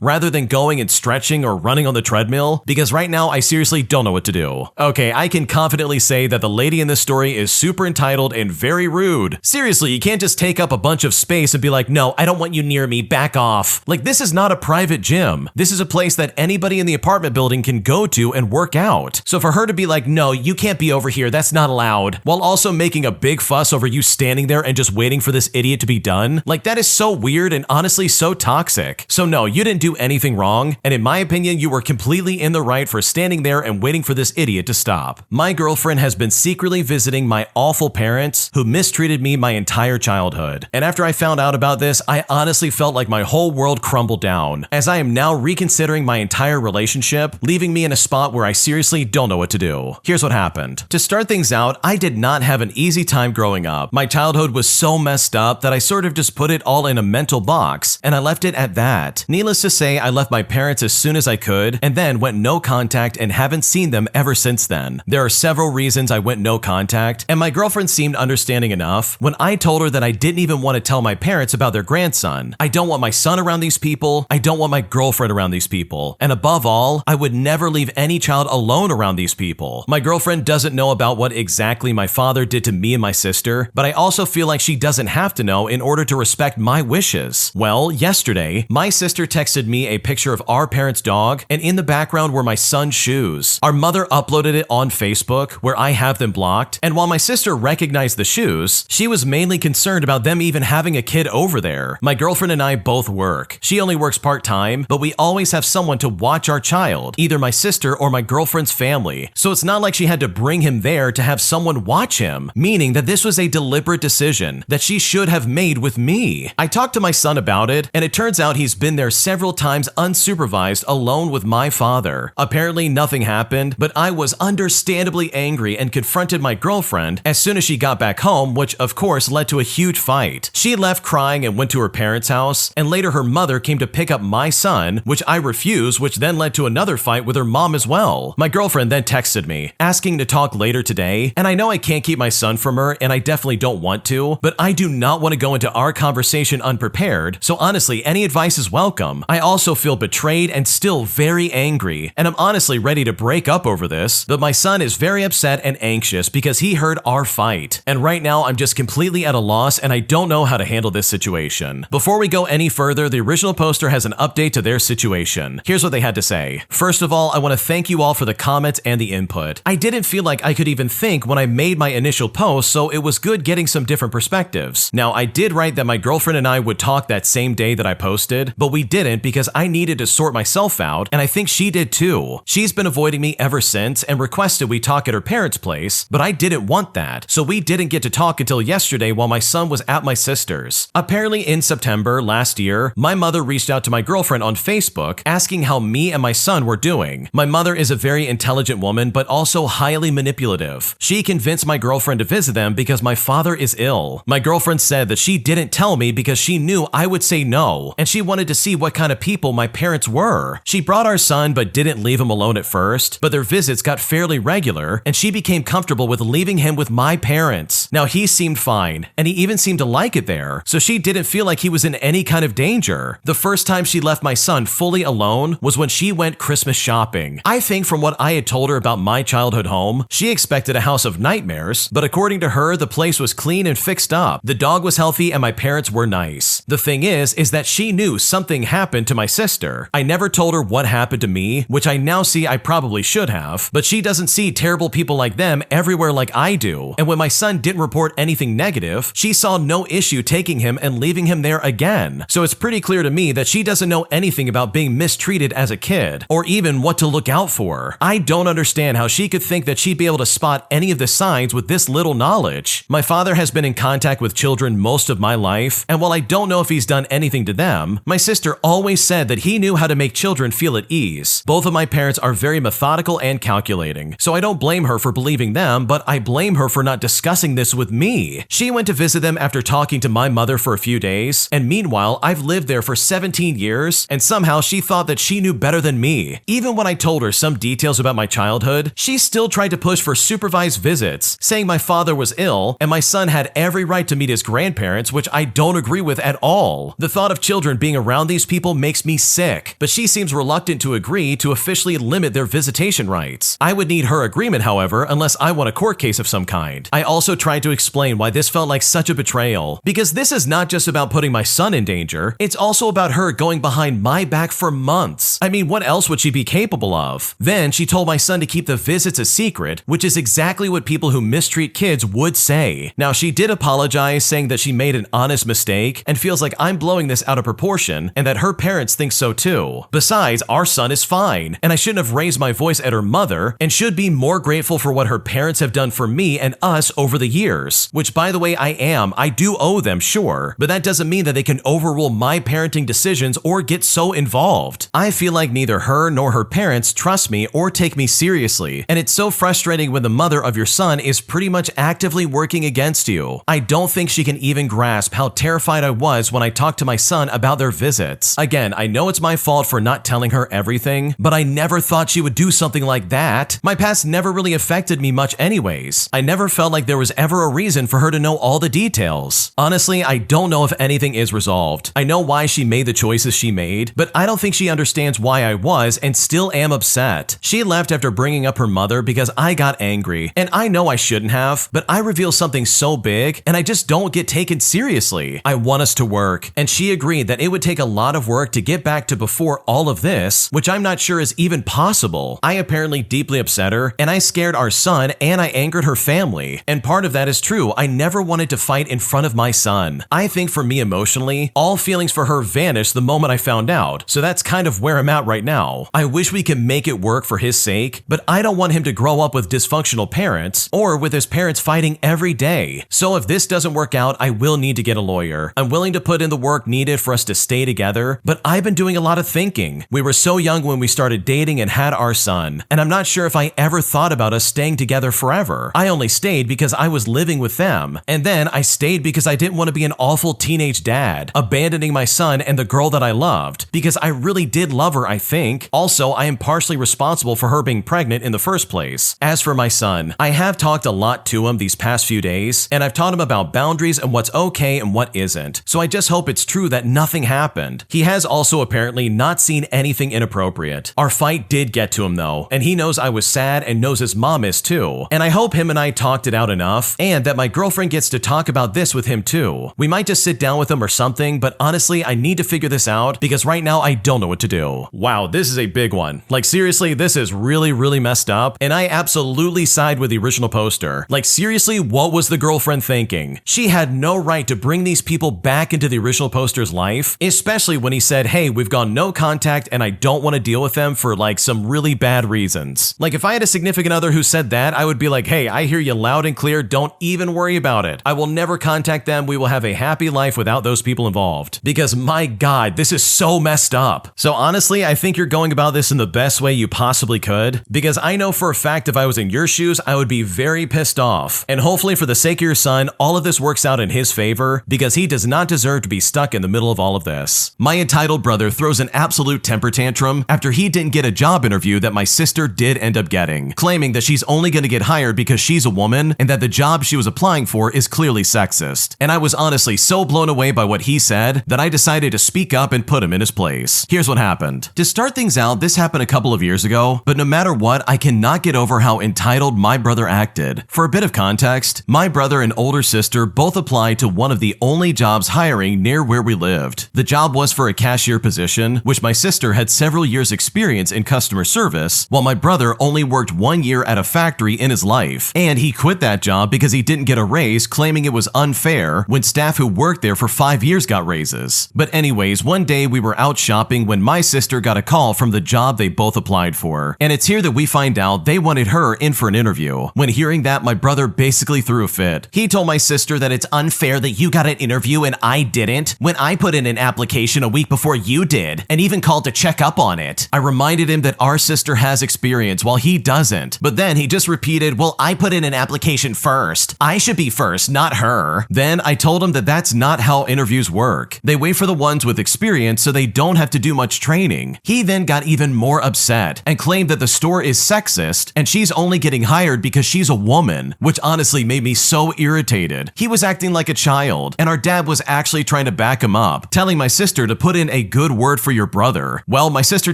[SPEAKER 1] rather than going and stretching or running on the treadmill? Because right now, I seriously don't know what to do. Okay, I can confidently say that the lady in this story is super entitled and very rude. Seriously, you can't just take up a bunch of space and be like, no, I don't want you near me, back off. Like, this is not a private gym. This is a place that anybody in the apartment building can go to and work out. So for her to be like, no, you can't be over here, that's not allowed, while also making a big fuss over you standing there and just waiting for this idiot to be done, like, that is so weird and honestly so toxic. So no, you didn't do anything wrong, and in my opinion, you were completely in the right for standing there and waiting for this idiot to stop. My girlfriend has been secretly visiting my awful parents who mistreated me my entire childhood. And after I found out about this, I honestly felt like my whole world crumbled down, as I am now reconsidering my entire relationship, leaving me in a spot where I seriously don't know what to do. Here's what happened. To start things out, I did not have an easy time growing up. My childhood was so messed up that I sort of just put it all in a mental box, and I left it at that. Needless to say, I left my parents as soon as I could, and then went no contact and haven't seen them ever since then. There are several reasons I went no contact, and my girlfriend seemed understanding enough when I told her that I didn't even want to tell my parents about their grandson. I don't want my son around these people, I don't want my girlfriend around these people, and above all, I would never leave any child alone around these people. My girlfriend doesn't know about what exactly my father did to me and my sister, but I also feel like she doesn't have to know in order to respect my wishes. Well, yesterday, my sister texted me a picture of our parents' dog, and in the background were my son's shoes. Our mother uploaded it on Facebook, where I have them blocked, and while my sister recognized the shoes, she was mainly concerned about them even having a kid over there. My girlfriend and I both work. She only works part-time, but we always have someone to watch our child, either my sister or my girlfriend's family. So it's not like she had to bring him there to have someone watch him, meaning that this was a deliberate decision that she should have made with me. I talked to my son about it, and it turns out he's been there several times unsupervised alone with my father. Apparently nothing happened, but I was understandably angry and confronted my girlfriend as soon as she got back home, which of course led to a huge fight. She left crying and went to her parents' house, and later her mother came to pick up my son, which I refused, which then led to another fight with her mom as well. My girlfriend then texted me, asking to talk later today, and I know I can't keep my son from her, and I definitely don't want to, but I do not want to go into our conversation unprepared, so honestly, any advice is welcome. I also feel betrayed and still very angry, and I'm honestly ready to break up over this, but my son is very upset and anxious because he heard our fight, and right now I'm just completely at a loss and I don't know how to handle this situation. Before we go any further, the original poster has an update to their situation. Here's what they had to say. First of all, I want to thank you all for the comments and the input. I didn't feel like I could even think when I made my initial post, so it was good getting some different perspectives. Now, I did write that my girlfriend and I would talk that same day that I posted, but we didn't because I needed to sort myself out, and I think she did too. She's been avoiding me ever since and requested we talk at her parents' place, but I didn't want that, so we didn't get to talk until yesterday while my son was at my sister's. Apparently in September last year, my mother reached out to my girlfriend on Facebook asking how me and my son were doing. My mother is a very intelligent woman, but also highly manipulative. She convinced my girlfriend to visit them because my father is ill. My girlfriend said that she didn't tell me because she knew I would say no, and she wanted to see what kind of people my parents were. She brought our son but didn't leave him alone at first, but their visits got fairly regular, and she became comfortable with leaving him with my parents. Now he seemed fine, and he even seemed to like it there, so she didn't feel like he was in any kind of danger. The first time she left my son fully alone was when she went Christmas shopping. I think from what I had told her about my childhood home, she expected a house of nightmares, but according to her, the place was clean and fixed up. The dog was healthy and my parents were nice. The thing is that she knew something happened to my sister. I never told her what happened to me, which I now see I probably should have, but she doesn't see terrible people like them everywhere like I do. And when my son didn't report anything negative, she saw no issue taking him and leaving him there again. So it's pretty clear to me that she doesn't know anything about being mistreated as a kid, or even what to look out for. I don't understand how she could think that she'd be able to spot any of the signs with this little knowledge. My father has been in contact with children most of my life, and while I don't know if he's done anything to them, my sister always said that he knew how to make children feel at ease. Both of my parents are very methodical and calculating, so I don't blame her for believing them, but I blame her for not discussing this with me. She went to visit them after talking to my mother for a few days, and meanwhile, I've lived there for 17 years, and somehow she thought that she knew better than me. Even when I told her some details about my childhood, she still tried to push for supervised visits, saying my father was ill, and my son had every right to meet his grandparents, which I don't agree with at all. The thought of children being around these people makes me sick, but she seems reluctant to agree to officially limit their visitation rights. I would need her agreement, however, unless I want a court case of some kind. I also tried to explain why this felt like such a betrayal, because this is not just about putting my son in danger, it's also about her going behind my back for months. I mean, what else would she be capable of? Then she told my son to keep the visits a secret, which is exactly what people who mistreat kids would say. Now, she did apologize, saying that she made an honest mistake and feels like I'm blowing this out of proportion and that her parents think so too. Besides, our son is fine, and I shouldn't have raised my voice at her mother and should be more grateful for what her parents have done for me and us over the years, which by the way I am. I do owe them, sure, but that doesn't mean that they can overrule my parenting decisions or get so involved. I feel like neither her nor her parents trust me or take me seriously, and it's so frustrating when the mother of your son is pretty much actively working against you. I don't think she can even grasp how terrified I was when I talked to my son about their visits. Again, I know it's my fault for not telling her everything, but I never thought she would do something like that. My past never really affected me much anyways. I never felt like there was ever a reason for her to know all the details. Honestly, I don't know if anything is resolved. I know why she made the choices she made, but I don't think she understands why I was and still am upset. She left after bringing up her mother because I got angry, and I know I shouldn't have, but I revealed something so big and I just don't get taken seriously. I want us to work, and she agreed that it would take a lot of work to get back to before all of this, which I'm not sure is even possible. I apparently deeply upset her, and I scared our son, and I angered her family, and part of that is true. I never wanted to fight in front of my son. I think for me emotionally, all feelings for her vanished the moment I found out, so that's kind of where I'm at right now. I wish we could make it work for his sake, but I don't want him to grow up with dysfunctional parents or with his parents fighting every day. So if this doesn't work out, I will need to get a lawyer. I'm willing to to put in the work needed for us to stay together, but I've been doing a lot of thinking. We were so young when we started dating and had our son, and I'm not sure if I ever thought about us staying together forever. I only stayed because I was living with them, and then I stayed because I didn't want to be an awful teenage dad, abandoning my son and the girl that I loved, because I really did love her, I think. Also, I am partially responsible for her being pregnant in the first place. As for my son, I have talked a lot to him these past few days, and I've taught him about boundaries and what's okay and what isn't, so I just hope it's true that nothing happened. He has also apparently not seen anything inappropriate. Our fight did get to him though, and he knows I was sad and knows his mom is too, and I hope him and I talked it out enough, and that my girlfriend gets to talk about this with him too. We might just sit down with him or something, but honestly, I need to figure this out because right now I don't know what to do. Wow, this is a big one. Like seriously, this is really messed up, and I absolutely side with the original poster. Like seriously, what was the girlfriend thinking? She had no right to bring these people back into the original poster's life, especially when he said, hey, we've gone no contact and I don't want to deal with them for like some really bad reasons. Like if I had a significant other who said that, I would be like, hey, I hear you loud and clear, don't even worry about it. I will never contact them, we will have a happy life without those people involved. Because my God, this is so messed up. So honestly, I think you're going about this in the best way you possibly could, because I know for a fact if I was in your shoes, I would be very pissed off. And hopefully for the sake of your son, all of this works out in his favor, because he does not deserve to be stuck in the middle of all of this. My entitled brother throws an absolute temper tantrum after he didn't get a job interview that my sister did end up getting, claiming that she's only going to get hired because she's a woman and that the job she was applying for is clearly sexist. And I was honestly so blown away by what he said that I decided to speak up and put him in his place. Here's what happened. To start things out, this happened a couple of years ago, but no matter what, I cannot get over how entitled my brother acted. For a bit of context, my brother and older sister both applied to one of the only jobs hiring near where we lived. The job was for a cashier position, which my sister had several years experience in customer service, while my brother only worked 1 year at a factory in his life. And he quit that job because he didn't get a raise, claiming it was unfair when staff who worked there for 5 years got raises. But anyways, one day we were out shopping when my sister got a call from the job they both applied for. And it's here that we find out they wanted her in for an interview. When hearing that, my brother basically threw a fit. He told my sister that it's unfair that you got an interview and I didn't, when I put in an application a week before you did, and even called to check up on it. I reminded him that our sister has experience while he doesn't, but then he just repeated, well, I put in an application first. I should be first, not her. Then I told him that that's not how interviews work. They wait for the ones with experience so they don't have to do much training. He then got even more upset and claimed that the store is sexist and she's only getting hired because she's a woman, which honestly made me so irritated. He was acting like a child, and our dad was actually trying to back him up, telling my sister to put in a good word for your brother. Well, my sister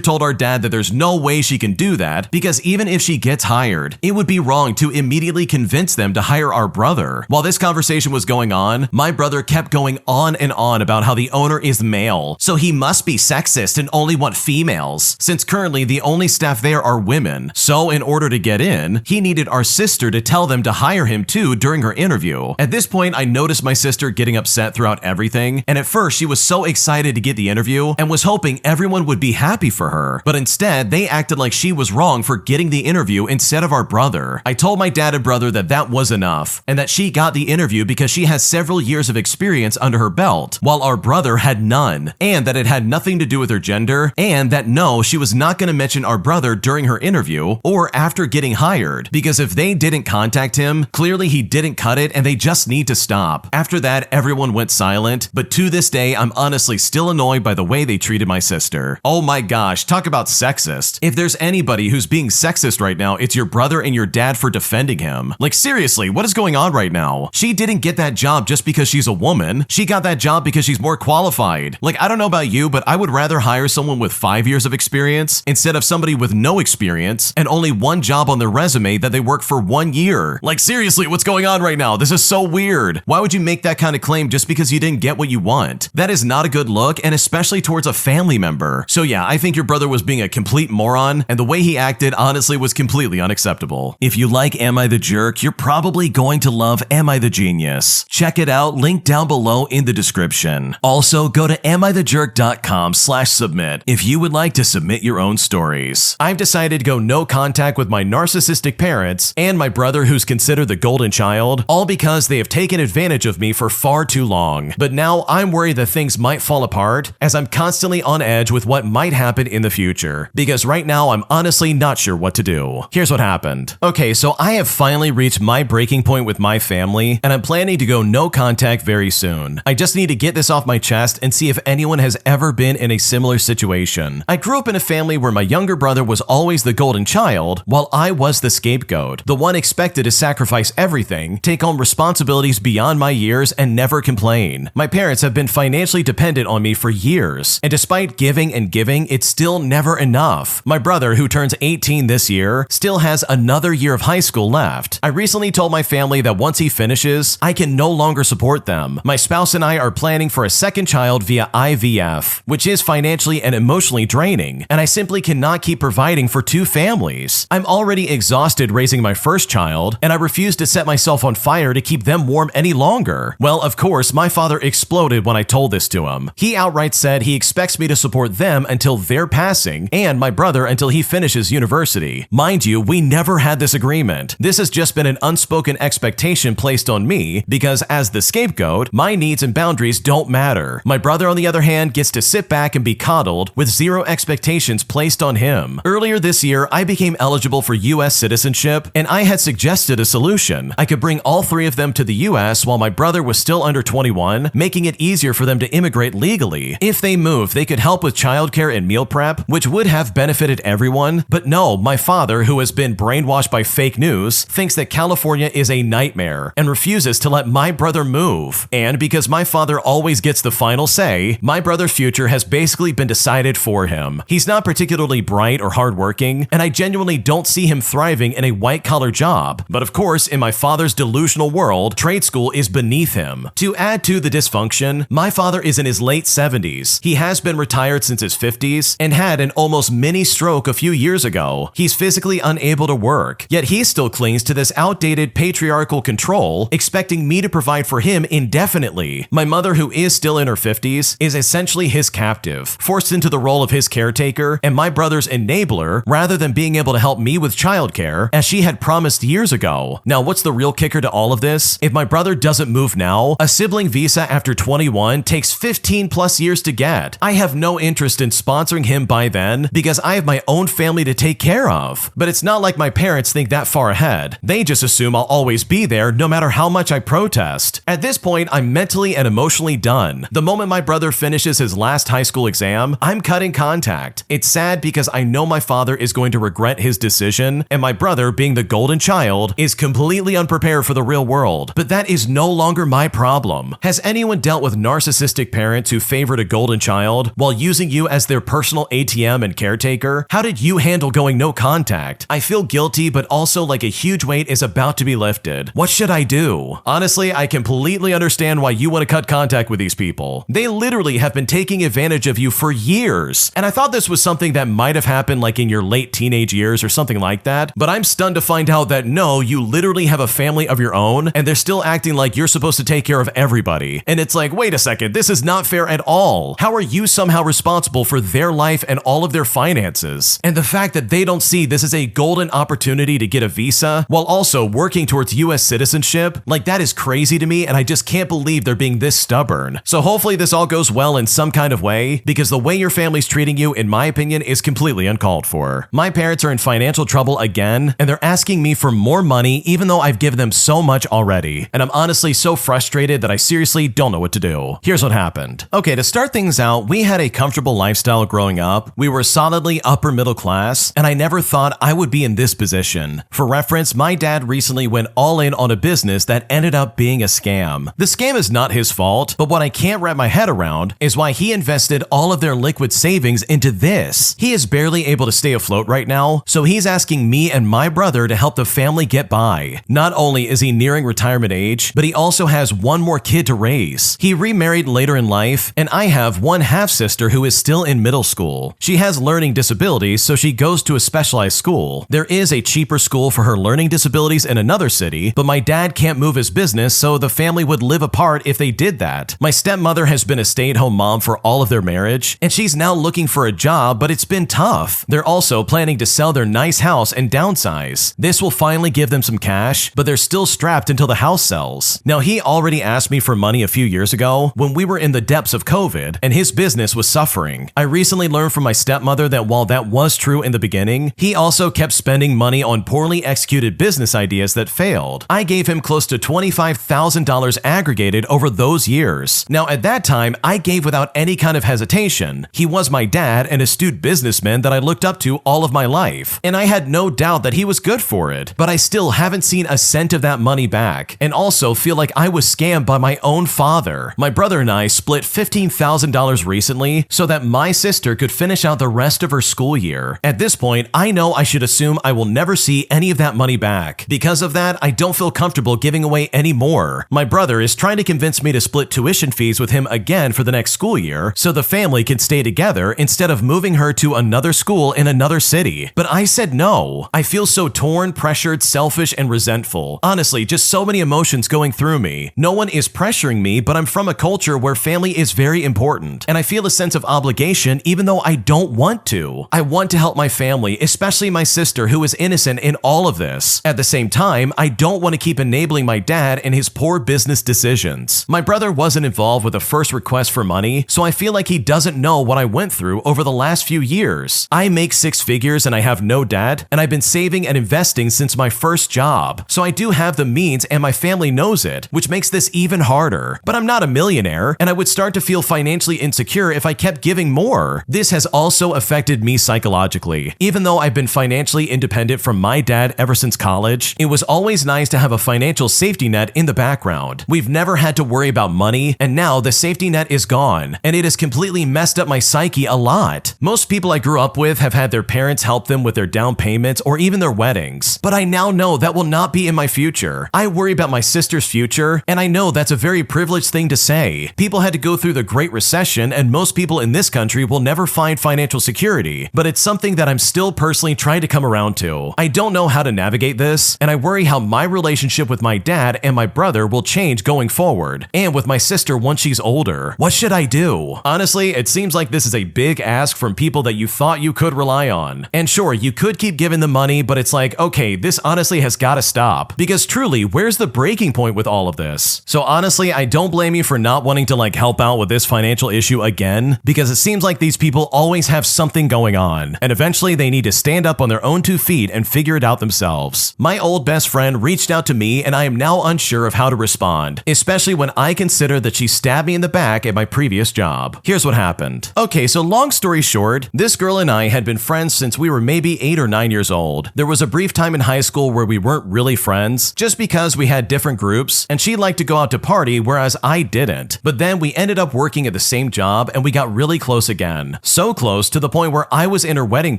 [SPEAKER 1] told our dad that there's no way she can do that because even if she gets hired, it would be wrong to immediately convince them to hire our brother. While this conversation was going on, my brother kept going on and on about how the owner is male, so he must be sexist and only want females, since currently the only staff there are women. So in order to get in, he needed our sister to tell them to hire him too during her interview. At this point, I noticed my sister getting upset throughout everything, and at first she was so excited to get the interview and was hoping everyone would be happy for her, but instead they acted like she was wrong for getting the interview instead of our brother. I told my dad and brother that that was enough, and that she got the interview because she has several years of experience under her belt, while our brother had none, and that it had nothing to do with her gender, and that no, she was not going to mention our brother during her interview or after getting hired, because if they didn't contact him, clearly he didn't cut it and they just need to stop. After that, everyone went silent, but to this day, I'm honestly still annoyed by the way they treated my sister. Oh my gosh, talk about sexist. If there's anybody who's being sexist right now, it's your brother and your dad for defending him. Like seriously, what is going on right now? She didn't get that job just because she's a woman. She got that job because she's more qualified. Like, I don't know about you, but I would rather hire someone with 5 years of experience instead of somebody with no experience and only one job on their resume that they worked for 1 year. Like seriously, what's going on right now? This is so weird. Why would you make that kind of claim just because you didn't get what you want? That is not a good look, and especially towards a family member. So yeah, I think your brother was being a complete moron, and the way he acted honestly was completely unacceptable. If you like Am I the Jerk, you're probably going to love Am I the Genius. Check it out, link down below in the description. Also, go to amithejerk.com/submit if you would like to submit your own stories. I've decided to go no contact with my narcissistic parents and my brother who's considered the golden child, all because they have taken advantage of me for far too long. But now I'm worried that things might fall apart as I'm constantly on edge with what might happen in the future, because right now I'm honestly not sure what to do. Here's what happened. Okay, so I have finally reached my breaking point with my family, and I'm planning to go no contact very soon. I just need to get this off my chest and see if anyone has ever been in a similar situation. I grew up in a family where my younger brother was always the golden child, while I was the scapegoat, the one expected to sacrifice everything, take on responsibilities beyond my years, and never complain. My parents have been financially dependent on me for years, and despite giving and giving, it's still never enough. My brother, who turns 18 this year, still has another year of high school left. I recently told my family that once he finishes, I can no longer support them. My spouse and I are planning for a second child via IVF, which is financially and emotionally draining, and I simply cannot keep providing for two families. I'm already exhausted raising my first child, and I refuse to set myself on fire to keep them warm any longer. Well, of course, my father exploded when I told this to him. He outright said he expects me to support them until their passing, and my brother until he finishes university. Mind you, we never had this agreement. This has just been an unspoken expectation placed on me because as the scapegoat, my needs and boundaries don't matter. My brother, on the other hand, gets to sit back and be coddled with zero expectations placed on him. Earlier this year, I became eligible for US citizenship, and I had suggested a solution. I could bring all three of them to the US while my brother was still under 21, making it easier for them to immigrate legally. If they moved, they could help with childcare and meal prep, which would have benefited everyone. But no, my father, who has been brainwashed by fake news, thinks that California is a nightmare and refuses to let my brother move. And because my father always gets the final say, my brother's future has basically been decided for him. He's not particularly bright or hardworking, and I genuinely don't see him thriving in a white-collar job. But of course, in my father's delusional world, trade school is beneath him. To add to the dysfunction, my father is in his late 70s. He has been retired since his 50s and had an almost mini stroke a few years ago. He's physically unable to work, yet he still clings to this outdated patriarchal control, expecting me to provide for him indefinitely. My mother, who is still in her 50s, is essentially his captive, forced into the role of his caretaker and my brother's enabler rather than being able to help me with childcare as she had promised years ago. Now, what's the real kicker to all of this? If my brother doesn't move now, a sibling visa after 21 takes 15 plus years to get. I have no interest in sponsoring him by then because I have my own family to take care of. But it's not like my parents think that far ahead. They just assume I'll always be there no matter how much I protest. At this point, I'm mentally and emotionally done. The moment my brother finishes his last high school exam, I'm cutting contact. It's sad because I know my father is going to regret his decision, and my brother, being the golden child, is completely unprepared for the real world. But that is no longer my problem. Has anyone dealt with narcissistic parents who favored a golden child while using you as their personal ATM and caretaker? How did you handle going no contact? I feel guilty, but also like a huge weight is about to be lifted. What should I do? Honestly, I completely understand why you want to cut contact with these people. They literally have been taking advantage of you for years. And I thought this was something that might have happened like in your late teenage years or something like that, but I'm stunned to find out that no, you literally have a family of your own and they're still acting like you're supposed to take care of everybody. And it's like, wait a second, this is not fair at all. How are you somehow responsible for their life and all of their finances? And the fact that they don't see this as a golden opportunity to get a visa while also working towards US citizenship, like that is crazy to me, and I just can't believe they're being this stubborn. So hopefully this all goes well in some kind of way, because the way your family's treating you, in my opinion, is completely uncalled for. My parents are in financial trouble again, and they're asking me for more money even though I've given them so much already. And I'm honestly so frustrated that I seriously don't know what to do. Here's what happened. Okay, to start things out, we had a comfortable lifestyle growing up. We were solidly upper middle class, and I never thought I would be in this position. For reference, my dad recently went all in on a business that ended up being a scam. The scam is not his fault, but what I can't wrap my head around is why he invested all of their liquid savings into this. He is barely able to stay afloat right now, so he's asking me and my brother to help the family get by. Not only is he nearing retirement age, but he also has one more kid to raise. He remarried later in life, and I have one half-sister who is still in middle school. She has learning disabilities, so she goes to a specialized school. There is a cheaper school for her learning disabilities in another city, but my dad can't move his business, so the family would live apart if they did that. My stepmother has been a stay-at-home mom for all of their marriage, and she's now looking for a job, but it's been tough. They're also planning to sell their nice house and downsize. This will finally give them some cash, but they're still strapped until the house sells. Now, he already asked me for money a few years ago when we were in the depths of COVID and his business was suffering. I recently learned from my stepmother that while that was true in the beginning, he also kept spending money on poorly executed business ideas that failed. I gave him close to $25,000 aggregated over those years. Now at that time, I gave without any kind of hesitation. He was my dad, an astute businessman that I looked up to all of my life, and I had no doubt that he was good for it, but I still haven't seen a cent of that money back, and also feel like I was scammed by my own father. My brother and I split $15,000 recently so that my sister could finish out the rest of her school year. At this point, I know I should assume I will never see any of that money back. Because of that, I don't feel comfortable giving away any more. My brother is trying to convince me to split tuition fees with him again for the next school year so the family can stay together instead of moving her to another school in another city. But I said no. I feel so torn, pressured, selfish, and resentful. Honestly, just so many emotions going through me. No one is pressuring me, but I'm from a culture where family is very important, and I feel a sense of obligation even though I don't want to. I want to help my family, especially my sister who is innocent in all of this. At the same time, I don't want to keep enabling my dad and his poor business decisions. My brother wasn't involved with the first request for money, so I feel like he doesn't know what I went through over the last few years. I make 6 figures and I have no debt, and I've been saving and investing since my first job, so I do have the means and my family knows it, which makes this even harder. But I'm not a millionaire, and I would start to feel financially insecure if I kept giving more. This has also affected me psychologically. Even though I've been financially independent from my dad ever since college, it was always nice to have a financial safety net in the background. We've never had to worry about money, and now the safety net is gone, and it has completely messed up my psyche a lot. Most people I grew up with have had their parents help them with their down payments or even their weddings, but I now know that will not be in my future. I worry about my sister's future, and I know that's a very privileged thing to say. People had to go through the Great Recession, and most people in this country will never find financial security, but it's something that I'm still personally trying to come around to. I don't know how to navigate this, and I worry how my relationship with my dad and my brother will change going forward, and with my sister once she's older. What should I do? Honestly, it seems like this is a big ask from people that you thought you could rely on. And sure, you could keep giving them money, but it's like, okay, this honestly has got to stop. Because truly, where's the breaking point with all of this? So honestly, I don't blame you for not wanting to help out with this financial issue again, because it seems like these people always have something going on, and eventually they need to stand up on their own 2 feet and figure it out themselves. My old best friend reached out to me, and I am now unsure of how to respond, especially when I consider that she stabbed me in the back at my previous job. Here's what happened. Okay, so long story short, this girl and I had been friends since we were maybe 8 or 9 years old. There was a brief time in high school where we weren't really friends, just because we had different groups, and she liked to go out to party, whereas I didn't. But then we ended up working at the same job, and we got really close again. So close to the point where I was in her wedding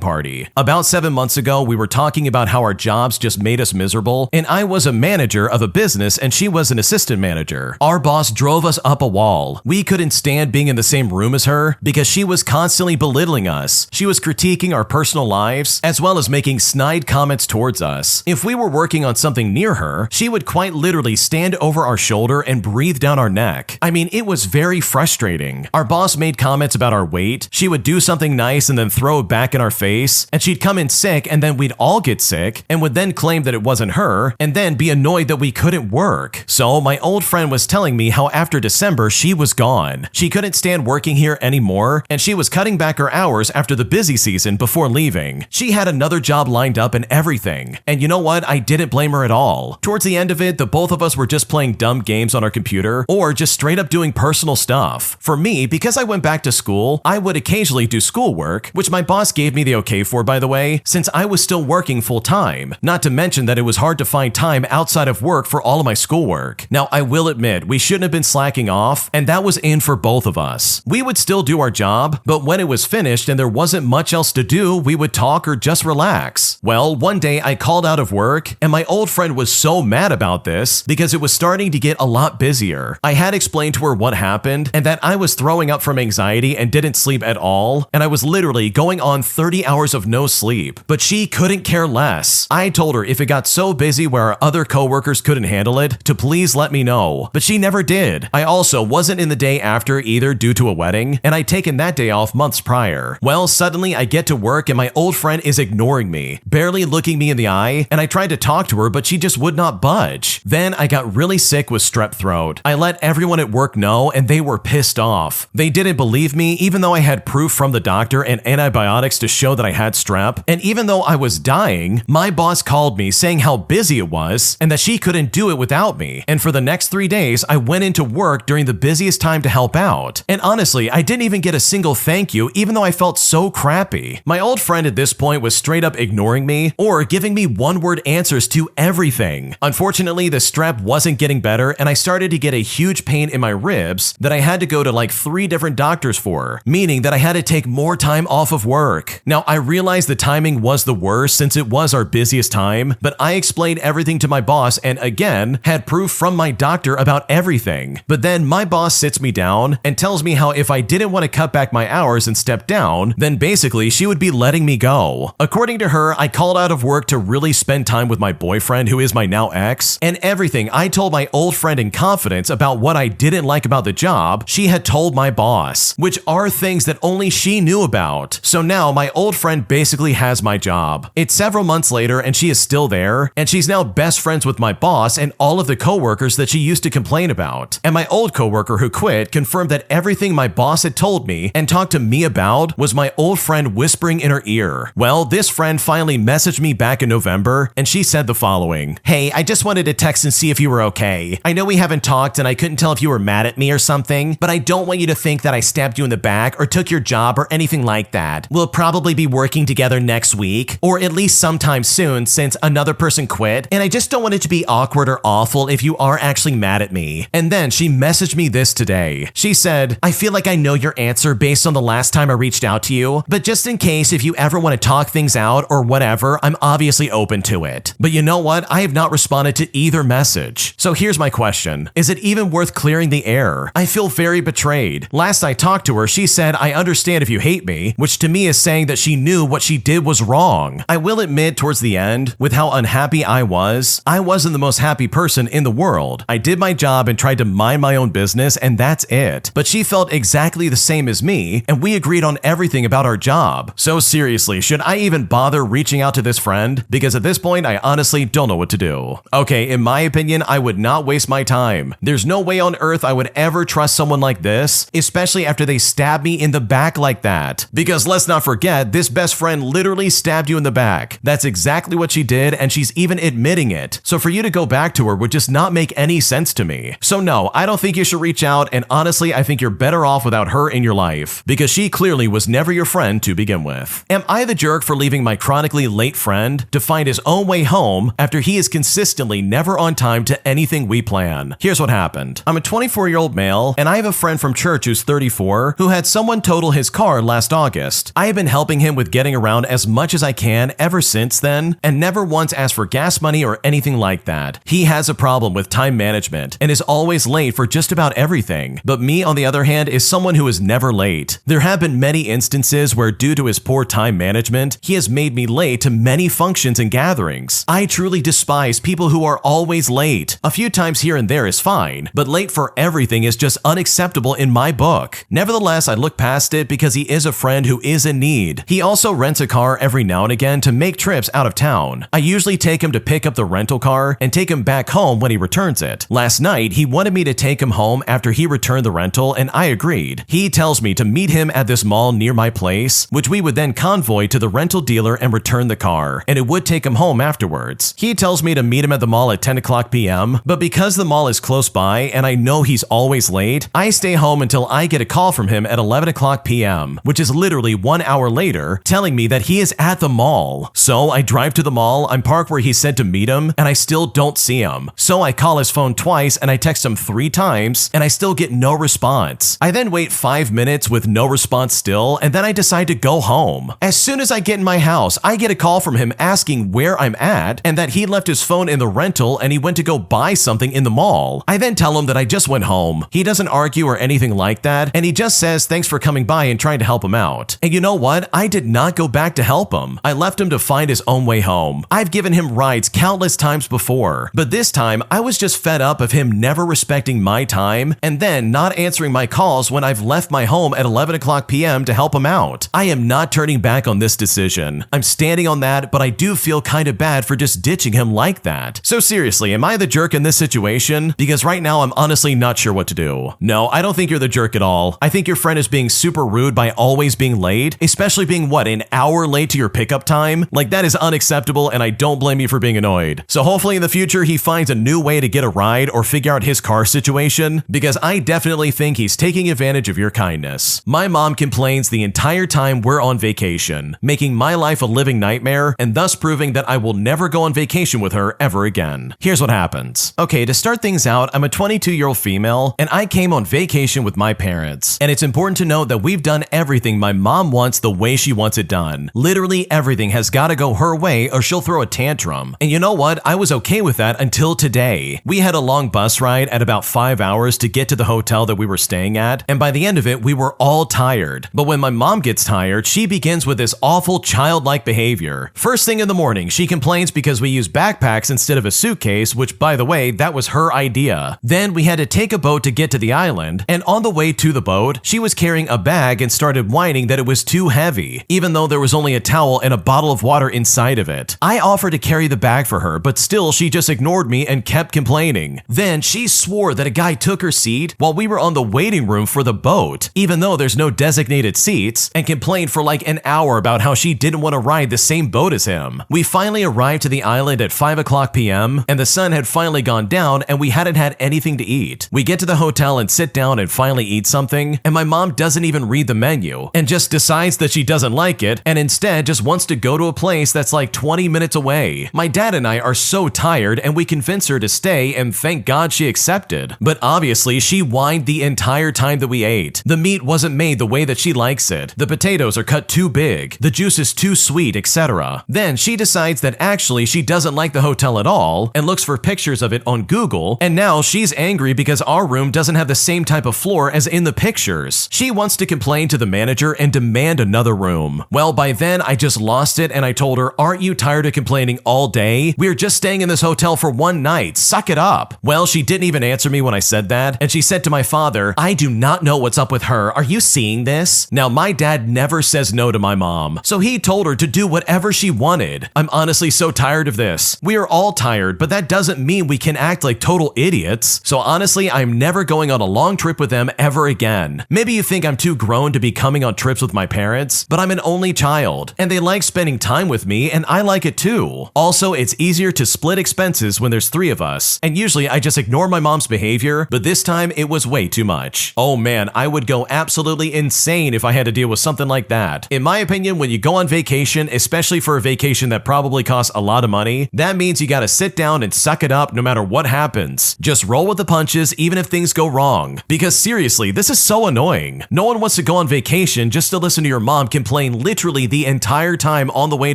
[SPEAKER 1] party. About 7 months ago, we were talking about how our jobs just made us miserable, and I was a manager of a business and she was an assistant manager. Our boss drove us up a wall. We couldn't stand being in the same room as her because she was constantly belittling us. She was critiquing our personal lives, as well as making snide comments towards us. If we were working on something near her, she would quite literally stand over our shoulder and breathe down our neck. I mean, it was very frustrating. Our boss made comments about our weight. She would do something nice and then throw it back in our face, and she'd come in sick and then we'd all get sick, and would then claim that it wasn't her, and then be annoyed that we couldn't work. So my old friend was telling me how after December she was gone. She couldn't stand working here anymore, and she was cutting back her hours after the busy season before leaving. She had another job lined up and everything. And you know what? I didn't blame her at all. Towards the end of it, the both of us were just playing dumb games on our computer, or just straight up doing personal stuff. For me, because I went back to school, I would occasionally do schoolwork, which my boss gave me the okay for, by the way, since I was still working full time. Not to mention that it was hard to find time outside of work for all of my schoolwork. Now, I will admit, we shouldn't have been slacking off, and that was in for both of us. We would still do our job, but when it was finished and there wasn't much else to do, we would talk or just relax. Well, one day I called out of work, and my old friend was so mad about this because it was starting to get a lot busier. I had explained to her what happened and that I was throwing up from anxiety and didn't sleep at all, and I was literally going on 30 hours of no sleep, but she couldn't care less. I told her if it got so busy where our other coworkers couldn't handle it, to please let me know, but she never did. I also wasn't in the day after either due to a wedding, and I'd taken that day off months prior. Well, suddenly I get to work and my old friend is ignoring me, barely looking me in the eye, and I tried to talk to her, but she just would not budge. Then I got really sick with strep throat. I left let everyone at work know and they were pissed off. They didn't believe me even though I had proof from the doctor and antibiotics to show that I had strep. And even though I was dying, my boss called me saying how busy it was and that she couldn't do it without me. And for the next 3 days, I went into work during the busiest time to help out. And honestly, I didn't even get a single thank you even though I felt so crappy. My old friend at this point was straight up ignoring me or giving me one-word answers to everything. Unfortunately, the strep wasn't getting better and I started to get a huge pain in my ribs that I had to go to like 3 different doctors for, meaning that I had to take more time off of work. Now, I realized the timing was the worst since it was our busiest time, but I explained everything to my boss and again, had proof from my doctor about everything. But then my boss sits me down and tells me how if I didn't want to cut back my hours and step down, then basically she would be letting me go. According to her, I called out of work to really spend time with my boyfriend, who is my now ex, and everything I told my old friend in confidence about what I didn't like about the job, she had told my boss, which are things that only she knew about. So now my old friend basically has my job. It's several months later and she is still there, and she's now best friends with my boss and all of the coworkers that she used to complain about. And my old coworker who quit confirmed that everything my boss had told me and talked to me about was my old friend whispering in her ear. Well, this friend finally messaged me back in November and she said the following: "Hey, I just wanted to text and see if you were okay. I know we haven't talked and I couldn't tell if you were mad at me or something, but I don't want you to think that I stabbed you in the back or took your job or anything like that. We'll probably be working together next week, or at least sometime soon since another person quit, and I just don't want it to be awkward or awful if you are actually mad at me." And then she messaged me this today. She said, "I feel like I know your answer based on the last time I reached out to you, but just in case if you ever want to talk things out or whatever, I'm obviously open to it. But you know what? I have not responded to either message. So here's my question. Is it even worth clearing the air? I feel very betrayed. Last I talked to her, she said, 'I understand if you hate me,' which to me is saying that she knew what she did was wrong. I will admit towards the end, with how unhappy I wasn't the most happy person in the world. I did my job and tried to mind my own business and that's it. But she felt exactly the same as me and we agreed on everything about our job. So seriously, should I even bother reaching out to this friend? Because at this point, I honestly don't know what to do." Okay, in my opinion, I would not waste my time. There's no way on earth I would ever trust someone like this, especially after they stabbed me in the back like that. Because let's not forget, this best friend literally stabbed you in the back. That's exactly what she did and she's even admitting it. So for you to go back to her would just not make any sense to me. So no, I don't think you should reach out, and honestly, I think you're better off without her in your life, because she clearly was never your friend to begin with. Am I the jerk for leaving my chronically late friend to find his own way home after he is consistently never on time to anything we plan? Here's what happened. I'm a 24-year-old male, and I have a friend from church who's 34 who had someone total his car last August. I have been helping him with getting around as much as I can ever since then, and never once asked for gas money or anything like that. He has a problem with time management and is always late for just about everything. But me, on the other hand, is someone who is never late. There have been many instances where, due to his poor time management, he has made me late to many functions and gatherings. I truly despise people who are always late. A few times here and there is fine, but late for everything is just unacceptable in my book. Nevertheless, I look past it because he is a friend who is in need. He also rents a car every now and again to make trips out of town. I usually take him to pick up the rental car and take him back home when he returns it. Last night, he wanted me to take him home after he returned the rental, and I agreed. He tells me to meet him at this mall near my place, which we would then convoy to the rental dealer and return the car, and it would take him home afterwards. He tells me to meet him at the mall at 10 o'clock p.m., but because the mall is close by and I know he's always late, I stay home until I get a call from him at 11 o'clock p.m., which is literally 1 hour later, telling me that he is at the mall. So I drive to the mall, I'm parked where he said to meet him, and I still don't see him. So I call his phone twice and I text him 3 times, and I still get no response. I then wait 5 minutes with no response still, and then I decide to go home. As soon as I get in my house, I get a call from him asking where I'm at and that he left his phone in the rental and he went to go buy something in the mall. I then tell him that I just went home. He doesn't argue or anything like that, and he just says thanks for coming by and trying to help him out. And you know what? I did not go back to help him. I left him to find his own way home. I've given him rides countless times before, but this time I was just fed up of him never respecting my time and then not answering my calls when I've left my home at 11 o'clock p.m. to help him out. I am not turning back on this decision. I'm standing on that, but I do feel kind of bad for just ditching him like that. So seriously, am I the jerk in this situation? Because right now now I'm honestly not sure what to do. No, I don't think you're the jerk at all. I think your friend is being super rude by always being late, especially being an hour late to your pickup time? Like, that is unacceptable, and I don't blame you for being annoyed. So hopefully in the future he finds a new way to get a ride or figure out his car situation, because I definitely think he's taking advantage of your kindness. My mom complains the entire time we're on vacation, making my life a living nightmare and thus proving that I will never go on vacation with her ever again. Here's what happens. Okay, to start things out, I'm a 22-year-old female and I came on vacation with my parents. And it's important to note that we've done everything my mom wants the way she wants it done. Literally everything has got to go her way or she'll throw a tantrum. And you know what? I was okay with that until today. We had a long bus ride at about 5 hours to get to the hotel that we were staying at, and by the end of it, we were all tired. But when my mom gets tired, she begins with this awful childlike behavior. First thing in the morning, she complains because we use backpacks instead of a suitcase, which, by the way, that was her idea. Then we had to take a boat to get to the island, and on the way to the boat, she was carrying a bag and started whining that it was too heavy, even though there was only a towel and a bottle of water inside of it. I offered to carry the bag for her, but still she just ignored me and kept complaining. Then she swore that a guy took her seat while we were on the waiting room for the boat, even though there's no designated seats, and complained for like an hour about how she didn't want to ride the same boat as him. We finally arrived to the island at 5:00 p.m. and the sun had finally gone down and we hadn't had anything to eat. We get to the hotel and sit down and finally eat something, and my mom doesn't even read the menu and just decides that she doesn't like it and instead just wants to go to a place that's like 20 minutes away. My dad and I are so tired and we convince her to stay, and thank God she accepted. But obviously she whined the entire time that we ate. The meat wasn't made the way that she likes it. The potatoes are cut too big. The juice is too sweet, etc. Then she decides that actually she doesn't like the hotel at all and looks for pictures of it on Google, and now she's angry because our room doesn't have the same type of floor as in the pictures. She wants to complain to the manager and demand another room. Well, by then I just lost it and I told her, "Aren't you tired of complaining all day? We're just staying in this hotel for one night. Suck it up." Well, she didn't even answer me when I said that, and she said to my father, "I do not know what's up with her. Are you seeing this?" Now, my dad never says no to my mom, so he told her to do whatever she wanted. I'm honestly so tired of this. We are all tired, but that doesn't mean we can act like total idiots. So honestly, I'm never going on a long trip with them ever again. Maybe you think I'm too grown to be coming on trips with my parents, but I'm an only child, and they like spending time with me, and I like it too. Also, it's easier to split expenses when there's 3 of us, and usually I just ignore my mom's behavior, but this time it was way too much. Oh man, I would go absolutely insane if I had to deal with something like that. In my opinion, when you go on vacation, especially for a vacation that probably costs a lot of money, that means you gotta sit down and suck it up no matter what happens. Just roll with the punches even if things go wrong. Because seriously, this is so annoying. No one wants to go on vacation just to listen to your mom complain literally the entire time on the way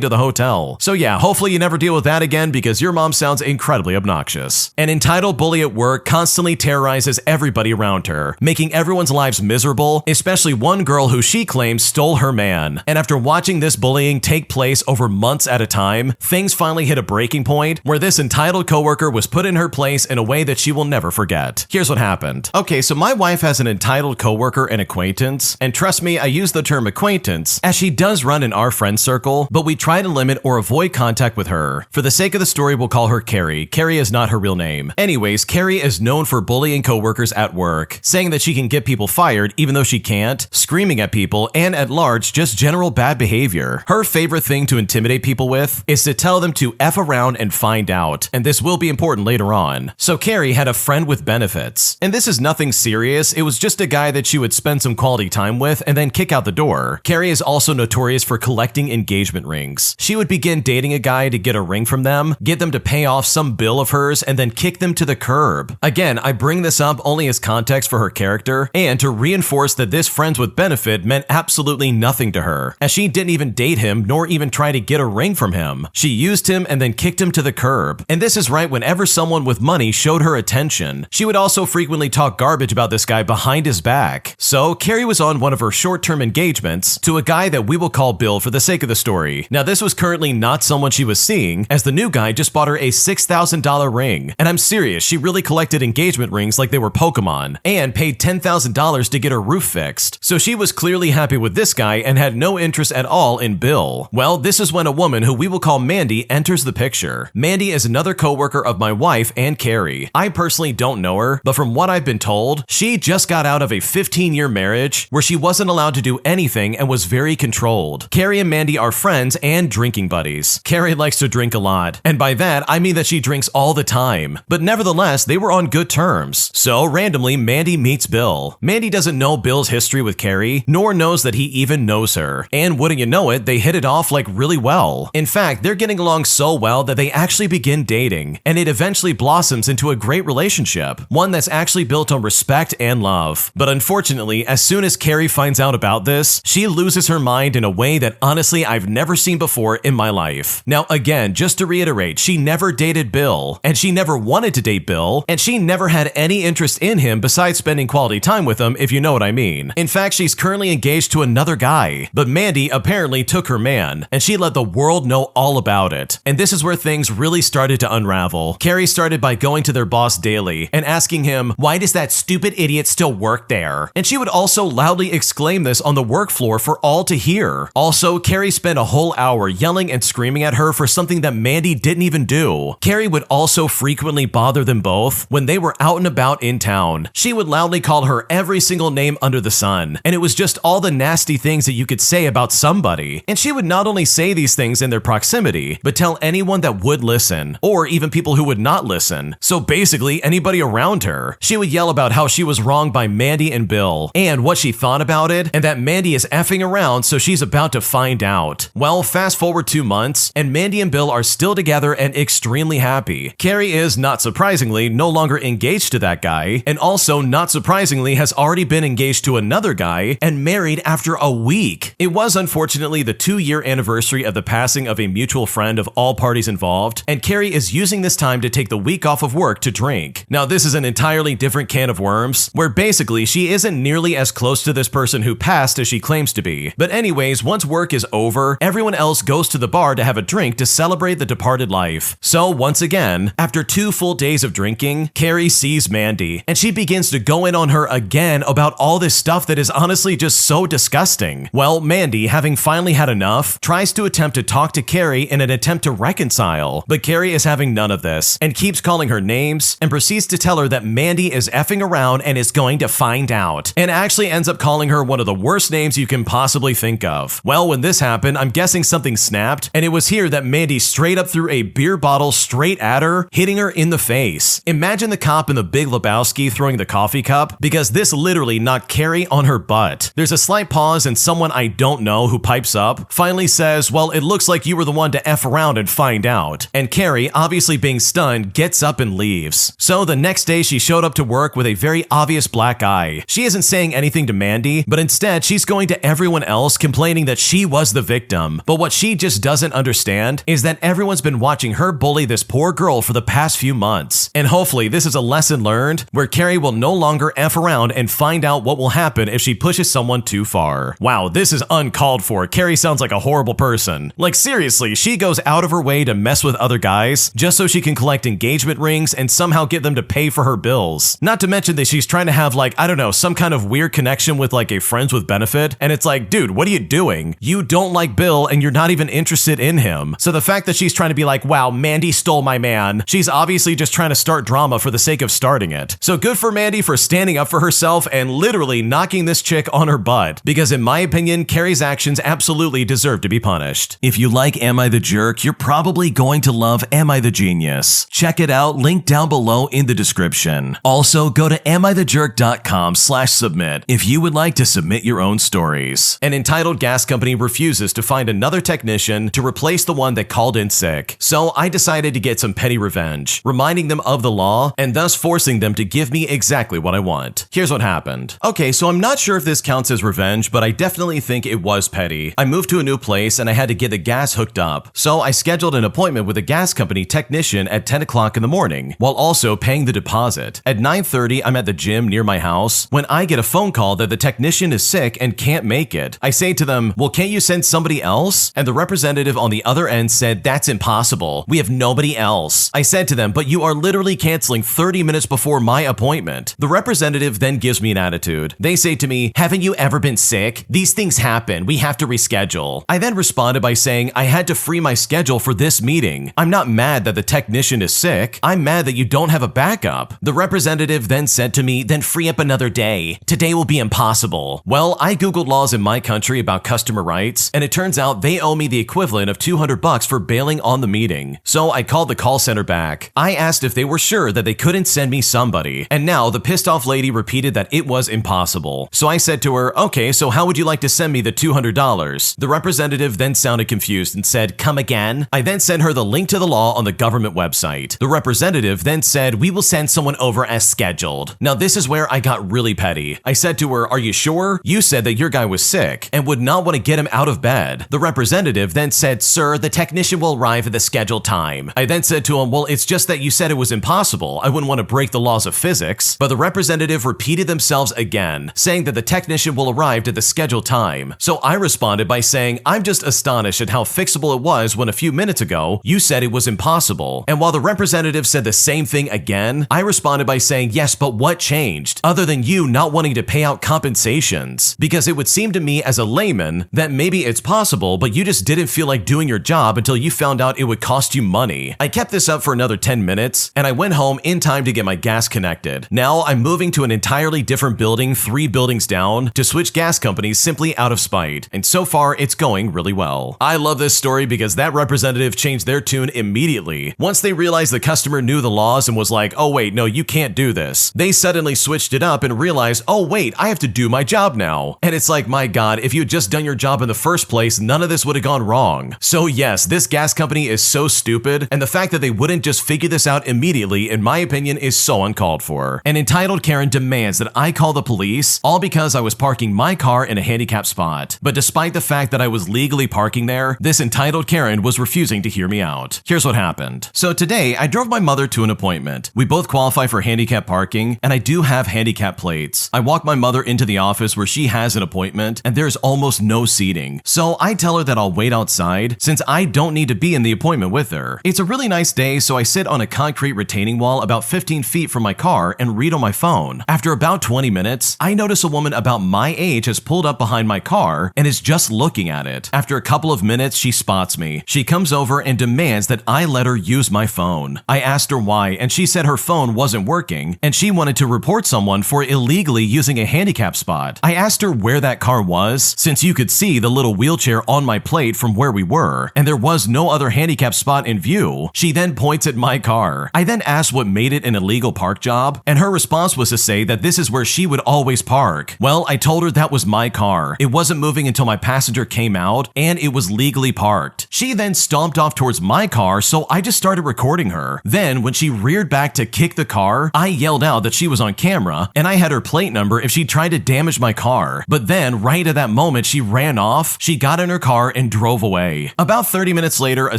[SPEAKER 1] to the hotel. So yeah, hopefully you never deal with that again, because your mom sounds incredibly obnoxious. An entitled bully at work constantly terrorizes everybody around her, making everyone's lives miserable, especially one girl who she claims stole her man. And after watching this bullying take place over months at a time, things finally hit a breaking point where this entitled coworker was put in her place in a way that she will never forget. Here's what happened. Okay, so my wife has an entitled coworker and acquaintance, and trust me, I use the term acquaintance as she does run in our friend circle, but we try to limit or avoid contact with her. For the sake of the story, we'll call her Carrie. Carrie is not her real name. Anyways, Carrie is known for bullying coworkers at work, saying that she can get people fired even though she can't, screaming at people, and at large, just general bad behavior. Her favorite thing to intimidate people with is to tell them to F around and find out, and this will be important later on. So Carrie had a friend with benefits, and this is nothing serious, it was just a guy that she would spend some quality time with and then kick out the door. Carrie is also notorious for collecting engagement rings. She would begin dating a guy to get a ring from them, get them to pay off some bill of hers, and then kick them to the curb. Again, I bring this up only as context for her character and to reinforce that this friends with benefit meant absolutely nothing to her, as she didn't even date him nor even try to get a ring from him. She used him and then kicked him to the curb. And this is right whenever someone with money showed her attention. She would also frequently talk garbage about this guy behind his back. So Carrie was on one of her short-term engagements to a guy that we will call Bill for the sake of the story. Now this was currently not someone she was seeing, as the new guy just bought her a $6,000 ring. And I'm serious, she really collected engagement rings like they were Pokemon, and paid $10,000 to get her roof fixed. So she was clearly happy with this guy and had no interest at all in Bill. Well, this is when a woman who we will call Mandy enters the picture. Mandy is another coworker of my wife and Carrie. I personally don't know her, but from what I've been told, she just got out of a 15-year marriage where she wasn't allowed to do anything and was very controlled. Carrie and Mandy are friends and drinking buddies. Carrie likes to drink a lot, and by that, I mean that she drinks all the time. But nevertheless, they were on good terms. So randomly, Mandy meets Bill. Mandy doesn't know Bill's history with Carrie, nor knows that he even knows her. And wouldn't you know it, they hit it off like really well. In fact, they're getting along so well that they actually begin dating, and it eventually blossoms into a great relationship, one that's actually built on respect and love. But unfortunately, as soon as Carrie finds out about this, she loses her mind in a way that honestly I've never seen before in my life. Now again, just to reiterate, she never dated Bill, and she never wanted to date Bill, and she never had any interest in him besides spending quality time with him, if you know what I mean. In fact, she's currently engaged to another guy, but Mandy apparently took her man, and she let the world know all about it. And this is where things really started to unravel. Carrie started by going to their boss daily and asking him, "Why does that stupid idiot still work there?" And she would also loudly exclaim this on the work floor for all to hear. Also, Carrie spent a whole hour yelling and screaming at her for something that Mandy didn't even do. Carrie would also frequently bother them both when they were out and about in town. She would loudly call her every single name under the sun, and it was just all the nasty things that you could say about somebody. And she would not only say these things in their proximity, but tell anyone that would listen, or even people who would not listen. So basically, anybody around her. She would yell about how she was wronged by Mandy and Bill, and what she thought about it, and that Mandy is effing around, so she's about to find out. Well, fast forward 2 months, and Mandy and Bill are still together and extremely happy. Carrie is, not surprisingly, no longer engaged to that guy, and also, not surprisingly, has already been engaged to another guy and married after a week. It was unfortunately the 2-year anniversary of the passing of a mutual friend of all parties involved, and Carrie is using this time to take the week off of work to drink. Now, this is an entirely different can of worms, where basically she isn't nearly as close to this person who passed as she claims to be. But anyways, once work is over, everyone else goes to the bar to have a drink to celebrate the departed life. So once again, after 2 full days of drinking, Carrie sees Mandy, and she begins to go in on her again about all this stuff that is honestly just so disgusting. Well, Mandy, having finally had enough, tries to attempt to talk to Carrie in an attempt to reconcile, but Carrie is having none of this, and keeps calling her names, and proceeds to tell her that Mandy is effing around and is going to find out, and actually ends up calling her one of the worst names you can possibly think of. Well, when this happened, I'm guessing something snapped, and it was here that Mandy straight up threw a beer bottle straight at her, hitting her in the face. Imagine the cop in The Big Lebowski throwing the coffee cup, because this literally knocked Carrie on her butt. There's a slight pause, and someone I don't know who pipes up finally says, "Well, it looks like you were the one to F around and find out." And Carrie, obviously being stunned, gets up and leaves. So the next day she showed up to work with a very obvious black eye. She isn't saying anything to Mandy, but instead she's going to everyone else complaining that she was the victim. But what she just doesn't understand is that everyone's been watching her bully this poor girl for the past few months. And hopefully this is a lesson learned where Carrie will no longer F around and find out what will happen if she pushes someone too far. Wow, this is uncalled for. Carrie sounds like a horrible person. Like seriously, she goes out of her way to mess with other guys just so she can collect engagement rings and somehow get them to pay for her bills. Not to mention that she's trying to have like, I don't know, some kind of weird connection with like a friends with benefit, and it's like, dude, what are you doing? You don't like Bill and you're not even interested in him. So the fact that she's trying to be like, wow, Mandy stole my man, she's obviously just trying to start drama for the sake of starting it. So good for Mandy for standing up for herself and literally knocking this chick on her butt, because in my opinion, Carrie's actions absolutely deserve to be punished. If you like Am I the Jerk, you're probably going to love Am I the Genius. Check it out, link down below in the description. Also, go to amithejerk.com/submit if you would like to submit your own stories. An entitled gas company refuses to find another technician to replace the one that called in sick. So I decided to get some petty revenge, reminding them of the law and thus forcing them to give me exactly what I want. Here's what happened. Okay, so I'm not sure if this counts as revenge, but I definitely think it was petty. I moved to a new place and I had to get the gas hooked up. So I scheduled an appointment with a gas company technician at 10 o'clock in the morning, while also paying the deposit. At 9:30, I'm at the gym near my house when I get a phone call that the technician is sick and can't make it. I say to them, well, can't you send somebody else? And the representative on the other end said, that's impossible. We have nobody else. I said to them, but you are literally canceling 30 minutes before my appointment. The representative then gives me an attitude. They say to me, haven't you ever been sick? These things happen. We have to reschedule. I then responded by saying I had to free my schedule for this meeting. I'm not mad that the technician is sick. I'm mad that you don't have a backup. The representative then said to me, then free up another day. Today will be impossible. Well, I Googled laws in my country about customer rights, and it turns out they owe me the equivalent of $200 for bailing on the meeting. So I called the call center back. I asked if they were sure that they couldn't send me somebody, and now the pissed off lady repeated that it was impossible. So I said to her, okay, so how would you like to send me the $200? The representative then sounded confused and said, come again? I then sent her the link to the law on the government website. The representative then said, we will send someone over as scheduled. Now this is where I got really petty. I said to her, are you sure? You said that your guy was sick and would not want to get him out of bed. The representative then said, sir, the technician will arrive at the scheduled time. I then said to him, well, it's just that you said it was impossible. I wouldn't want to break the laws of physics. But the representative repeated themselves again, saying that the technician will arrive at the scheduled time. So I responded by saying, I'm just astonished at how fixable it was when a few minutes ago you said it was impossible. And while the representative said the same thing again, I responded by saying, yes, but what changed? Other than you not wanting to pay out compensations? Because it would seem to me as a layman that maybe it's possible, but you just didn't feel like doing your job until you found out it would cost you money. I kept this up for another 10 minutes, and I went home in time to get my gas connected. Now I'm moving to an entirely different building 3 buildings down to switch gas companies simply out of spite, and so far it's going really well. I love this story because that representative changed their tune immediately. Once they realized the customer knew the laws and was like, oh wait, no, you can't do this. They suddenly switched it up and realized, oh wait, I have to do my job now. And it's like, my God, if you had just done your job in the first place, none of this would have gone wrong. So yes, this gas company is so stupid, and the fact that they wouldn't just figure this out immediately, in my opinion, is so uncalled for. An entitled Karen demands that I call the police, all because I was parking my car in a handicapped spot. But despite the fact that I was legally parking there, this entitled Karen was refusing to hear me out. Here's what happened. So today, I drove my mother to an appointment. We both qualify for handicap parking, and I do have handicap plates. I walk my mother into the office where she has an appointment, and there's almost no seating. So I tell her that I'll wait outside, since I don't need to be in the appointment with her. It's a really nice day, so I sit on a concrete retaining wall about 15 feet from my car and read on my phone. After about 20 minutes, I notice a woman about my age has pulled up behind my car and is just looking at it. After a couple of minutes, she spots me. She comes over and demands that I let her use my phone. I asked her why, and she said her phone wasn't working, and she wanted to report someone for illegally using a handicap spot. I asked her where that car was, since you could see the little wheelchair on my plate from where we were, and there was no other handicap spot in view. She then points at my car. I then asked what made it an illegal park job, and her response was to say that this is where she would always park. Well, I told her that was my car. It wasn't moving until my passenger came out, and it was legally parked. She then stomped off towards my car, so I just started recording her. Then, when she reared back to kick the car, I yelled out that she was on camera, and I had her plate number if she tried to damage my car. But then, right at that moment, she ran off, she got in her car and drove away. About 30 minutes later, a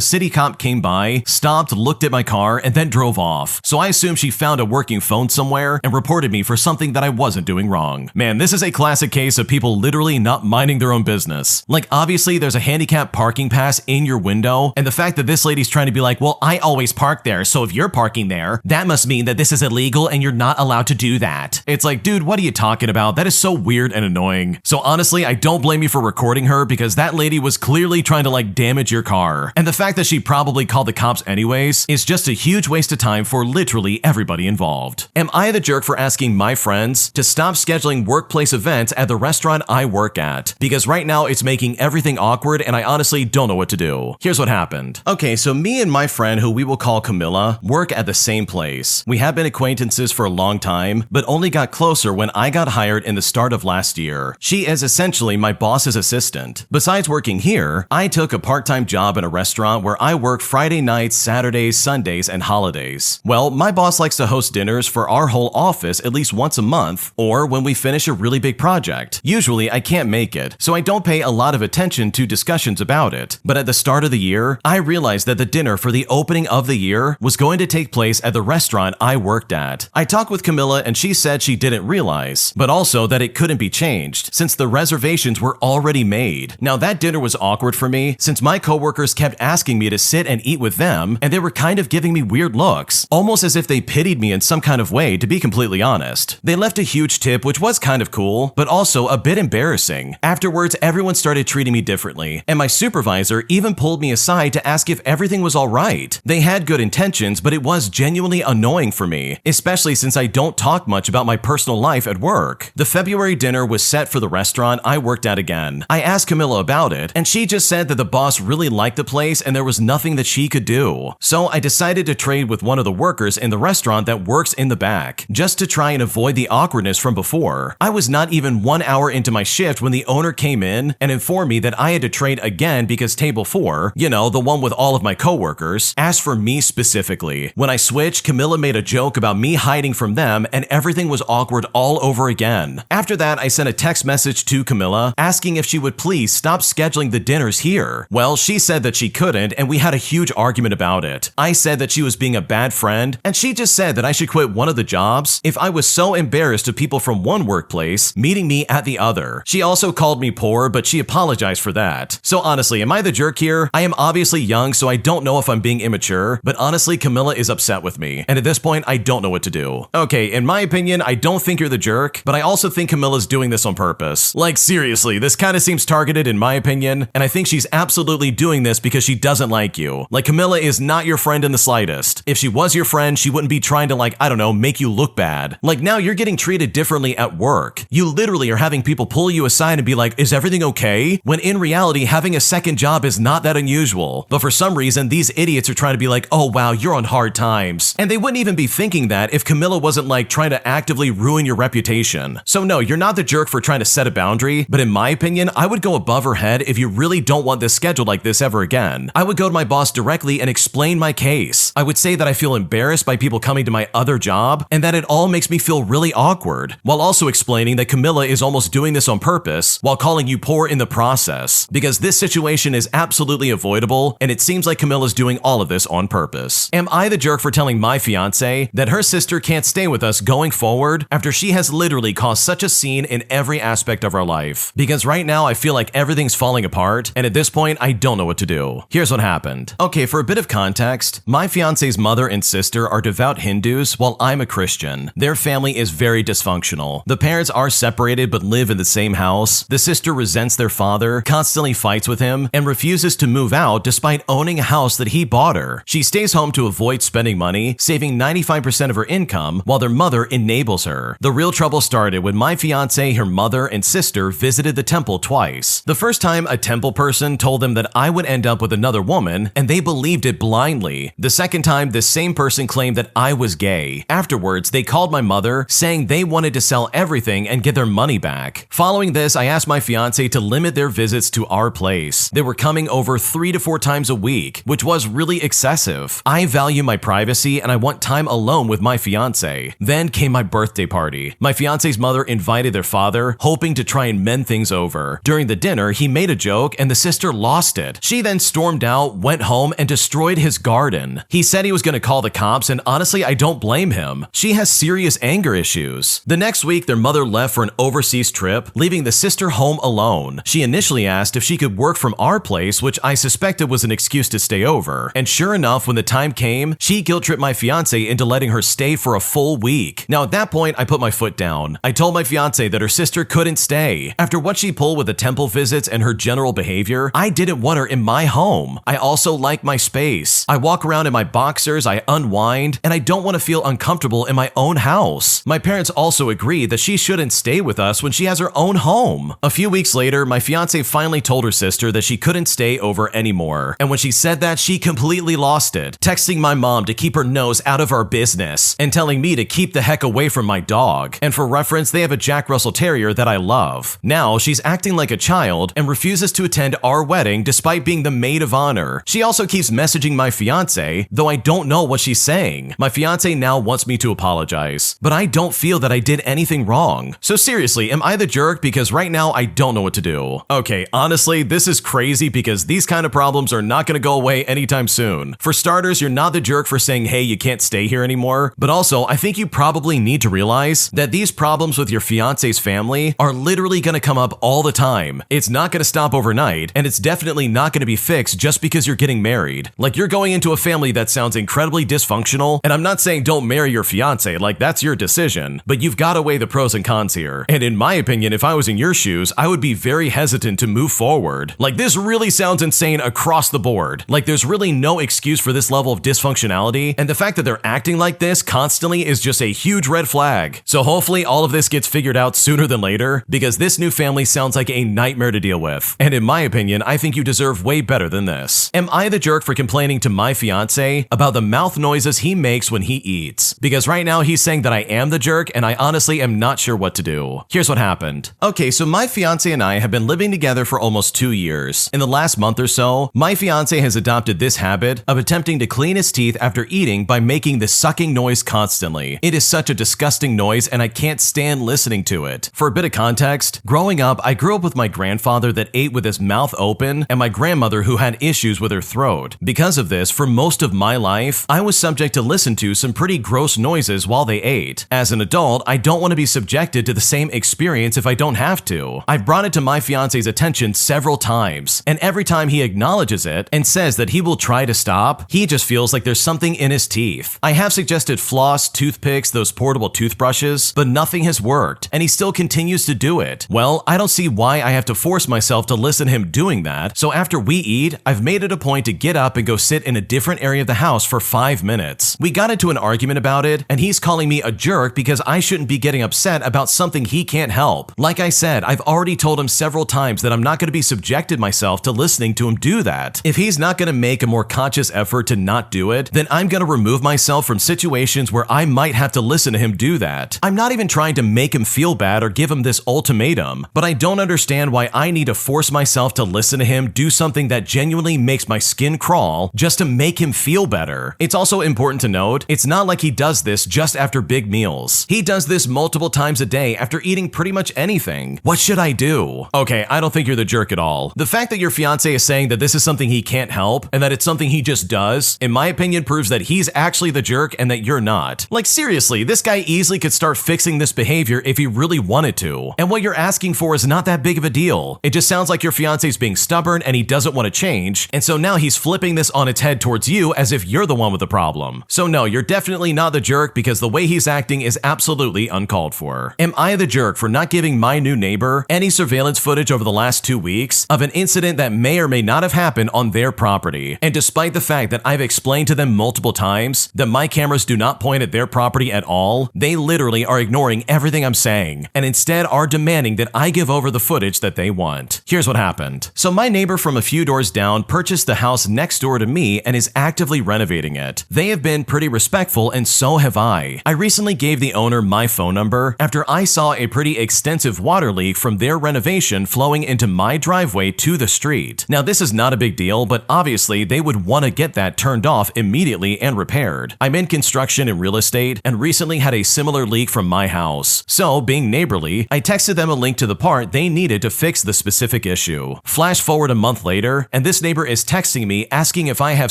[SPEAKER 1] city cop came by, stopped, looked at my car, and then drove off. So I assumed she found a working phone somewhere and reported me for something that I wasn't doing wrong. Man, this is a classic case of people literally not minding their own business. Like, obviously, there's a handicap parking pass in your window, and the fact that this lady's trying to be like, well, I always park there, so if you're parking there, that must mean that this is illegal and you're not allowed to do that. It's like, dude, what are you talking about? That is so weird and annoying. So honestly, I don't blame you for recording her because that lady was clearly trying to like damage your car. And the fact that she probably called the cops anyways is just a huge waste of time for literally everybody involved. Am I the jerk for asking my friends to stop scheduling workplace events at the restaurant I work at? Because right now it's making everything awkward and I honestly don't know what to do. Here's what happened. Okay, so me and my friend, who we will call Camilla, work at the same place. We have been acquaintances for a long time, but only got closer when I got hired in the start of last year. She is essentially my boss's assistant. Besides working here, I took a part-time job in a restaurant where I work Friday nights, Saturdays, Sundays, and holidays. Well, my boss likes to host dinners for our whole office at least once a month, or when we finish a really big project. Usually, I can't make it, so I don't pay a lot of attention to discussions about it. But at the start of the year, I realized that the dinner for the opening of the year was going to take place at the restaurant I worked at. I talked with Camilla and she said she didn't realize, but also that it couldn't be changed since the reservations were already made. Now that dinner was awkward for me since my coworkers kept asking me to sit and eat with them, and they were kind of giving me weird looks, almost as if they pitied me in some kind of way, to be completely honest. They left a huge tip, which was kind of cool, but also a bit embarrassing. Afterwards, everyone started treating me differently, and my supervisor even pulled me aside to ask if everything was all right. They had good intentions, but it was genuinely annoying annoying for me, especially since I don't talk much about my personal life at work. The February dinner was set for the restaurant I worked at again. I asked Camilla about it, and she just said that the boss really liked the place and there was nothing that she could do. So I decided to trade with one of the workers in the restaurant that works in the back, just to try and avoid the awkwardness from before. I was not even 1 hour into my shift when the owner came in and informed me that I had to trade again because table 4, you know, the one with all of my coworkers, asked for me specifically. When I switched, Camilla made a joke about me hiding from them and everything was awkward all over again. After that, I sent a text message to Camilla asking if she would please stop scheduling the dinners here. Well, she said that she couldn't and we had a huge argument about it. I said that she was being a bad friend and she just said that I should quit one of the jobs if I was so embarrassed of people from one workplace meeting me at the other. She also called me poor, but she apologized for that. So honestly, am I the jerk here? I am obviously young, so I don't know if I'm being immature, but honestly, Camilla is upset with me, and at this point, I don't know what to do. Okay, in my opinion, I don't think you're the jerk, but I also think Camilla's doing this on purpose. Like seriously, this kind of seems targeted in my opinion, and I think she's absolutely doing this because she doesn't like you. Like Camilla is not your friend in the slightest. If she was your friend, she wouldn't be trying to I don't know, make you look bad. Like now you're getting treated differently at work. You literally are having people pull you aside and be like, is everything okay? When in reality, having a second job is not that unusual. But for some reason, these idiots are trying to be like, oh wow, you're on hard times. And they wouldn't even be thinking that if Camilla wasn't trying to actively ruin your reputation. So no, you're not the jerk for trying to set a boundary, but in my opinion, I would go above her head if you really don't want this scheduled like this ever again. I would go to my boss directly and explain my case. I would say that I feel embarrassed by people coming to my other job and that it all makes me feel really awkward, while also explaining that Camilla is almost doing this on purpose while calling you poor in the process, because this situation is absolutely avoidable and it seems like Camilla's doing all of this on purpose. Am I the jerk for telling my fiance that her sister can't stay with us going forward after she has literally caused such a scene in every aspect of our life? Because right now I feel like everything's falling apart and at this point I don't know what to do. Here's what happened. Okay, for a bit of context, my fiance's mother and sister are devout Hindus while I'm a Christian. Their family is very dysfunctional. The parents are separated but live in the same house. The sister resents their father, constantly fights with him, and refuses to move out despite owning a house that he bought her. She stays home to avoid spending money, saving 95% of her income while their mother enables her. The real trouble started when my fiance, her mother, and sister visited the temple twice. The first time, a temple person told them that I would end up with another woman, and they believed it blindly. The second time, this same person claimed that I was gay. Afterwards, they called my mother, saying they wanted to sell everything and get their money back. Following this, I asked my fiance to limit their visits to our place. They were coming over 3 to 4 times a week, which was really excessive. I value my privacy and I want time alone with my fiance. Then came my birthday party. My fiance's mother invited their father, hoping to try and mend things over. During the dinner, he made a joke and the sister lost it. She then stormed out, went home, and destroyed his garden. He said he was going to call the cops, and honestly, I don't blame him. She has serious anger issues. The next week, their mother left for an overseas trip, leaving the sister home alone. She initially asked if she could work from our place, which I suspected was an excuse to stay over. And sure enough, when the time came, she guilt-tripped my fiance into letting her stay for a full week. Now at that point, I put my foot down. I told my fiance that her sister couldn't stay. After what she pulled with the temple visits and her general behavior, I didn't want her in my home. I also like my space. I walk around in my boxers, I unwind, and I don't want to feel uncomfortable in my own house. My parents also agreed that she shouldn't stay with us when she has her own home. A few weeks later, my fiance finally told her sister that she couldn't stay over anymore. And when she said that, she completely lost it, texting my mom to keep her nose out of our business and telling me to keep the heck away from my dog. And for reference, they have a Jack Russell Terrier that I love. Now, she's acting like a child and refuses to attend our wedding despite being the maid of honor. She also keeps messaging my fiance, though I don't know what she's saying. My fiance now wants me to apologize, but I don't feel that I did anything wrong. So seriously, am I the jerk? Because right now I don't know what to do. Okay, honestly, this is crazy because these kind of problems are not going to go away anytime soon. For starters, you're not the jerk for saying, hey, you can't stay here anymore. But also, I think you probably need to realize that these problems with your fiance's family are literally going to come up all the time. It's not going to stop overnight, and it's definitely not going to be fixed just because you're getting married. Like, you're going into a family that sounds incredibly dysfunctional, and I'm not saying don't marry your fiance, like that's your decision, but you've got to weigh the pros and cons here. And in my opinion, if I was in your shoes, I would be very hesitant to move forward. Like, this really sounds insane across the board. Like, there's really no excuse for this level of dysfunctionality, and the fact fact that they're acting like this constantly is just a huge red flag. So hopefully all of this gets figured out sooner than later, because this new family sounds like a nightmare to deal with. And in my opinion, I think you deserve way better than this. Am I the jerk for complaining to my fiance about the mouth noises he makes when he eats? Because right now he's saying that I am the jerk, and I honestly am not sure what to do. Here's what happened. Okay, so my fiance and I have been living together for almost 2 years. In the last month or so, my fiance has adopted this habit of attempting to clean his teeth after eating by making the sucking noise constantly. It is such a disgusting noise, and I can't stand listening to it. For a bit of context, growing up, I grew up with my grandfather that ate with his mouth open and my grandmother who had issues with her throat. Because of this, for most of my life, I was subject to listen to some pretty gross noises while they ate. As an adult, I don't want to be subjected to the same experience if I don't have to. I've brought it to my fiance's attention several times, and every time he acknowledges it and says that he will try to stop, he just feels like there's something in his teeth. I have suggested floss, toothpicks, those portable toothbrushes, but nothing has worked, and he still continues to do it. Well, I don't see why I have to force myself to listen to him doing that, so after we eat, I've made it a point to get up and go sit in a different area of the house for 5 minutes. We got into an argument about it, and he's calling me a jerk because I shouldn't be getting upset about something he can't help. Like I said, I've already told him several times that I'm not going to be subjected myself to listening to him do that. If he's not going to make a more conscious effort to not do it, then I'm going to remove myself from situations where I might have to listen to him do that. I'm not even trying to make him feel bad or give him this ultimatum, but I don't understand why I need to force myself to listen to him do something that genuinely makes my skin crawl just to make him feel better. It's also important to note, it's not like he does this just after big meals. He does this multiple times a day after eating pretty much anything. What should I do? Okay, I don't think you're the jerk at all. The fact that your fiance is saying that this is something he can't help and that it's something he just does, in my opinion, proves that he's actually the jerk and that you're not. Like seriously, this guy easily could start fixing this behavior if he really wanted to. And what you're asking for is not that big of a deal. It just sounds like your fiance's being stubborn and he doesn't want to change, and so now he's flipping this on its head towards you as if you're the one with the problem. So no, you're definitely not the jerk because the way he's acting is absolutely uncalled for. Am I the jerk for not giving my new neighbor any surveillance footage over the last 2 weeks of an incident that may or may not have happened on their property? And despite the fact that I've explained to them multiple times that my cameras do not point at their property at all, they literally are ignoring everything I'm saying and instead are demanding that I give over the footage that they want. Here's what happened. So my neighbor from a few doors down purchased the house next door to me and is actively renovating it. They have been pretty respectful and so have I. I recently gave the owner my phone number after I saw a pretty extensive water leak from their renovation flowing into my driveway to the street. Now this is not a big deal, but obviously they would want to get that turned off immediately and repaired. I'm in construction and real estate and recently had a similar leak from my house. So being neighborly, I texted them a link to the part they needed to fix the specific issue. Flash forward a month later, and this neighbor is texting me asking if I have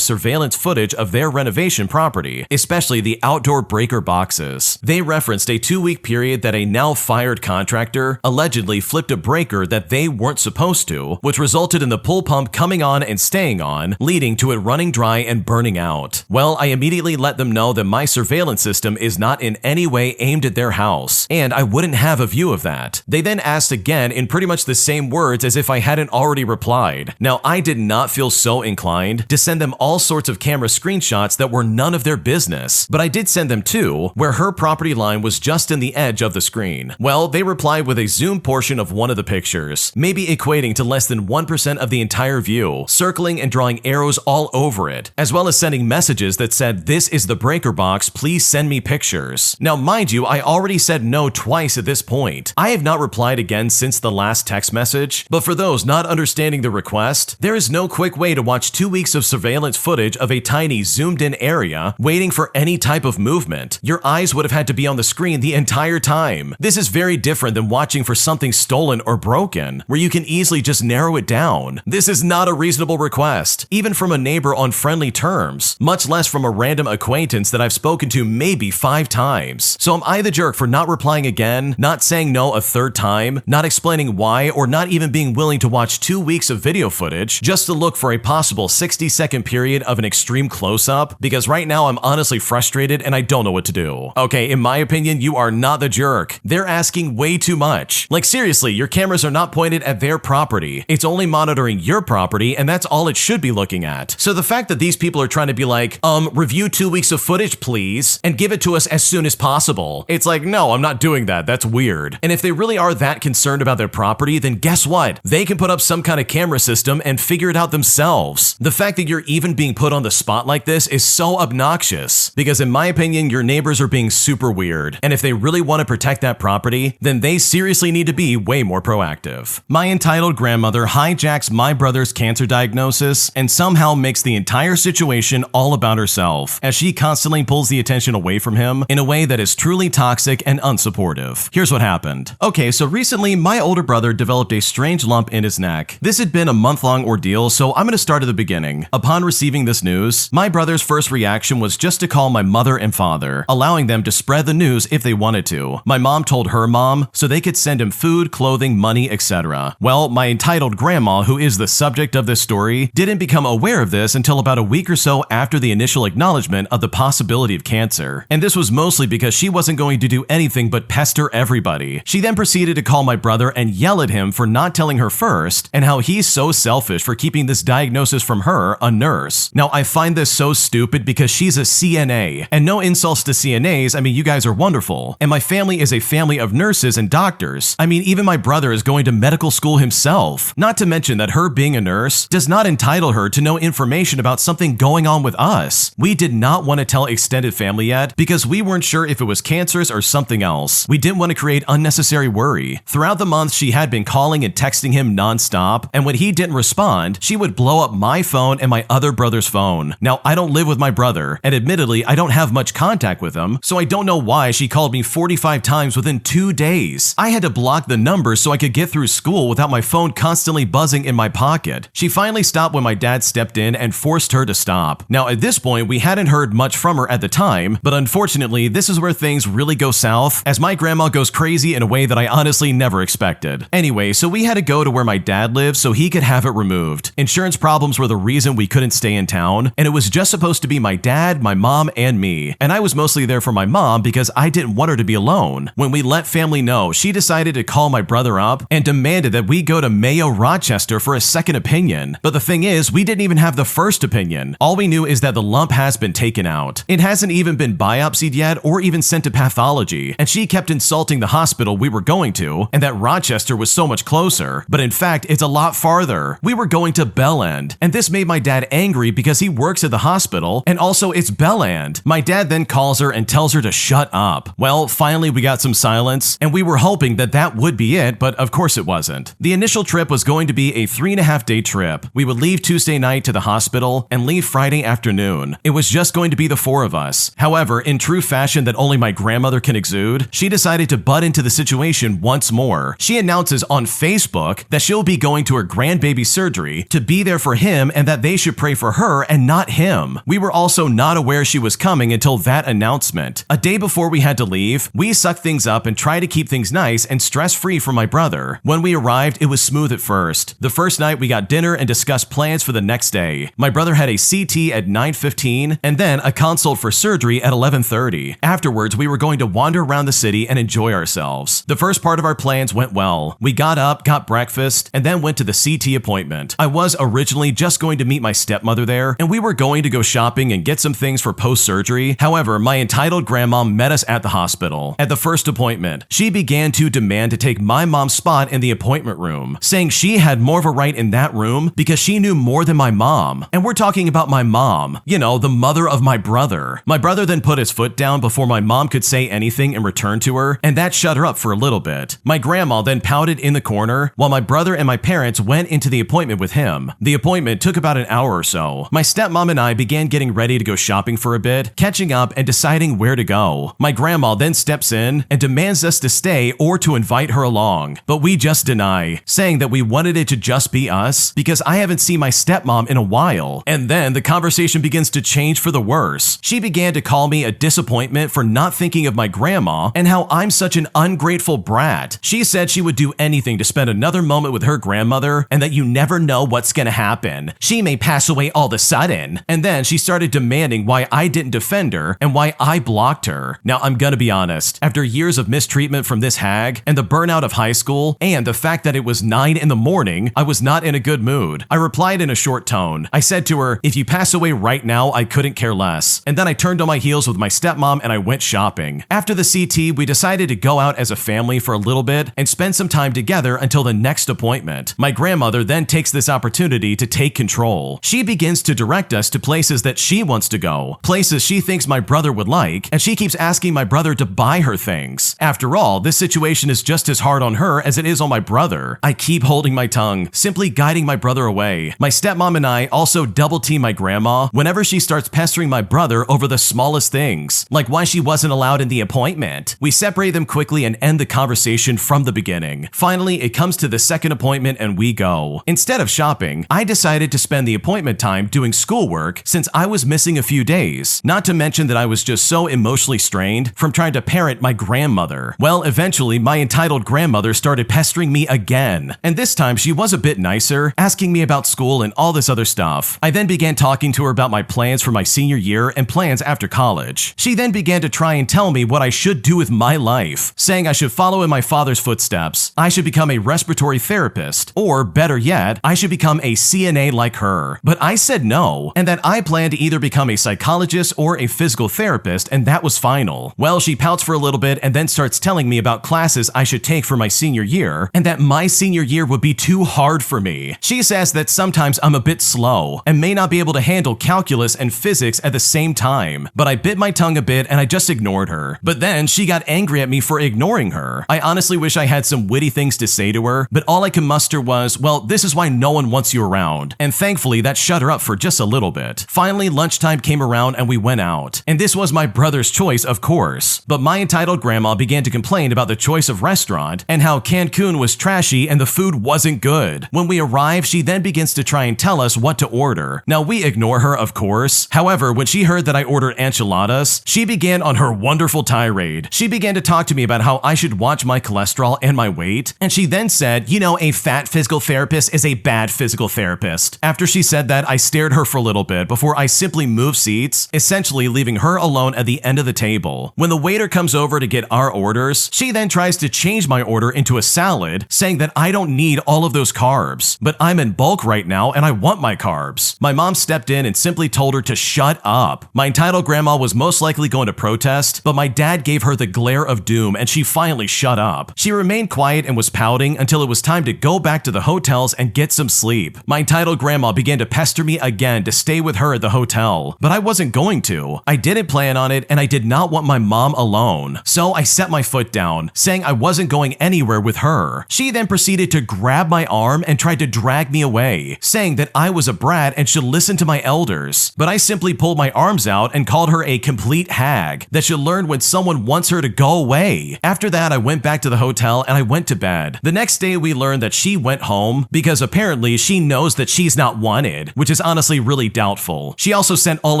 [SPEAKER 1] surveillance footage of their renovation property, especially the outdoor breaker boxes. They referenced a 2-week period that a now fired contractor allegedly flipped a breaker that they weren't supposed to, which resulted in the pool pump coming on and staying on, leading to it running dry and burning out. Well, I immediately let them know that my surveillance system is not in any way aimed at their house, and I wouldn't have a view of that. They then asked again in pretty much the same words as if I hadn't already replied. Now, I did not feel so inclined to send them all sorts of camera screenshots that were none of their business, but I did send them two, where her property line was just in the edge of the screen. Well, they replied with a zoom portion of one of the pictures, maybe equating to less than 1% of the entire view, circling and drawing arrows all over it, as well as sending messages that said, "This is the breaker box, please send me pictures." Now, mind you, I already said no twice at this point. I have not replied again since the last text message, but for those not understanding the request, there is no quick way to watch 2 weeks of surveillance footage of a tiny zoomed-in area waiting for any type of movement. Your eyes would have had to be on the screen the entire time. This is very different than watching for something stolen or broken, where you can easily just narrow it down. This is not a reasonable request, even from a neighbor on friendly terms, much less from a random acquaintance that I've spoken to maybe 5 times. So am I the jerk for not replying again, not saying no a third time, not explaining why, or not even being willing to watch 2 weeks of video footage just to look for a possible 60-second period of an extreme close-up? Because right now I'm honestly frustrated and I don't know what to do. Okay, in my opinion, you are not the jerk. They're asking way too much. Like seriously, your cameras are not pointed at their property. It's only monitoring your property, and that's all it should be looking at. So the fact that these people are trying to be like, review 2 weeks of footage, please, and give it to us as soon as possible. It's like, no, I'm not doing that. That's weird. And if they really are that concerned about their property, then guess what? They can put up some kind of camera system and figure it out themselves. The fact that you're even being put on the spot like this is so obnoxious, because in my opinion, your neighbors are being super weird. And if they really want to protect that property, then they seriously need to be way more proactive. My entitled grandmother hijacks my brother's cancer diagnosis and somehow makes the entire situation all about herself, as she constantly pulls the attention away from him in a way that is truly toxic and unsupportive. Here's what happened. Okay, so recently my older brother developed a strange lump in his neck. This had been a month-long ordeal, so I'm going to start at the beginning. Upon receiving this news, my brother's first reaction was just to call my mother and father, allowing them to spread the news if they wanted to. My mom told her mom so they could send him food, clothing, money, etc. Well, my entitled grandma, who is the subject of this story, didn't become aware of this until about a week or so after the initial acknowledgement of the possibility of cancer. And this was mostly because she wasn't going to do anything but pester everybody. She then proceeded to call my brother and yell at him for not telling her first, and how he's so selfish for keeping this diagnosis from her, a nurse. Now, I find this so stupid because she's a CNA, and no insults to CNAs, I mean, you guys are wonderful. And my family is a family of nurses and doctors. I mean, even my brother is going to medical school himself. Not to mention that her being a nurse does not entitle her to know information about something going on with us. We did not want to tell extended family yet because we weren't sure if it was cancerous or something else. We didn't want to create unnecessary worry. Throughout the month, she had been calling and texting him nonstop, and when he didn't respond, she would blow up my phone and my other brother's phone. Now, I don't live with my brother, and admittedly, I don't have much contact with him, so I don't know why she called me 45 times within 2 days. I had to block the numbers so I could get through school without my phone constantly buzzing in my pocket. She finally stopped when my dad stepped in and forced her to stop. Now, at this point, we hadn't heard much from her at the time, but unfortunately, this is where things really go south, as my grandma goes crazy in a way that I honestly never expected. Anyway, so we had to go to where my dad lives so he could have it removed. Insurance problems were the reason we couldn't stay in town, and it was just supposed to be my dad, my mom, and me. And I was mostly there for my mom because I didn't want her to be alone. When we let family know, she decided to call my brother up and demanded that we go to Mayo Rochester for a second opinion. But the thing is, we didn't even have the first opinion. All we knew is that the lump has been taken out. It hasn't even been biopsied yet or even sent to pathology, and she kept insulting the hospital we were going to, and that Rochester was so much closer. But in fact, it's a lot farther. We were going to Bell End, and this made my dad angry because he works at the hospital, and also it's Bell End. My dad then calls her and tells her to shut up. Well, finally we got some silence, and we were hoping that that would be it, but of course it wasn't. The initial trip was going to be a 3.5-day trip. We would leave Tuesday night to the hospital and leave Friday afternoon. It was just going to be the 4 of us. However, in true fashion that only my grandmother can exude, she decided to butt into the situation once more. She announces on Facebook that she'll be going to her grandbaby surgery to be there for him and that they should pray for her and not him. We were also not aware she was coming until that announcement. A day before we had to leave, we sucked things up and tried to keep things nice and stress-free for my brother. When we arrived, it was smooth at first. The first night we got dinner and discussed plans for the next day. My brother had a CT at 9:15 and then a consult for surgery at 11:30. Afterwards, we were going to wander around the city and enjoy ourselves. The first part of our plans went well. We got up, got breakfast, and then went to the CT appointment. I was originally just going to meet my stepmother there, and we were going to go shopping and get some things for post-surgery. However, my entitled grandma met us at the hospital. At the first appointment, she began to demand to take my mom's spot in the appointment room, saying she had more of a right in that room because she knew more than my mom. And we're talking about my mom, you know, the mother of my brother. My brother then put his foot down before my mom could say anything in return to her, and that shut her up for a little bit. My grandma then pouted in the corner while my brother and my parents went into the appointment with him. The appointment took about an hour or so. My stepmom and I began getting ready to go shopping for a bit, catching up and deciding where to go. My grandma then steps in and demands us to stay or to invite her along, but we just deny, saying that we wanted it to just be us because I haven't seen my stepmom in a while. And then the conversation begins to change for the worse. She began to call me a disappointment for not thinking of my grandma and how I'm such an ungrateful brat. She said she would do anything to spend another moment with her grandmother and that you never know what's gonna happen. She may pass away all of a sudden. And then she started demanding why I didn't defend her and why I blocked her. Now, I'm gonna be honest. After years of mistreatment from this hag and the burnout of high school and the fact that it was 9 in the morning, I was not in a good mood. I replied in a short tone. I said to her, "If you pass away right now, I couldn't care care less. And then I turned on my heels with my stepmom and I went shopping. After the CT, we decided to go out as a family for a little bit and spend some time together until the next appointment. My grandmother then takes this opportunity to take control. She begins to direct us to places that she wants to go, places she thinks my brother would like, and she keeps asking my brother to buy her things. After all, this situation is just as hard on her as it is on my brother. I keep holding my tongue, simply guiding my brother away. My stepmom and I also double team my grandma whenever she starts pestering my brother over the smallest things, like why she wasn't allowed in the appointment. We separate them quickly and end the conversation from the beginning. Finally, it comes to the second appointment and we go. Instead of shopping, I decided to spend the appointment time doing schoolwork since I was missing a few days, not to mention that I was just so emotionally strained from trying to parent my grandmother. Well, eventually, my entitled grandmother started pestering me again, and this time she was a bit nicer, asking me about school and all this other stuff. I then began talking to her about my plans for my senior year and plans after college. She then began to try and tell me what I should do with my life, saying I should follow in my father's footsteps, I should become a respiratory therapist, or better yet, I should become a CNA like her. But I said no, and that I planned to either become a psychologist or a physical therapist, and that was final. Well, she pouts for a little bit and then starts telling me about classes I should take for my senior year, and that my senior year would be too hard for me. She says that sometimes I'm a bit slow and may not be able to handle calculus and physics at the same time, but I bit my tongue a bit and I just ignored her. But then she got angry at me for ignoring her. I honestly wish I had some witty things to say to her, but all I could muster was, well, this is why no one wants you around. And thankfully, that shut her up for just a little bit. Finally, lunchtime came around and we went out. And this was my brother's choice, of course. But my entitled grandma began to complain about the choice of restaurant and how Cancun was trashy and the food wasn't good. When we arrive, she then begins to try and tell us what to order. Now, we ignore her, of course. However, when she heard that I ordered enchiladas, she began on her wonderful tirade. She began to talk to me about how I should watch my cholesterol and my weight, and she then said, you know, a fat physical therapist is a bad physical therapist. After she said that, I stared her for a little bit before I simply moved seats, essentially leaving her alone at the end of the table. When the waiter comes over to get our orders, she then tries to change my order into a salad, saying that I don't need all of those carbs, but I'm in bulk right now and I want my carbs. My mom stepped in and simply told her to shut up. My entitled grandma was most likely going to protest, but my dad gave her the glare of doom and she finally shut up. She remained quiet and was pouting until it was time to go back to the hotels and get some sleep. My entitled grandma began to pester me again to stay with her at the hotel, but I wasn't going to. I didn't plan on it and I did not want my mom alone. So I set my foot down, saying I wasn't going anywhere with her. She then proceeded to grab my arm and tried to drag me away, saying that I was a brat and should listen to my elders. But I simply pulled my arms out and called her a complete hag that should learn when someone wants her to go away. After that, I went back to the hotel and I went to bed. The next day, we learned that she went home because apparently she knows that she's not wanted, which is honestly really doubtful. She also sent all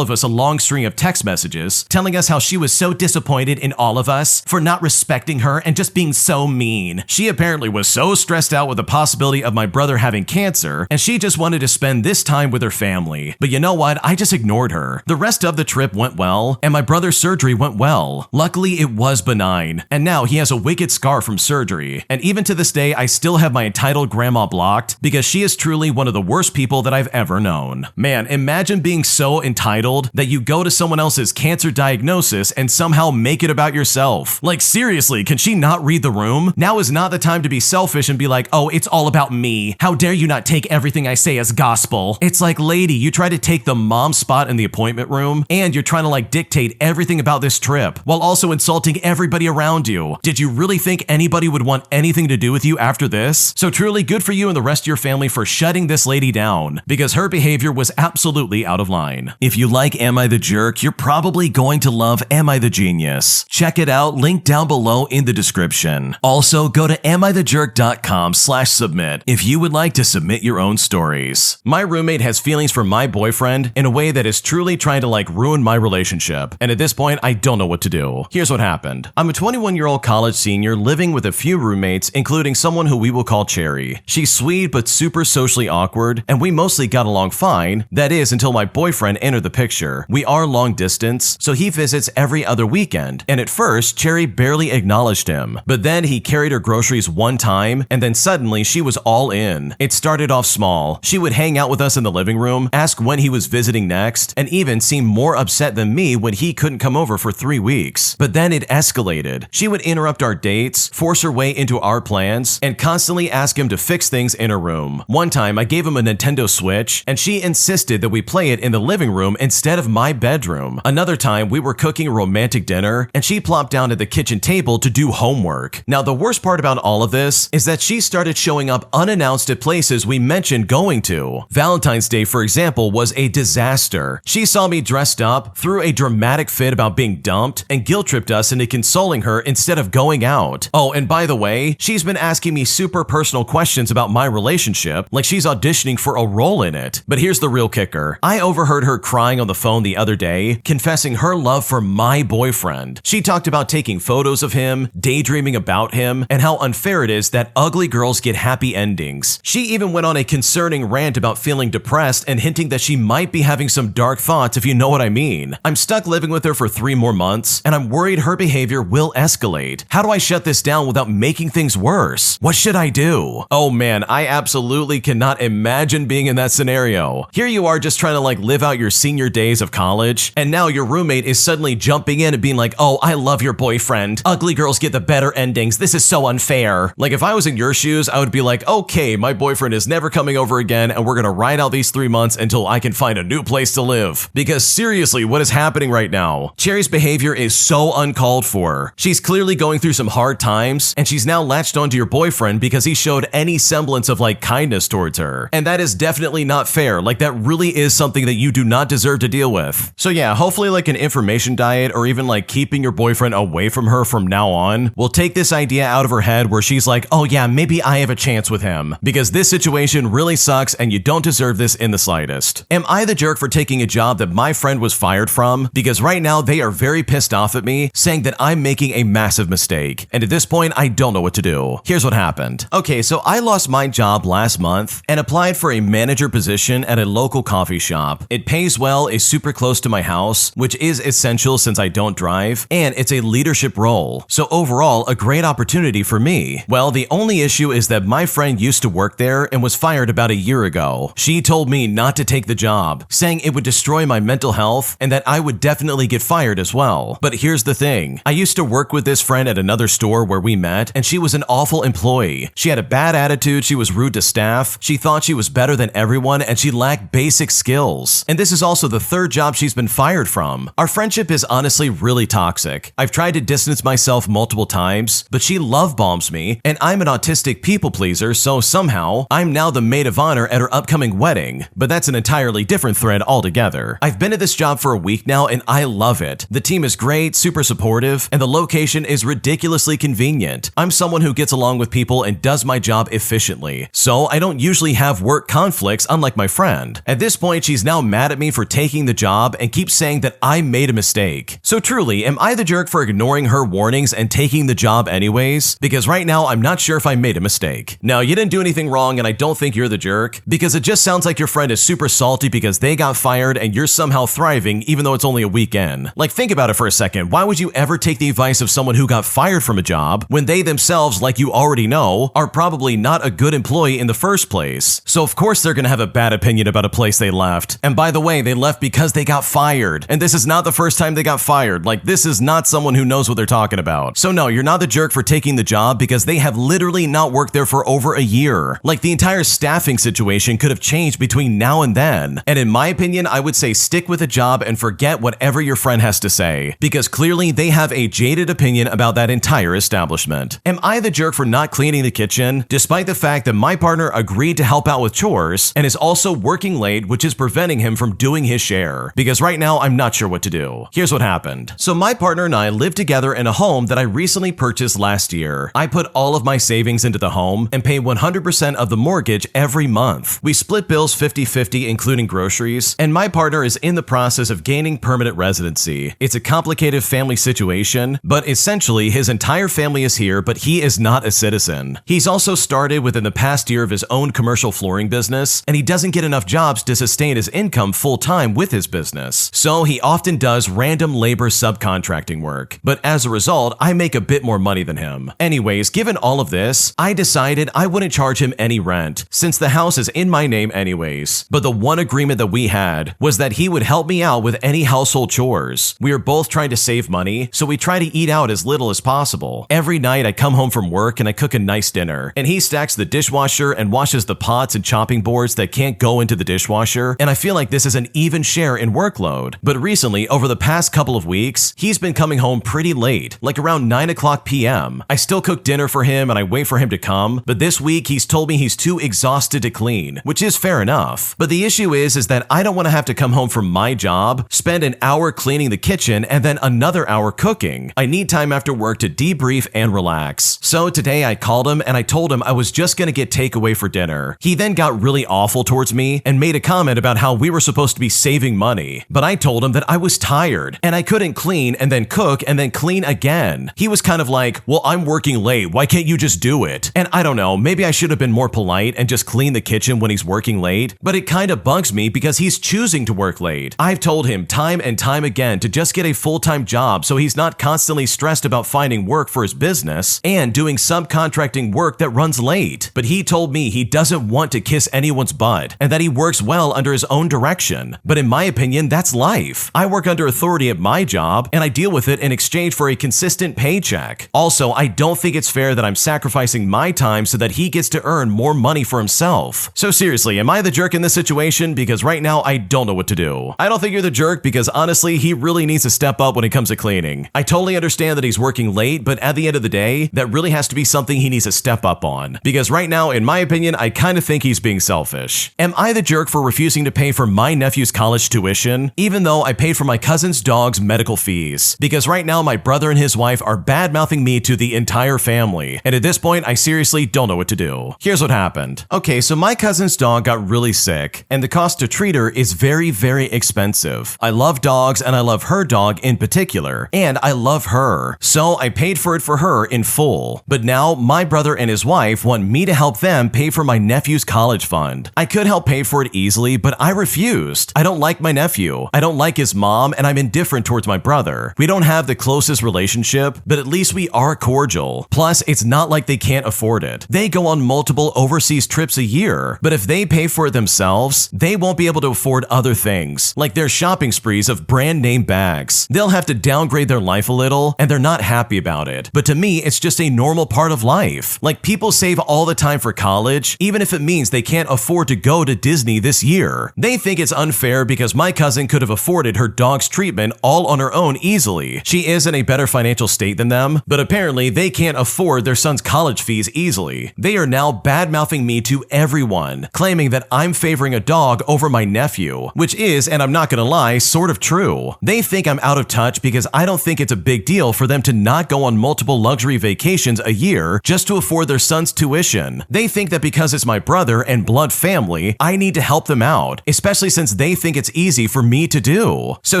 [SPEAKER 1] of us a long string of text messages telling us how she was so disappointed in all of us for not respecting her and just being so mean. She apparently was so stressed out with the possibility of my brother having cancer, and she just wanted to spend this time with her family. But you know what? I just ignored her. The rest of the trip went well, and my brother's surgery went well. Luckily, it was benign, and now he has a wicked scar from surgery. And even to this day, I still have my entitled grandma blocked because she is truly one of the worst people that I've ever known. Man, imagine being so entitled that you go to someone else's cancer diagnosis and somehow make it about yourself. Like seriously, can she not read the room? Now is not the time to be selfish and be like, oh, it's all about me. How dare you not take everything I say as gospel? It's like, lady, you try to take the mom spot in the appointment room and you're trying to like dictate everything about this trip while also insulting everybody around you. Did you really think anybody would want anything to do with you after this? So truly good for you and the rest of your family for shutting this lady down because her behavior was absolutely out of line. If you like Am I the Jerk, you're probably going to love Am I the Genius. Check it out, link down below in the description. Also, go to amithejerk.com/submit if you would like to submit your own stories. My roommate has feelings for my boyfriend in a way that is truly trying to like ruin my relationship, and at this point, I don't know what to do. Here's what happened. I'm a 21-year-old college senior living with a few roommates, including someone who we will call Cherry. She's sweet but super socially awkward, and we mostly got along fine. That is, until my boyfriend entered the picture. We are long distance, so he visits every other weekend, and at first, Cherry barely acknowledged him. But then he carried her groceries one time, and then suddenly she was all in. It started off small. She would hang out with us in the living room, ask when he was visiting next, and even seemed more upset than me when he couldn't come over for 3 weeks. But then it escalated. She would interrupt our dates, force her way into our plans, and constantly ask him to fix things in her room. One time, I gave him a Nintendo Switch, and she insisted that we play it in the living room instead of my bedroom. Another time, we were cooking a romantic dinner, and she plopped down at the kitchen table to do homework. Now, the worst part about all of this is that she started showing up unannounced at places we mentioned going to. Valentine's Day, for example, was a disaster. She saw me dressed up, threw a dramatic fit about being dumped, and guilt-tripped us into consoling her instead of going out. Oh, and by the way, she's been asking me super personal questions about my relationship, like she's auditioning for a role in it. But here's the real kicker. I overheard her crying on the phone the other day, confessing her love for my boyfriend. She talked about taking photos of him, daydreaming about him, and how unfair it is that ugly girls get happy endings. She even went on a concerning rant about feeling depressed and hinting that she might be having some dark thoughts, if you know what I mean. I'm stuck living with her for 3 more months, and I'm worried her behavior will escalate. How do I shut this down without making things worse? What should I do? Oh man, I absolutely cannot imagine being in that scenario. Here you are just trying to live out your senior days of college, and now your roommate is suddenly jumping in and being like, oh, I love your boyfriend. Ugly girls get the better endings. This is so unfair. If I was in your shoes, I would be like, okay, my boyfriend is never coming over again, and we're gonna ride out these 3 months until I can find a new place to live. Because seriously, what is happening right now? Cherry's behavior is so uncalled for. She's clearly going through some hard times, and she's now latched onto your boyfriend because he showed any semblance of kindness towards her. And that is definitely not fair. That really is something that you do not deserve to deal with. So yeah, hopefully an information diet or even keeping your boyfriend away from her from now on will take this idea out of her head where she's like, oh yeah, maybe I have a chance with him. Because this situation really sucks and you don't deserve this in the slightest. Am I the jerk for taking a job that my friend was fired from? Because right now they are very pissed off at me, saying that I'm making a massive mistake. And at this point, I don't know what to do. Here's what happened. Okay, so I lost my job last month and applied for a manager position at a local coffee shop. It pays well, is super close to my house, which is essential since I don't drive, and it's a leadership role. So overall, a great opportunity for me. Well, the only issue is that my friend used to work there and was fired about a year ago. She told me not to take the job, saying it would destroy my mental health and that I would definitely get fired as well. But here's the thing. I used to work with this friend at another store where we met, and she was an awful employee. She had a bad attitude, she was rude to staff, she thought she was better than everyone, and she lacked basic skills. And this is also the 3rd job she's been fired from. Our friendship is honestly really toxic. I've tried to distance myself multiple times, but she love bombs me, and I'm an autistic people pleaser, so somehow I'm now the maid of honor at her upcoming wedding. But that's an entirely different thread altogether. I've been at this job for a week now, and I love it. The team is great, super supportive, and the location is ridiculously convenient. I'm someone who gets along with people and does my job efficiently, so I don't usually have work conflicts unlike my friend. At this point, she's now mad at me for taking the job and keeps saying that I made a mistake. So truly, am I the jerk for ignoring her warnings and taking the job anyways? Because right now, I'm not sure if I made a mistake. No, you didn't do anything wrong, and I don't think you're the jerk, because it just sounds like your friend is super salty because they got fired and you're somehow thriving even though it's only a weekend. Think about it for a second. Why would you ever take the advice of someone who got fired from a job when they themselves, like you already know, are probably not a good employee in the first place? So of course they're gonna have a bad opinion about a place they left. And by the way, they left because they got fired. And this is not the first time they got fired. This is not someone who knows what they're talking about. So no, you're not the jerk for taking the job because they have literally not worked there for over a year. The entire staffing situation could have changed between now and then. And in my opinion, I would say stick with a job and forget whatever your friend has to say, because clearly they have a jaded opinion about that entire establishment. Am I the jerk for not cleaning the kitchen, despite the fact that my partner agreed to help out with chores and is also working late, which is preventing him from doing his share? Because right now, I'm not sure what to do. Here's what happened. So my partner and I live together in a home that I recently purchased last year. I put all of my savings into the home and pay 100% of the mortgage every month. We split bills 50-50, including groceries, and my partner is in the process of gaining permanent residency. It's a complicated family situation, but essentially his entire family is here, but he is not a citizen. He's also started within the past year of his own commercial flooring business, and he doesn't get enough jobs to sustain his income full-time with his business. So he often does random labor subcontracting work, but as a result, I make a bit more money than him. Anyways, given all of this, I decided I wouldn't charge him any rent, since the house is in my name anyways. But the one agreement that we had was that that he would help me out with any household chores. We are both trying to save money, so we try to eat out as little as possible. Every night I come home from work and I cook a nice dinner, and he stacks the dishwasher and washes the pots and chopping boards that can't go into the dishwasher, and I feel like this is an even share in workload. But recently, over the past couple of weeks, he's been coming home pretty late, like around 9 o'clock p.m. I still cook dinner for him and I wait for him to come, but this week he's told me he's too exhausted to clean, which is fair enough. But the issue is that I don't want to have to come home from my job, spend an hour cleaning the kitchen, and then another hour cooking. I need time after work to debrief and relax. So today I called him and I told him I was just gonna get takeaway for dinner. He then got really awful towards me and made a comment about how we were supposed to be saving money. But I told him that I was tired and I couldn't clean and then cook and then clean again. He was kind of like, well, I'm working late, why can't you just do it? And I don't know, maybe I should have been more polite and just clean the kitchen when he's working late, but it kind of bugs me because he's choosing to work late. I've told him time and time again to just get a full-time job so he's not constantly stressed about finding work for his business and doing subcontracting work that runs late. But he told me he doesn't want to kiss anyone's butt and that he works well under his own direction. But in my opinion, that's life. I work under authority at my job and I deal with it in exchange for a consistent paycheck. Also, I don't think it's fair that I'm sacrificing my time so that he gets to earn more money for himself. So seriously, am I the jerk in this situation? Because right now I don't know what to do. I don't think you're the jerk because honestly, he really needs to step up when it comes to cleaning. I totally understand that he's working late, but at the end of the day, that really has to be something he needs to step up on. Because right now, in my opinion, I kind of think he's being selfish. Am I the jerk for refusing to pay for my nephew's college tuition, even though I paid for my cousin's dog's medical fees? Because right now, my brother and his wife are bad-mouthing me to the entire family, and at this point, I seriously don't know what to do. Here's what happened. Okay, so my cousin's dog got really sick, and the cost to treat her is very, very expensive. I love dogs, and I love her dog in particular, and I love her, so I paid for it for her in full. But now, my brother and his wife want me to help them pay for my nephew's college fund. I could help pay for it easily, but I refused. I don't like my nephew. I don't like his mom, and I'm indifferent towards my brother. We don't have the closest relationship, but at least we are cordial. Plus, it's not like they can't afford it. They go on multiple overseas trips a year, but if they pay for it themselves, they won't be able to afford other things, like their shopping sprees of brand name bags. They'll have to downgrade their life a little, and they're not happy about it. But to me, it's just a normal part of life. Like, people save all the time for college, even if it means they can't afford to go to Disney this year. They think it's unfair because my cousin could have afforded her dog's treatment all on her own easily. She is in a better financial state than them, but apparently they can't afford their son's college fees easily. They are now bad-mouthing me to everyone, claiming that I'm favoring a dog over my nephew, which is, and I'm not gonna lie, sort of true. They think I'm out of touch because I don't think it's a big deal for them to not go on multiple luxury vacations a year just to afford their son's tuition. They think that because it's my brother and blood family, I need to help them out, especially since they think it's easy for me to do. So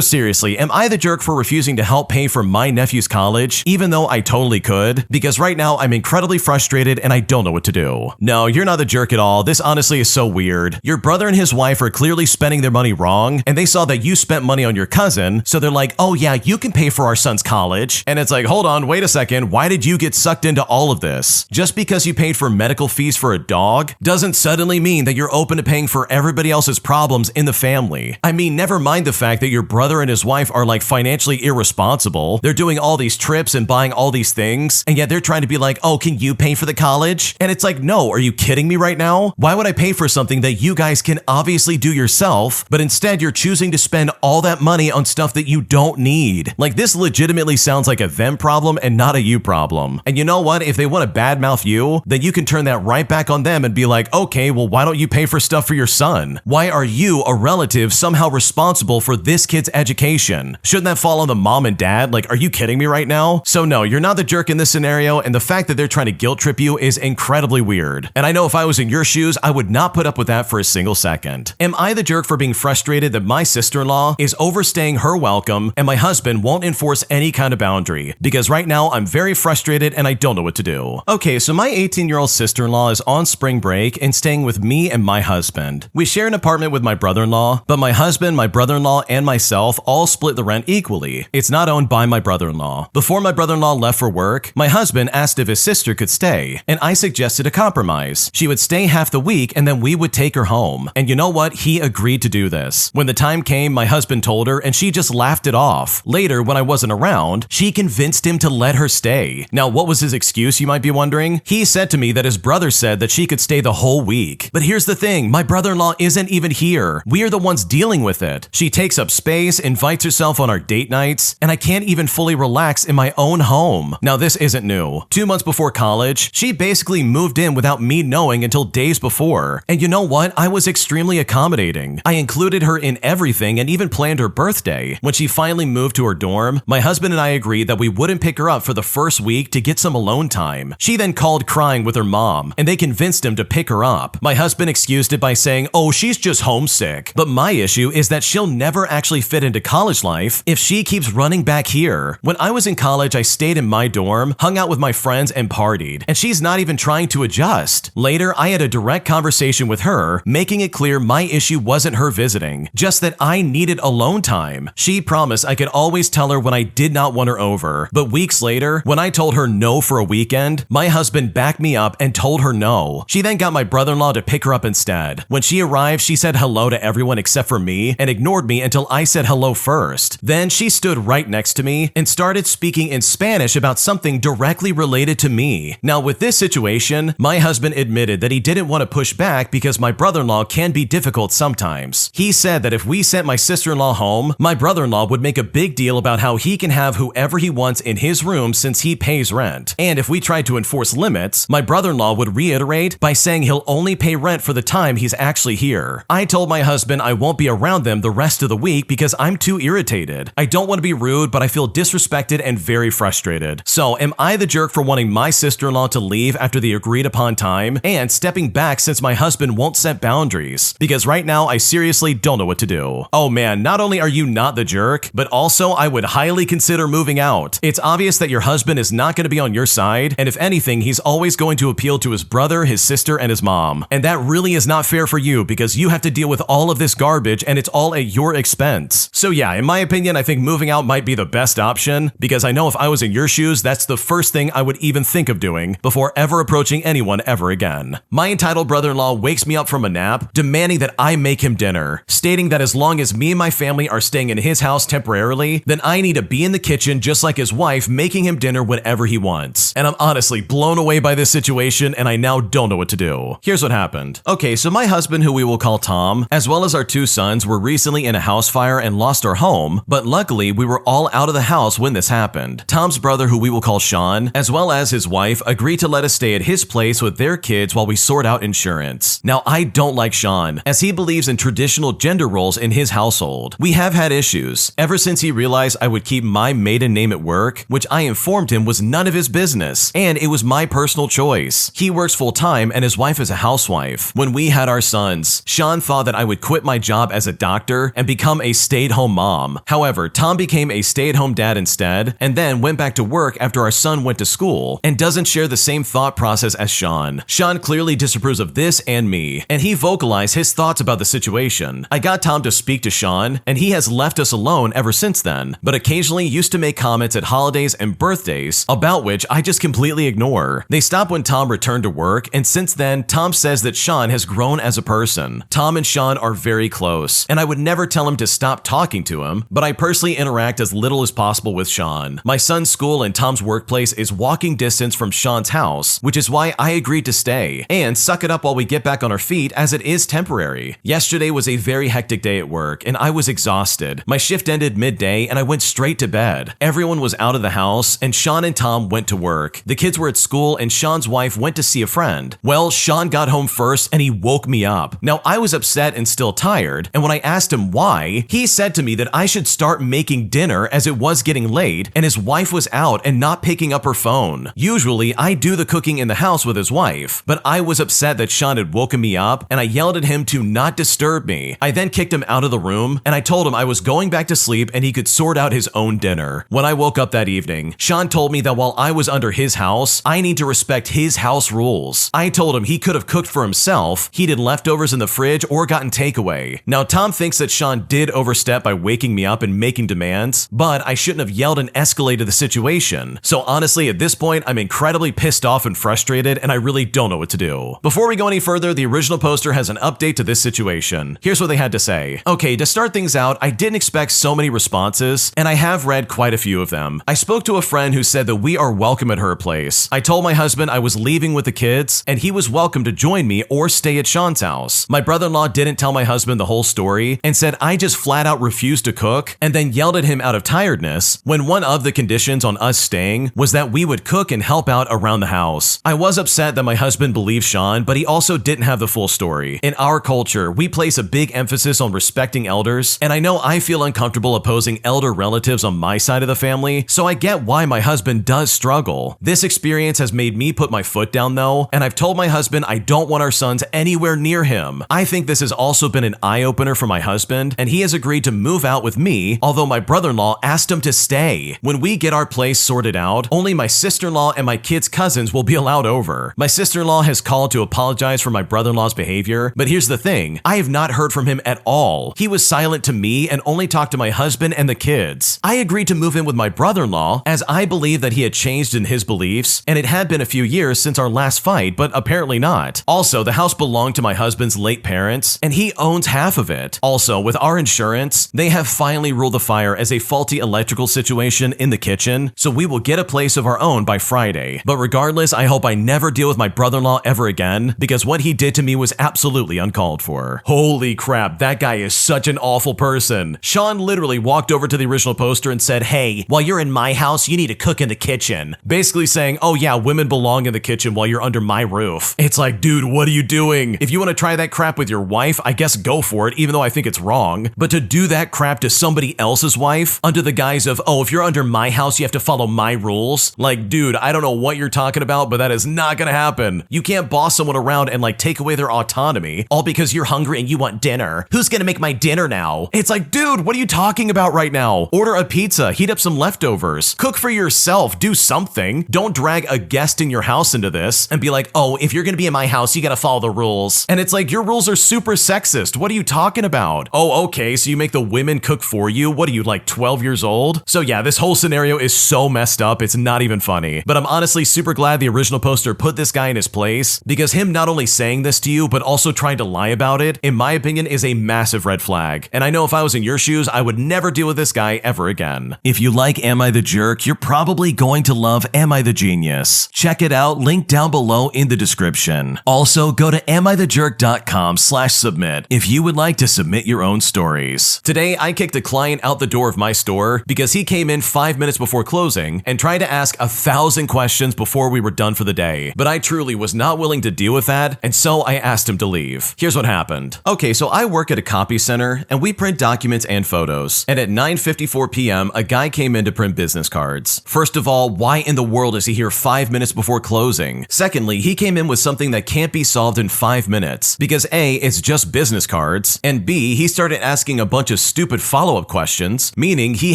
[SPEAKER 1] seriously, am I the jerk for refusing to help pay for my nephew's college, even though I totally could? Because right now I'm incredibly frustrated and I don't know what to do. No, you're not the jerk at all. This honestly is so weird. Your brother and his wife are clearly spending their money wrong, and they saw that you spent money on your cousin, so they're like, oh yeah, you can pay for our son's college. And it's like, hold on, wait a second, why did you get sucked into all of this? Just because you paid for medical fees for a dog doesn't suddenly mean that you're open to paying for everybody else's problems in the family. I mean, never mind the fact that your brother and his wife are like financially irresponsible. They're doing all these trips and buying all these things, and yet they're trying to be like, oh, can you pay for the college? And it's like, no, are you kidding me right now? Why would I pay for something that you guys can obviously do yourself, but instead you're choosing to spend all that money on stuff that you don't need? Like, this legitimately sounds like a them problem and not a you problem. And you know what? If they want to badmouth you, then you can turn that right back on them and be like, okay, well, why don't you pay for stuff for your son? Why are you, a relative, somehow responsible for this kid's education? Shouldn't that fall on the mom and dad? Like, are you kidding me right now? So no, you're not the jerk in this scenario, and the fact that they're trying to guilt trip you is incredibly weird. And I know if I was in your shoes, I would not put up with that for a single second. Am I the jerk for being frustrated that my sister-in-law is overstaying her welcome and my husband won't enforce any kind of boundary? Because right now I'm very frustrated and I don't know what to do. Okay, so my 18-year-old sister-in-law is on spring break and staying with me and my husband. We share an apartment with my brother-in-law, but my husband, my brother-in-law, and myself all split the rent equally. It's not owned by my brother-in-law. Before my brother-in-law left for work, my husband asked if his sister could stay, and I suggested a compromise. She would stay half the week and then we would take her home. And you know what? He agreed to do this. this. When the time came, my husband told her and she just laughed it off. Later, when I wasn't around, she convinced him to let her stay. Now, what was his excuse, you might be wondering? He said to me that his brother said that she could stay the whole week. But here's the thing, my brother-in-law isn't even here. We are the ones dealing with it. She takes up space, invites herself on our date nights, and I can't even fully relax in my own home. Now, this isn't new. 2 months before college, she basically moved in without me knowing until days before. And you know what? I was extremely accommodating. I included her in everything and even planned her birthday. When she finally moved to her dorm, my husband and I agreed that we wouldn't pick her up for the first week to get some alone time. She then called crying with her mom, and they convinced him to pick her up. My husband excused it by saying, "Oh, she's just homesick." But my issue is that she'll never actually fit into college life if she keeps running back here. When I was in college, I stayed in my dorm, hung out with my friends, and partied, and she's not even trying to adjust. Later, I had a direct conversation with her, making it clear my issue wasn't her visiting, just that I needed alone time. She promised I could always tell her when I did not want her over, but weeks later, when I told her no for a weekend, my husband backed me up and told her no. She then got my brother-in-law to pick her up instead. When she arrived, she said hello to everyone except for me and ignored me until I said hello first. Then she stood right next to me and started speaking in Spanish about something directly related to me. Now, with this situation, my husband admitted that he didn't want to push back because my brother-in-law can be difficult sometimes. He said that if we sent my sister-in-law home, my brother-in-law would make a big deal about how he can have whoever he wants in his room since he pays rent. And if we tried to enforce limits, my brother-in-law would reiterate by saying he'll only pay rent for the time he's actually here. I told my husband I won't be around them the rest of the week because I'm too irritated. I don't want to be rude, but I feel disrespected and very frustrated. So, am I the jerk for wanting my sister-in-law to leave after the agreed upon time and stepping back since my husband won't set boundaries? Because right now, I seriously don't know what to do. Oh man, not only are you not the jerk, but also I would highly consider moving out. It's obvious that your husband is not going to be on your side, and if anything, he's always going to appeal to his brother, his sister, and his mom. And that really is not fair for you because you have to deal with all of this garbage and it's all at your expense. So yeah, in my opinion, I think moving out might be the best option because I know if I was in your shoes, that's the first thing I would even think of doing before ever approaching anyone ever again. My entitled brother-in-law wakes me up from a nap, demanding that I make him dinner, stating that as long as me and my family are staying in his house temporarily, then I need to be in the kitchen just like his wife, making him dinner whenever he wants. And I'm honestly blown away by this situation and I now don't know what to do. Here's what happened. Okay, so my husband, who we will call Tom, as well as our 2 sons, were recently in a house fire and lost our home, but luckily we were all out of the house when this happened. Tom's brother, who we will call Sean, as well as his wife, agreed to let us stay at his place with their kids while we sort out insurance. Now, I don't like Sean, as he believes in traditional gender roles in his household. We have had issues ever since he realized I would keep my maiden name at work, which I informed him was none of his business, and it was my personal choice. He works full-time and his wife is a housewife. When we had our sons, Sean thought that I would quit my job as a doctor and become a stay-at-home mom. However, Tom became a stay-at-home dad instead, and then went back to work after our son went to school, and doesn't share the same thought process as Sean. Sean clearly disapproves of this and me, and he vocalized his thoughts about the situation. I got Tom to speak to Sean, and he has left us alone ever since then, but occasionally used to make comments at holidays and birthdays, about which I just completely ignore. They stopped when Tom returned to work, and since then, Tom says that Sean has grown as a person. Tom and Sean are very close, and I would never tell him to stop talking to him, but I personally interact as little as possible with Sean. My son's school and Tom's workplace is walking distance from Sean's house, which is why I agreed to stay, and suck it up while we get back on our feet as it is temporary. Yesterday was a very hectic day at work, and I was exhausted. My shift ended midday, and I went straight to bed. Everyone was out of the house, and Sean and Tom went to work. The kids were at school, and Sean's wife went to see a friend. Well, Sean got home first, and he woke me up. Now, I was upset and still tired, and when I asked him why, he said to me that I should start making dinner as it was getting late, and his wife was out and not picking up her phone. Usually, I do the cooking in the house with his wife, but I was upset that Sean had woken me up, and I yelled at him to not disturb me. I then kicked him out of the room, and I told him I was going back to sleep and he could sort out his own dinner. When I woke up that evening, Sean told me that while I was under his house, I need to respect his house rules. I told him he could have cooked for himself, heated leftovers in the fridge, or gotten takeaway. Now, Tom thinks that Sean did overstep by waking me up and making demands, but I shouldn't have yelled and escalated the situation. So honestly, at this point, I'm incredibly pissed off and frustrated, and I really don't know what to do. Before we go any further, the original poster has an update to this situation. Here's what they basically had to say. Okay, to start things out, I didn't expect so many responses, and I have read quite a few of them. I spoke to a friend who said that we are welcome at her place. I told my husband I was leaving with the kids, and he was welcome to join me or stay at Sean's house. My brother-in-law didn't tell my husband the whole story and said I just flat out refused to cook and then yelled at him out of tiredness when one of the conditions on us staying was that we would cook and help out around the house. I was upset that my husband believed Sean, but he also didn't have the full story. In our culture, we place a big emphasis on respecting elders, and I know I feel uncomfortable opposing elder relatives on my side of the family, so I get why my husband does struggle. This experience has made me put my foot down though, and I've told my husband I don't want our sons anywhere near him. I think this has also been an eye-opener for my husband, and he has agreed to move out with me, although my brother-in-law asked him to stay. When we get our place sorted out, only my sister-in-law and my kids' cousins will be allowed over. My sister-in-law has called to apologize for my brother-in-law's behavior, but here's the thing, I have not heard from him at all. He was silent to me and only talked to my husband and the kids. I agreed to move in with my brother-in-law as I believed that he had changed in his beliefs, and it had been a few years since our last fight, but apparently not. Also, the house belonged to my husband's late parents, and he owns half of it. Also, with our insurance, they have finally ruled the fire as a faulty electrical situation in the kitchen, so we will get a place of our own by Friday. But regardless, I hope I never deal with my brother-in-law ever again, because what he did to me was absolutely uncalled for. Holy crap, that guy is such an awful person. Sean literally walked over to the original poster and said, "Hey, while you're in my house, you need to cook in the kitchen." Basically saying, oh yeah, women belong in the kitchen while you're under my roof. It's like, dude, what are you doing? If you want to try that crap with your wife, I guess go for it, even though I think it's wrong. But to do that crap to somebody else's wife under the guise of, oh, if you're under my house, you have to follow my rules. Like, dude, I don't know what you're talking about, but that is not gonna happen. You can't boss someone around and like take away their autonomy, all because you're hungry and you want dinner. Who's gonna make my dinner now? It's like, dude, what are you talking about right now? Order a pizza, heat up some leftovers, cook for yourself, do something. Don't drag a guest in your house into this and be like, oh, if you're gonna be in my house, you gotta follow the rules. And it's like, your rules are super sexist. What are you talking about? Oh, okay, so you make the women cook for you? What are you, like 12 years old? So yeah, this whole scenario is so messed up, it's not even funny. But I'm honestly super glad the original poster put this guy in his place, because him not only saying this to you, but also trying to lie about it, in my opinion, is a massive red flag. And I know if I was in your shoes, I would never deal with this guy ever again. If you like Am I the Jerk, you're probably going to love Am I the Genius. Check it out, link down below in the description. Also, go to amithejerk.com/submit if you would like to submit your own stories. Today, I kicked a client out the door of my store because he came in 5 minutes before closing and tried to ask 1,000 questions before we were done for the day. But I truly was not willing to deal with that, and so I asked him to leave. Here's what happened. Okay, so I work at a copy center, and we print documents and photos. And at 9:54 p.m., a guy came in to print business cards. First of all, why in the world is he here 5 minutes before closing? Secondly, he came in with something that can't be solved in 5 minutes, because A, it's just business cards, and B, he started asking a bunch of stupid follow-up questions, meaning he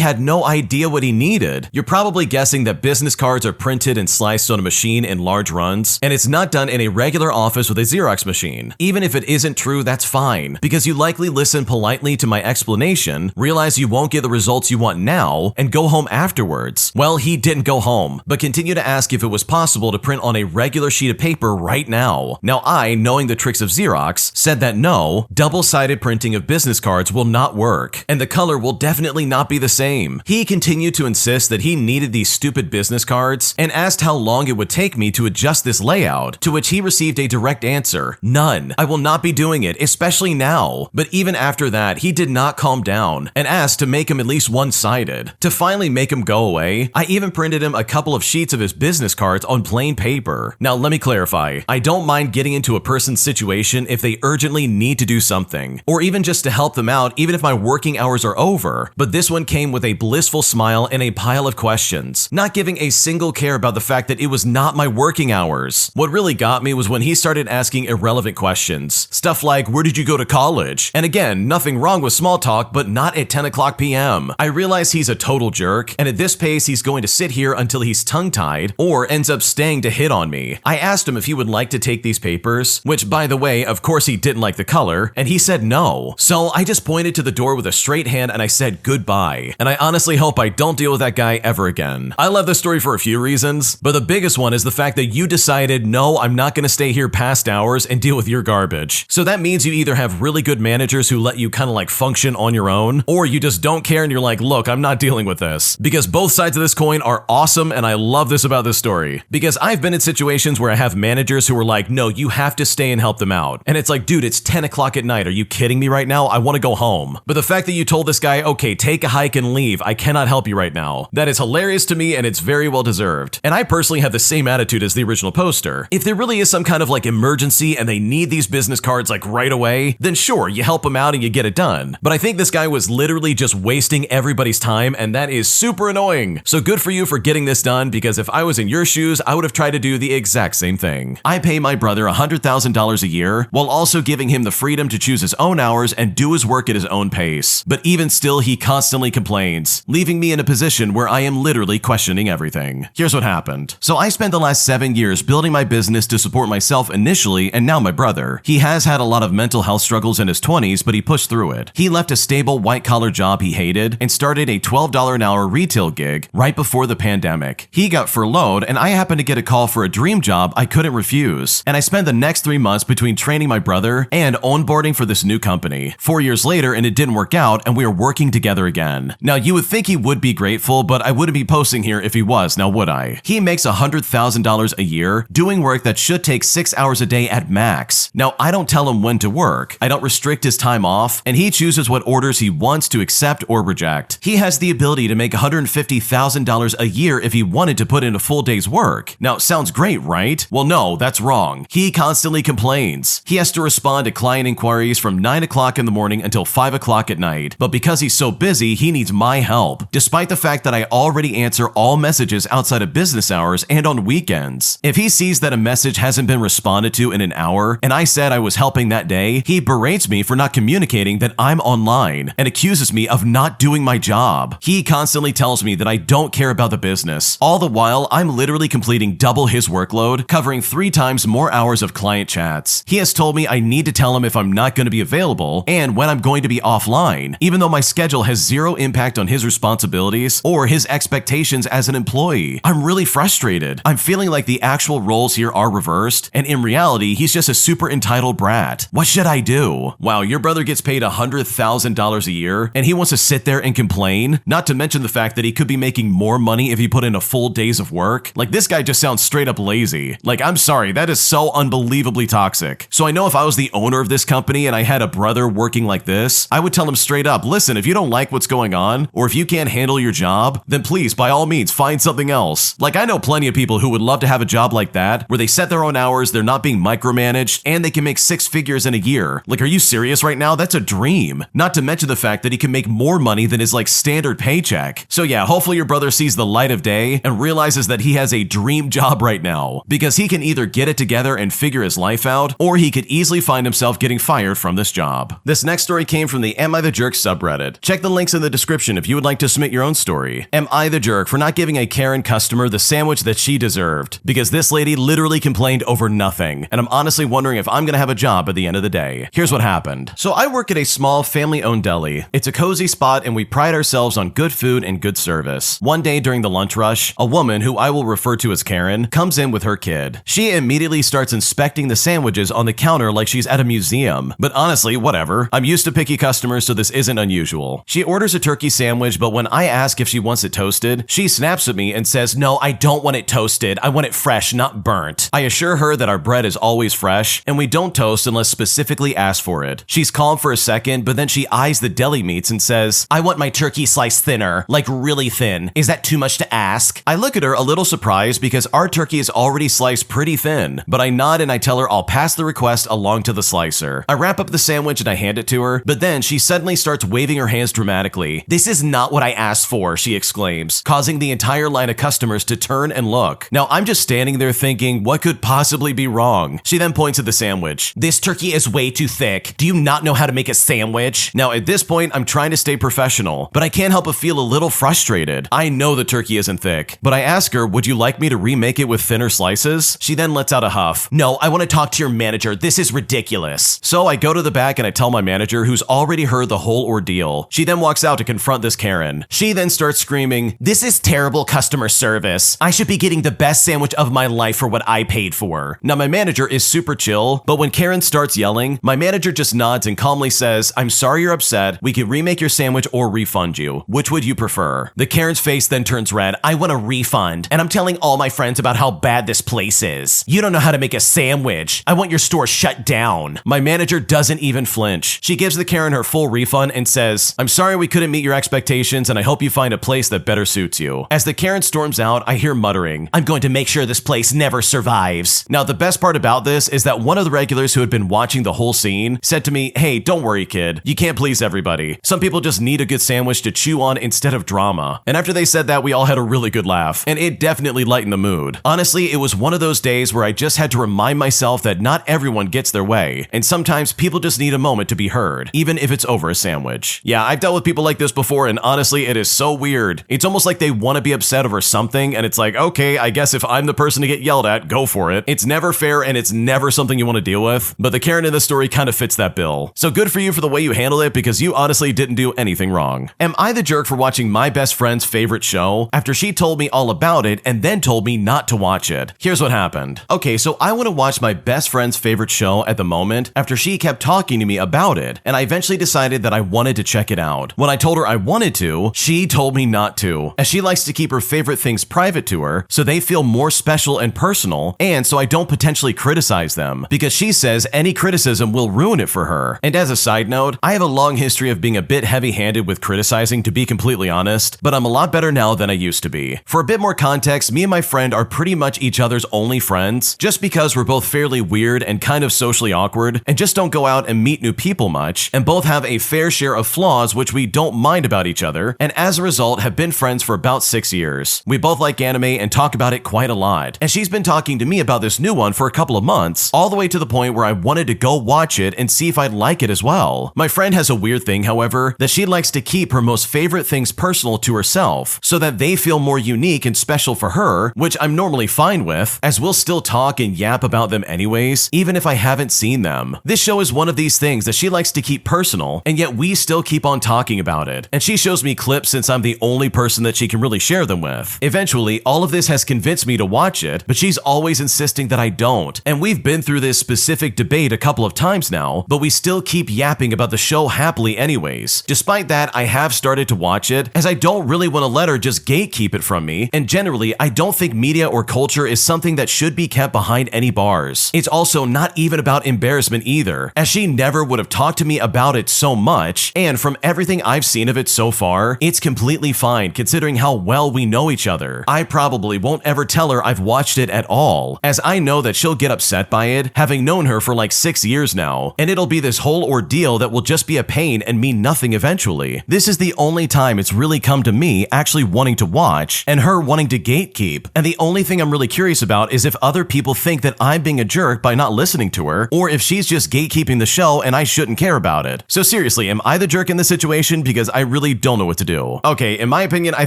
[SPEAKER 1] had no idea what he needed. You're probably guessing that business cards are printed and sliced on a machine in large runs, and it's not done in a regular office with a Xerox machine. Even if it isn't true, that's fine, because you likely listen politely to my explanation, realize you won't get the results you want now, and go home afterwards. Well, he didn't go home, but continued to ask if it was possible to print on a regular sheet of paper right now. Now I, knowing the tricks of Xerox, said that no, double-sided printing of business cards will not work, and the color will definitely not be the same. He continued to insist that he needed these stupid business cards, and asked how long it would take me to adjust this layout, to which he received a direct answer: none. I will not be doing it, especially now. But even after that, he did not calm down, and asked to make him at least one-sided. To finally make him go away, I even printed him a couple of sheets of his business cards on plain paper. Now let me clarify, I don't mind getting into a person's situation if they urgently need to do something, or even just to help them out even if my working hours are over, but this one came with a blissful smile and a pile of questions, not giving a single care about the fact that it was not my working hours. What really got me was when he started asking irrelevant questions, stuff like, where did you go to college? And again, nothing wrong with small talk, but not at 10 o'clock p.m. I realize he's a total jerk, and at this pace he's going to sit here until he's tongue-tied or ends up staying to hit on me. I asked him if he would like to take these papers, which by the way, of course he didn't like the color, and he said no. So I just pointed to the door with a straight hand and I said goodbye. And I honestly hope I don't deal with that guy ever again. I love this story for a few reasons, but the biggest one is the fact that you decided, no, I'm not going to stay here past hours and deal with your garbage. So that means you either have really good good managers who let you kind of like function on your own, or you just don't care and you're like, look, I'm not dealing with this. Because both sides of this coin are awesome, and I love this about this story. Because I've been in situations where I have managers who are like, no, you have to stay and help them out. And it's like, dude, it's 10 o'clock at night. Are you kidding me right now? I want to go home. But the fact that you told this guy, okay, take a hike and leave, I cannot help you right now, that is hilarious to me, and it's very well deserved. And I personally have the same attitude as the original poster. If there really is some kind of like emergency and they need these business cards like right away, then sure, you help them out and you get it done. But I think this guy was literally just wasting everybody's time, and that is super annoying. So good for you for getting this done, because if I was in your shoes, I would have tried to do the exact same thing. I pay my brother $100,000 a year while also giving him the freedom to choose his own hours and do his work at his own pace. But even still, he constantly complains, leaving me in a position where I am literally questioning everything. Here's what happened. So I spent the last 7 years building my business to support myself initially, and now my brother. He has had a lot of mental health struggles in his 20s, but he pushed through it. He left a stable white-collar job he hated and started a $12 an hour retail gig right before the pandemic. He got furloughed, and I happened to get a call for a dream job I couldn't refuse. And I spent the next 3 months between training my brother and onboarding for this new company. 4 years later, and it didn't work out, and we are working together again. Now, you would think he would be grateful, but I wouldn't be posting here if he was, now would I? He makes $100,000 a year doing work that should take 6 hours a day at max. Now, I don't tell him when to work, I don't restrict his time off, and he chooses what orders he wants to accept or reject. He has the ability to make $150,000 a year if he wanted to put in a full day's work. Now, sounds great, right? Well, no, that's wrong. He constantly complains. He has to respond to client inquiries from 9 o'clock in the morning until 5 o'clock at night. But because he's so busy, he needs my help, despite the fact that I already answer all messages outside of business hours and on weekends. If he sees that a message hasn't been responded to in an hour, and I said I was helping that day, he berates me for not communicating that I'm online and accuses me of not doing my job. He constantly tells me that I don't care about the business. All the while, I'm literally completing double his workload, covering 3 times more hours of client chats. He has told me I need to tell him if I'm not going to be available and when I'm going to be offline, even though my schedule has zero impact on his responsibilities or his expectations as an employee. I'm really frustrated. I'm feeling like the actual roles here are reversed, and in reality, he's just a super entitled brat. What should I do? Wow, your brother gets paid $100,000 a year, and he wants to sit there and complain? Not to mention the fact that he could be making more money if he put in a full days of work. Like, this guy just sounds straight up lazy. Like, I'm sorry, that is so unbelievably toxic. So I know if I was the owner of this company and I had a brother working like this, I would tell him straight up, listen, if you don't like what's going on, or if you can't handle your job, then please, by all means, find something else. Like, I know plenty of people who would love to have a job like that, where they set their own hours, they're not being micromanaged, and they can make 6 figures in a year. Like, are you serious right now? That's a dream. Not to mention the fact that he can make more money than his like standard paycheck. So yeah, hopefully your brother sees the light of day and realizes that he has a dream job right now, because he can either get it together and figure his life out, or he could easily find himself getting fired from this job. This next story came from the Am I the Jerk subreddit. Check the links in the description if you would like to submit your own story. Am I the jerk for not giving a Karen customer the sandwich that she deserved? Because this lady literally complained over nothing, and I'm honestly wondering if I'm gonna have a job at the end of the day. Here's what happened. So I work at a small family-owned deli. It's a cozy spot and we pride ourselves on good food and good service. One day during the lunch rush, a woman, who I will refer to as Karen, comes in with her kid. She immediately starts inspecting the sandwiches on the counter like she's at a museum. But honestly, whatever. I'm used to picky customers, so this isn't unusual. She orders a turkey sandwich, but when I ask if she wants it toasted, she snaps at me and says, no, I don't want it toasted. I want it fresh, not burnt. I assure her that our bread is always fresh, and we don't toast unless specifically asked for it. She's calm for a second, but then she eyes the deli meats and says, I want my turkey sliced thinner, like really thin. Is that too much to ask? I look at her a little surprised because our turkey is already sliced pretty thin, but I nod and I tell her I'll pass the request along to the slicer. I wrap up the sandwich and I hand it to her, but then she suddenly starts waving her hands dramatically. This is not what I asked for, she exclaims, causing the entire line of customers to turn and look. Now I'm just standing there thinking, what could possibly be wrong? She then points at the sandwich. This turkey is way too thick. Do you not know how to make a sandwich? Now at this point, I'm trying to stay professional, but I can't help but feel a little frustrated. I know the turkey isn't thick, but I ask her, would you like me to remake it with thinner slices? She then lets out a huff. No, I want to talk to your manager. This is ridiculous. So I go to the back and I tell my manager, who's already heard the whole ordeal. She then walks out to confront this Karen. She then starts screaming, this is terrible customer service. I should be getting the best sandwich of my life for what I paid for. Now my manager is super chill, but when Karen starts yelling, my manager just just nods and calmly says, "I'm sorry you're upset. We can remake your sandwich or refund you. Which would you prefer?" The Karen's face then turns red. "I want a refund, and I'm telling all my friends about how bad this place is. You don't know how to make a sandwich. I want your store shut down." My manager doesn't even flinch. She gives the Karen her full refund and says, "I'm sorry we couldn't meet your expectations, and I hope you find a place that better suits you." As the Karen storms out, I hear muttering, "I'm going to make sure this place never survives." Now, the best part about this is that one of the regulars who had been watching the whole scene said to me, "Hey, don't worry, kid. You can't please everybody. Some people just need a good sandwich to chew on instead of drama." And after they said that, we all had a really good laugh, and it definitely lightened the mood. Honestly, it was one of those days where I just had to remind myself that not everyone gets their way, and sometimes people just need a moment to be heard, even if it's over a sandwich. Yeah, I've dealt with people like this before, and honestly, it is so weird. It's almost like they want to be upset over something, and it's like, okay, I guess if I'm the person to get yelled at, go for it. It's never fair, and it's never something you want to deal with, but the Karen in this story kind of fits that bill. So good for you for the way you handled it, because you honestly didn't do anything wrong. Am I the jerk for watching my best friend's favorite show after she told me all about it and then told me not to watch it? Here's what happened. Okay, so I want to watch my best friend's favorite show at the moment after she kept talking to me about it, and I eventually decided that I wanted to check it out. When I told her I wanted to, she told me not to, as she likes to keep her favorite things private to her so they feel more special and personal, and so I don't potentially criticize them, because she says any criticism will ruin it for her. And as a side note, I have a long history of being a bit heavy-handed with criticizing, to be completely honest, but I'm a lot better now than I used to be. For a bit more context, me and my friend are pretty much each other's only friends, just because we're both fairly weird and kind of socially awkward, and just don't go out and meet new people much, and both have a fair share of flaws which we don't mind about each other, and as a result have been friends for about 6 years. We both like anime and talk about it quite a lot, and she's been talking to me about this new one for a couple of months, all the way to the point where I wanted to go watch it and see if I'd like it as well. My friend has a weird thing, however, that she likes to keep her most favorite things personal to herself, so that they feel more unique and special for her, which I'm normally fine with, as we'll still talk and yap about them anyways, even if I haven't seen them. This show is one of these things that she likes to keep personal, and yet we still keep on talking about it, and she shows me clips since I'm the only person that she can really share them with. Eventually, all of this has convinced me to watch it, but she's always insisting that I don't, and we've been through this specific debate a couple of times now, but we still keep yapping about the show happily anyways. Despite that, I have started to watch it, as I don't really want to let her just gatekeep it from me, and generally, I don't think media or culture is something that should be kept behind any bars. It's also not even about embarrassment either, as she never would have talked to me about it so much, and from everything I've seen of it so far, it's completely fine considering how well we know each other. I probably won't ever tell her I've watched it at all, as I know that she'll get upset by it, having known her for like 6 years now, and it'll be this whole ordeal that will just be a pain and mean nothing eventually. This is the only time it's really come to me actually wanting to watch, and her wanting to gatekeep, and the only thing I'm really curious about is if other people think that I'm being a jerk by not listening to her, or if she's just gatekeeping the show and I shouldn't care about it. So seriously, am I the jerk in this situation? Because I really don't know what to do. Okay, in my opinion, I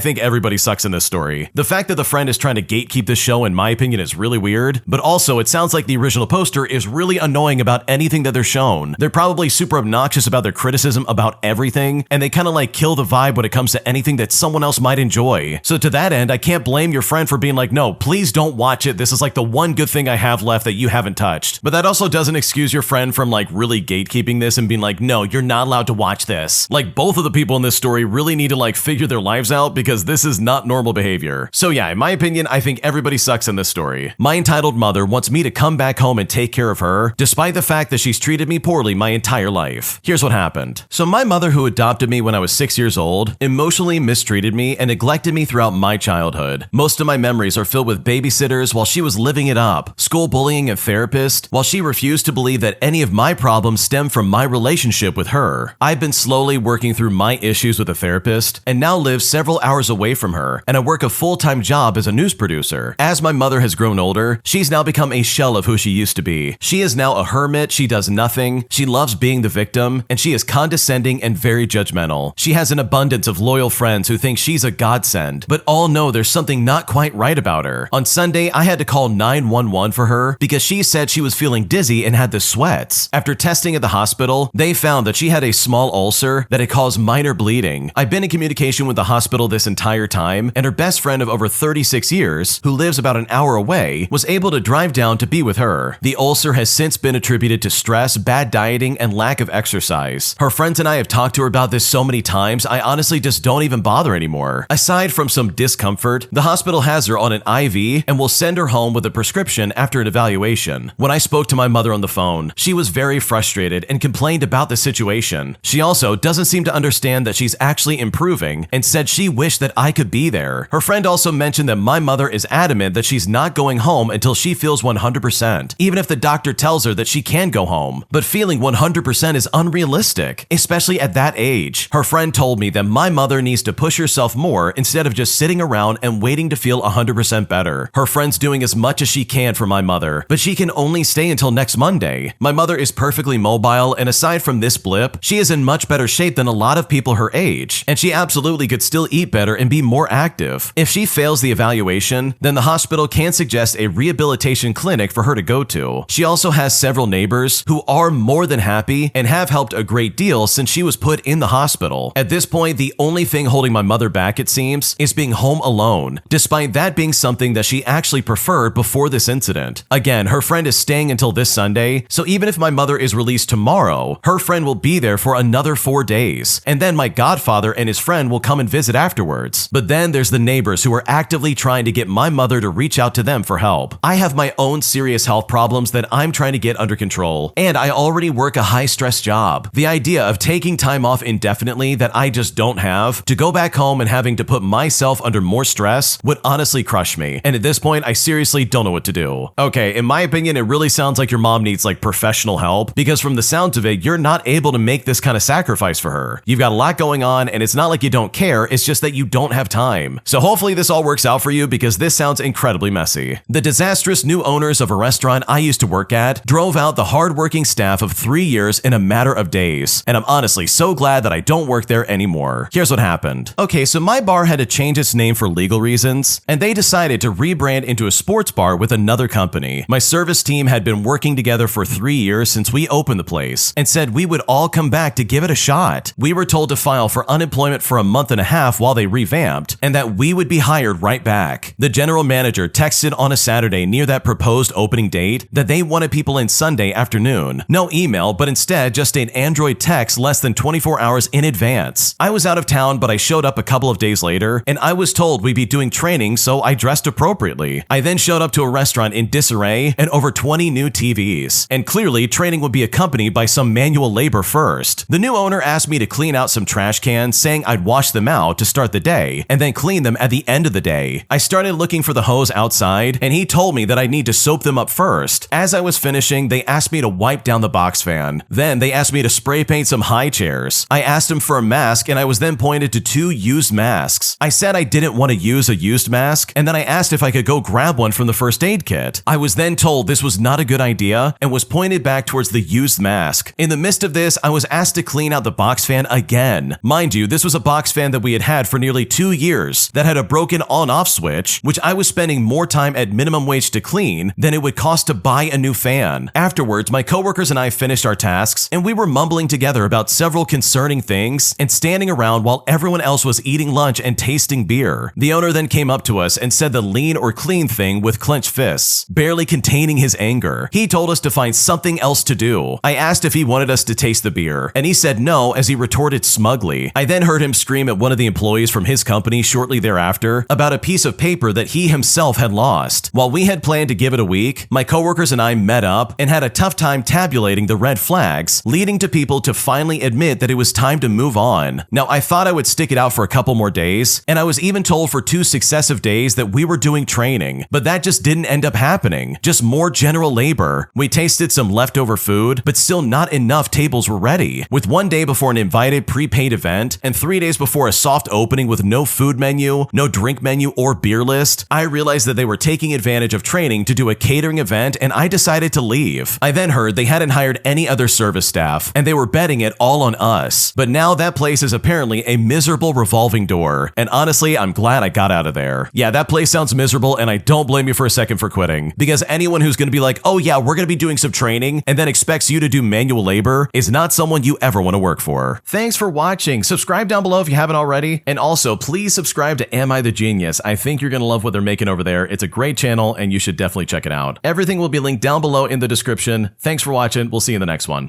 [SPEAKER 1] think everybody sucks in this story. The fact that the friend is trying to gatekeep this show, in my opinion, is really weird, but also it sounds like the original poster is really annoying about anything that they're shown. They're probably super obnoxious about their criticism about everything, and they kind of like kill the vibe when it comes to anything that someone else might enjoy. So to that end, I can't blame your friend for being like, no, please don't watch it. This is like the one good thing I have left that you haven't touched. But that also doesn't excuse your friend from like really gatekeeping this and being like, no, you're not allowed to watch this. Like both of the people in this story really need to like figure their lives out, because this is not normal behavior. So yeah, in my opinion, I think everybody sucks in this story. My entitled mother wants me to come back home and take care of her, despite the fact that she's treated me poorly my entire life. Here's what happened. So my mother, who adopted me when I was 6 years old, emotionally mistreated me and neglected me throughout my childhood. Most of my memories are filled with babysitters while she was living it up, school bullying and therapist, while she refused to believe that any of my problems stem from my relationship with her. I've been slowly working through my issues with a therapist, and now live several hours away from her, and I work a full-time job as a news producer. As my mother has grown older, she's now become a shell of who she used to be. She is now a hermit, she does nothing, she loves being the victim, and she is condescending and very judgmental. She has an abundance of loyal friends who think she's a godsend, but all know there's something not quite right about her. On Sunday, I had to call 911 for her because she said she was feeling dizzy and had the sweats. After testing at the hospital, they found that she had a small ulcer that had caused minor bleeding. I've been in communication with the hospital this entire time, and her best friend of over 36 years, who lives about an hour away, was able to drive down to be with her. The ulcer has since been attributed to stress, bad bad dieting and lack of exercise. Her friends and I have talked to her about this so many times, I honestly just don't even bother anymore. Aside from some discomfort, the hospital has her on an IV and will send her home with a prescription after an evaluation. When I spoke to my mother on the phone, she was very frustrated and complained about the situation. She also doesn't seem to understand that she's actually improving and said she wished that I could be there. Her friend also mentioned that my mother is adamant that she's not going home until she feels 100%, even if the doctor tells her that she can go home. But feeling 100% is unrealistic, especially at that age. Her friend told me that my mother needs to push herself more instead of just sitting around and waiting to feel 100% better. Her friend's doing as much as she can for my mother, but she can only stay until next Monday. My mother is perfectly mobile, and aside from this blip, she is in much better shape than a lot of people her age, and she absolutely could still eat better and be more active. If she fails the evaluation, then the hospital can suggest a rehabilitation clinic for her to go to. She also has several neighbors who are more than happy and have helped a great deal since she was put in the hospital. At this point, the only thing holding my mother back, it seems, is being home alone, despite that being something that she actually preferred before this incident. Again, her friend is staying until this Sunday, so even if my mother is released tomorrow, her friend will be there for another 4 days, and then my godfather and his friend will come and visit afterwards. But then there's the neighbors who are actively trying to get my mother to reach out to them for help. I have my own serious health problems that I'm trying to get under control, and I already work a high-stress job. The idea of taking time off indefinitely that I just don't have, to go back home and having to put myself under more stress, would honestly crush me. And at this point, I seriously don't know what to do. Okay, in my opinion, it really sounds like your mom needs like professional help, because from the sounds of it, you're not able to make this kind of sacrifice for her. You've got a lot going on, and it's not like you don't care, it's just that you don't have time. So hopefully this all works out for you, because this sounds incredibly messy. The disastrous new owners of a restaurant I used to work at drove out the hardworking staff of 3 years in a matter of days, and I'm honestly so glad that I don't work there anymore. Here's what happened. Okay, so my bar had to change its name for legal reasons, and they decided to rebrand into a sports bar with another company. My service team had been working together for 3 years since we opened the place, and said we would all come back to give it a shot. We were told to file for unemployment for a month and a half while they revamped, and that we would be hired right back. The general manager texted on a Saturday near that proposed opening date that they wanted people in Sunday afternoon. No email, but instead just an Android text less than 24 hours in advance. I was out of town, but I showed up a couple of days later, and I was told we'd be doing training, so I dressed appropriately. I then showed up to a restaurant in disarray and over 20 new TVs, and clearly training would be accompanied by some manual labor first. The new owner asked me to clean out some trash cans, saying I'd wash them out to start the day, and then clean them at the end of the day. I started looking for the hose outside, and he told me that I'd need to soap them up first. As I was finishing, they asked me to wipe down the box fan. Then they asked me to spray paint some high chairs. I asked him for a mask, and I was then pointed to 2 used masks. I said I didn't want to use a used mask, and then I asked if I could go grab one from the first aid kit. I was then told this was not a good idea and was pointed back towards the used mask. In the midst of this, I was asked to clean out the box fan again. Mind you, this was a box fan that we had had for nearly 2 years that had a broken on-off switch, which I was spending more time at minimum wage to clean than it would cost to buy a new fan. Afterwards, my coworkers and I finished our tasks, and we were mumbling together about several concerning things and standing around while everyone else was eating lunch and tasting beer. The owner then came up to us and said the lean or clean thing with clenched fists, barely containing his anger. He told us to find something else to do. I asked if he wanted us to taste the beer, and he said no as he retorted smugly. I then heard him scream at one of the employees from his company shortly thereafter about a piece of paper that he himself had lost. While we had planned to give it a week, my coworkers and I met up and had a tough time tabulating the red flags, leading to people to finally admit that it was time to move on. Now, I thought I would stick it out for a couple more days, and I was even told for 2 successive days that we were doing training, but that just didn't end up happening. Just more general labor. We tasted some leftover food, but still not enough tables were ready. With 1 day before an invited prepaid event and 3 days before a soft opening with no food menu, no drink menu, or beer list, I realized that they were taking advantage of training to do a catering event, and I decided to leave. I then heard they hadn't hired any other service staff, and they were betting it all on us. But now that place is apparently a miserable revolving door, and honestly, I'm glad I got out of there. Yeah, that place sounds miserable, and I don't blame you for a second for quitting, because anyone who's going to be like, oh yeah, we're going to be doing some training, and then expects you to do manual labor is not someone you ever want to work for. Thanks for watching. Subscribe down below if you haven't already, and also please subscribe to Am I the Genius? I think you're going to love what they're making over there. It's a great channel, and you should definitely check it out. Everything will be linked down below in the description. Thanks for watching. We'll see you in the next one.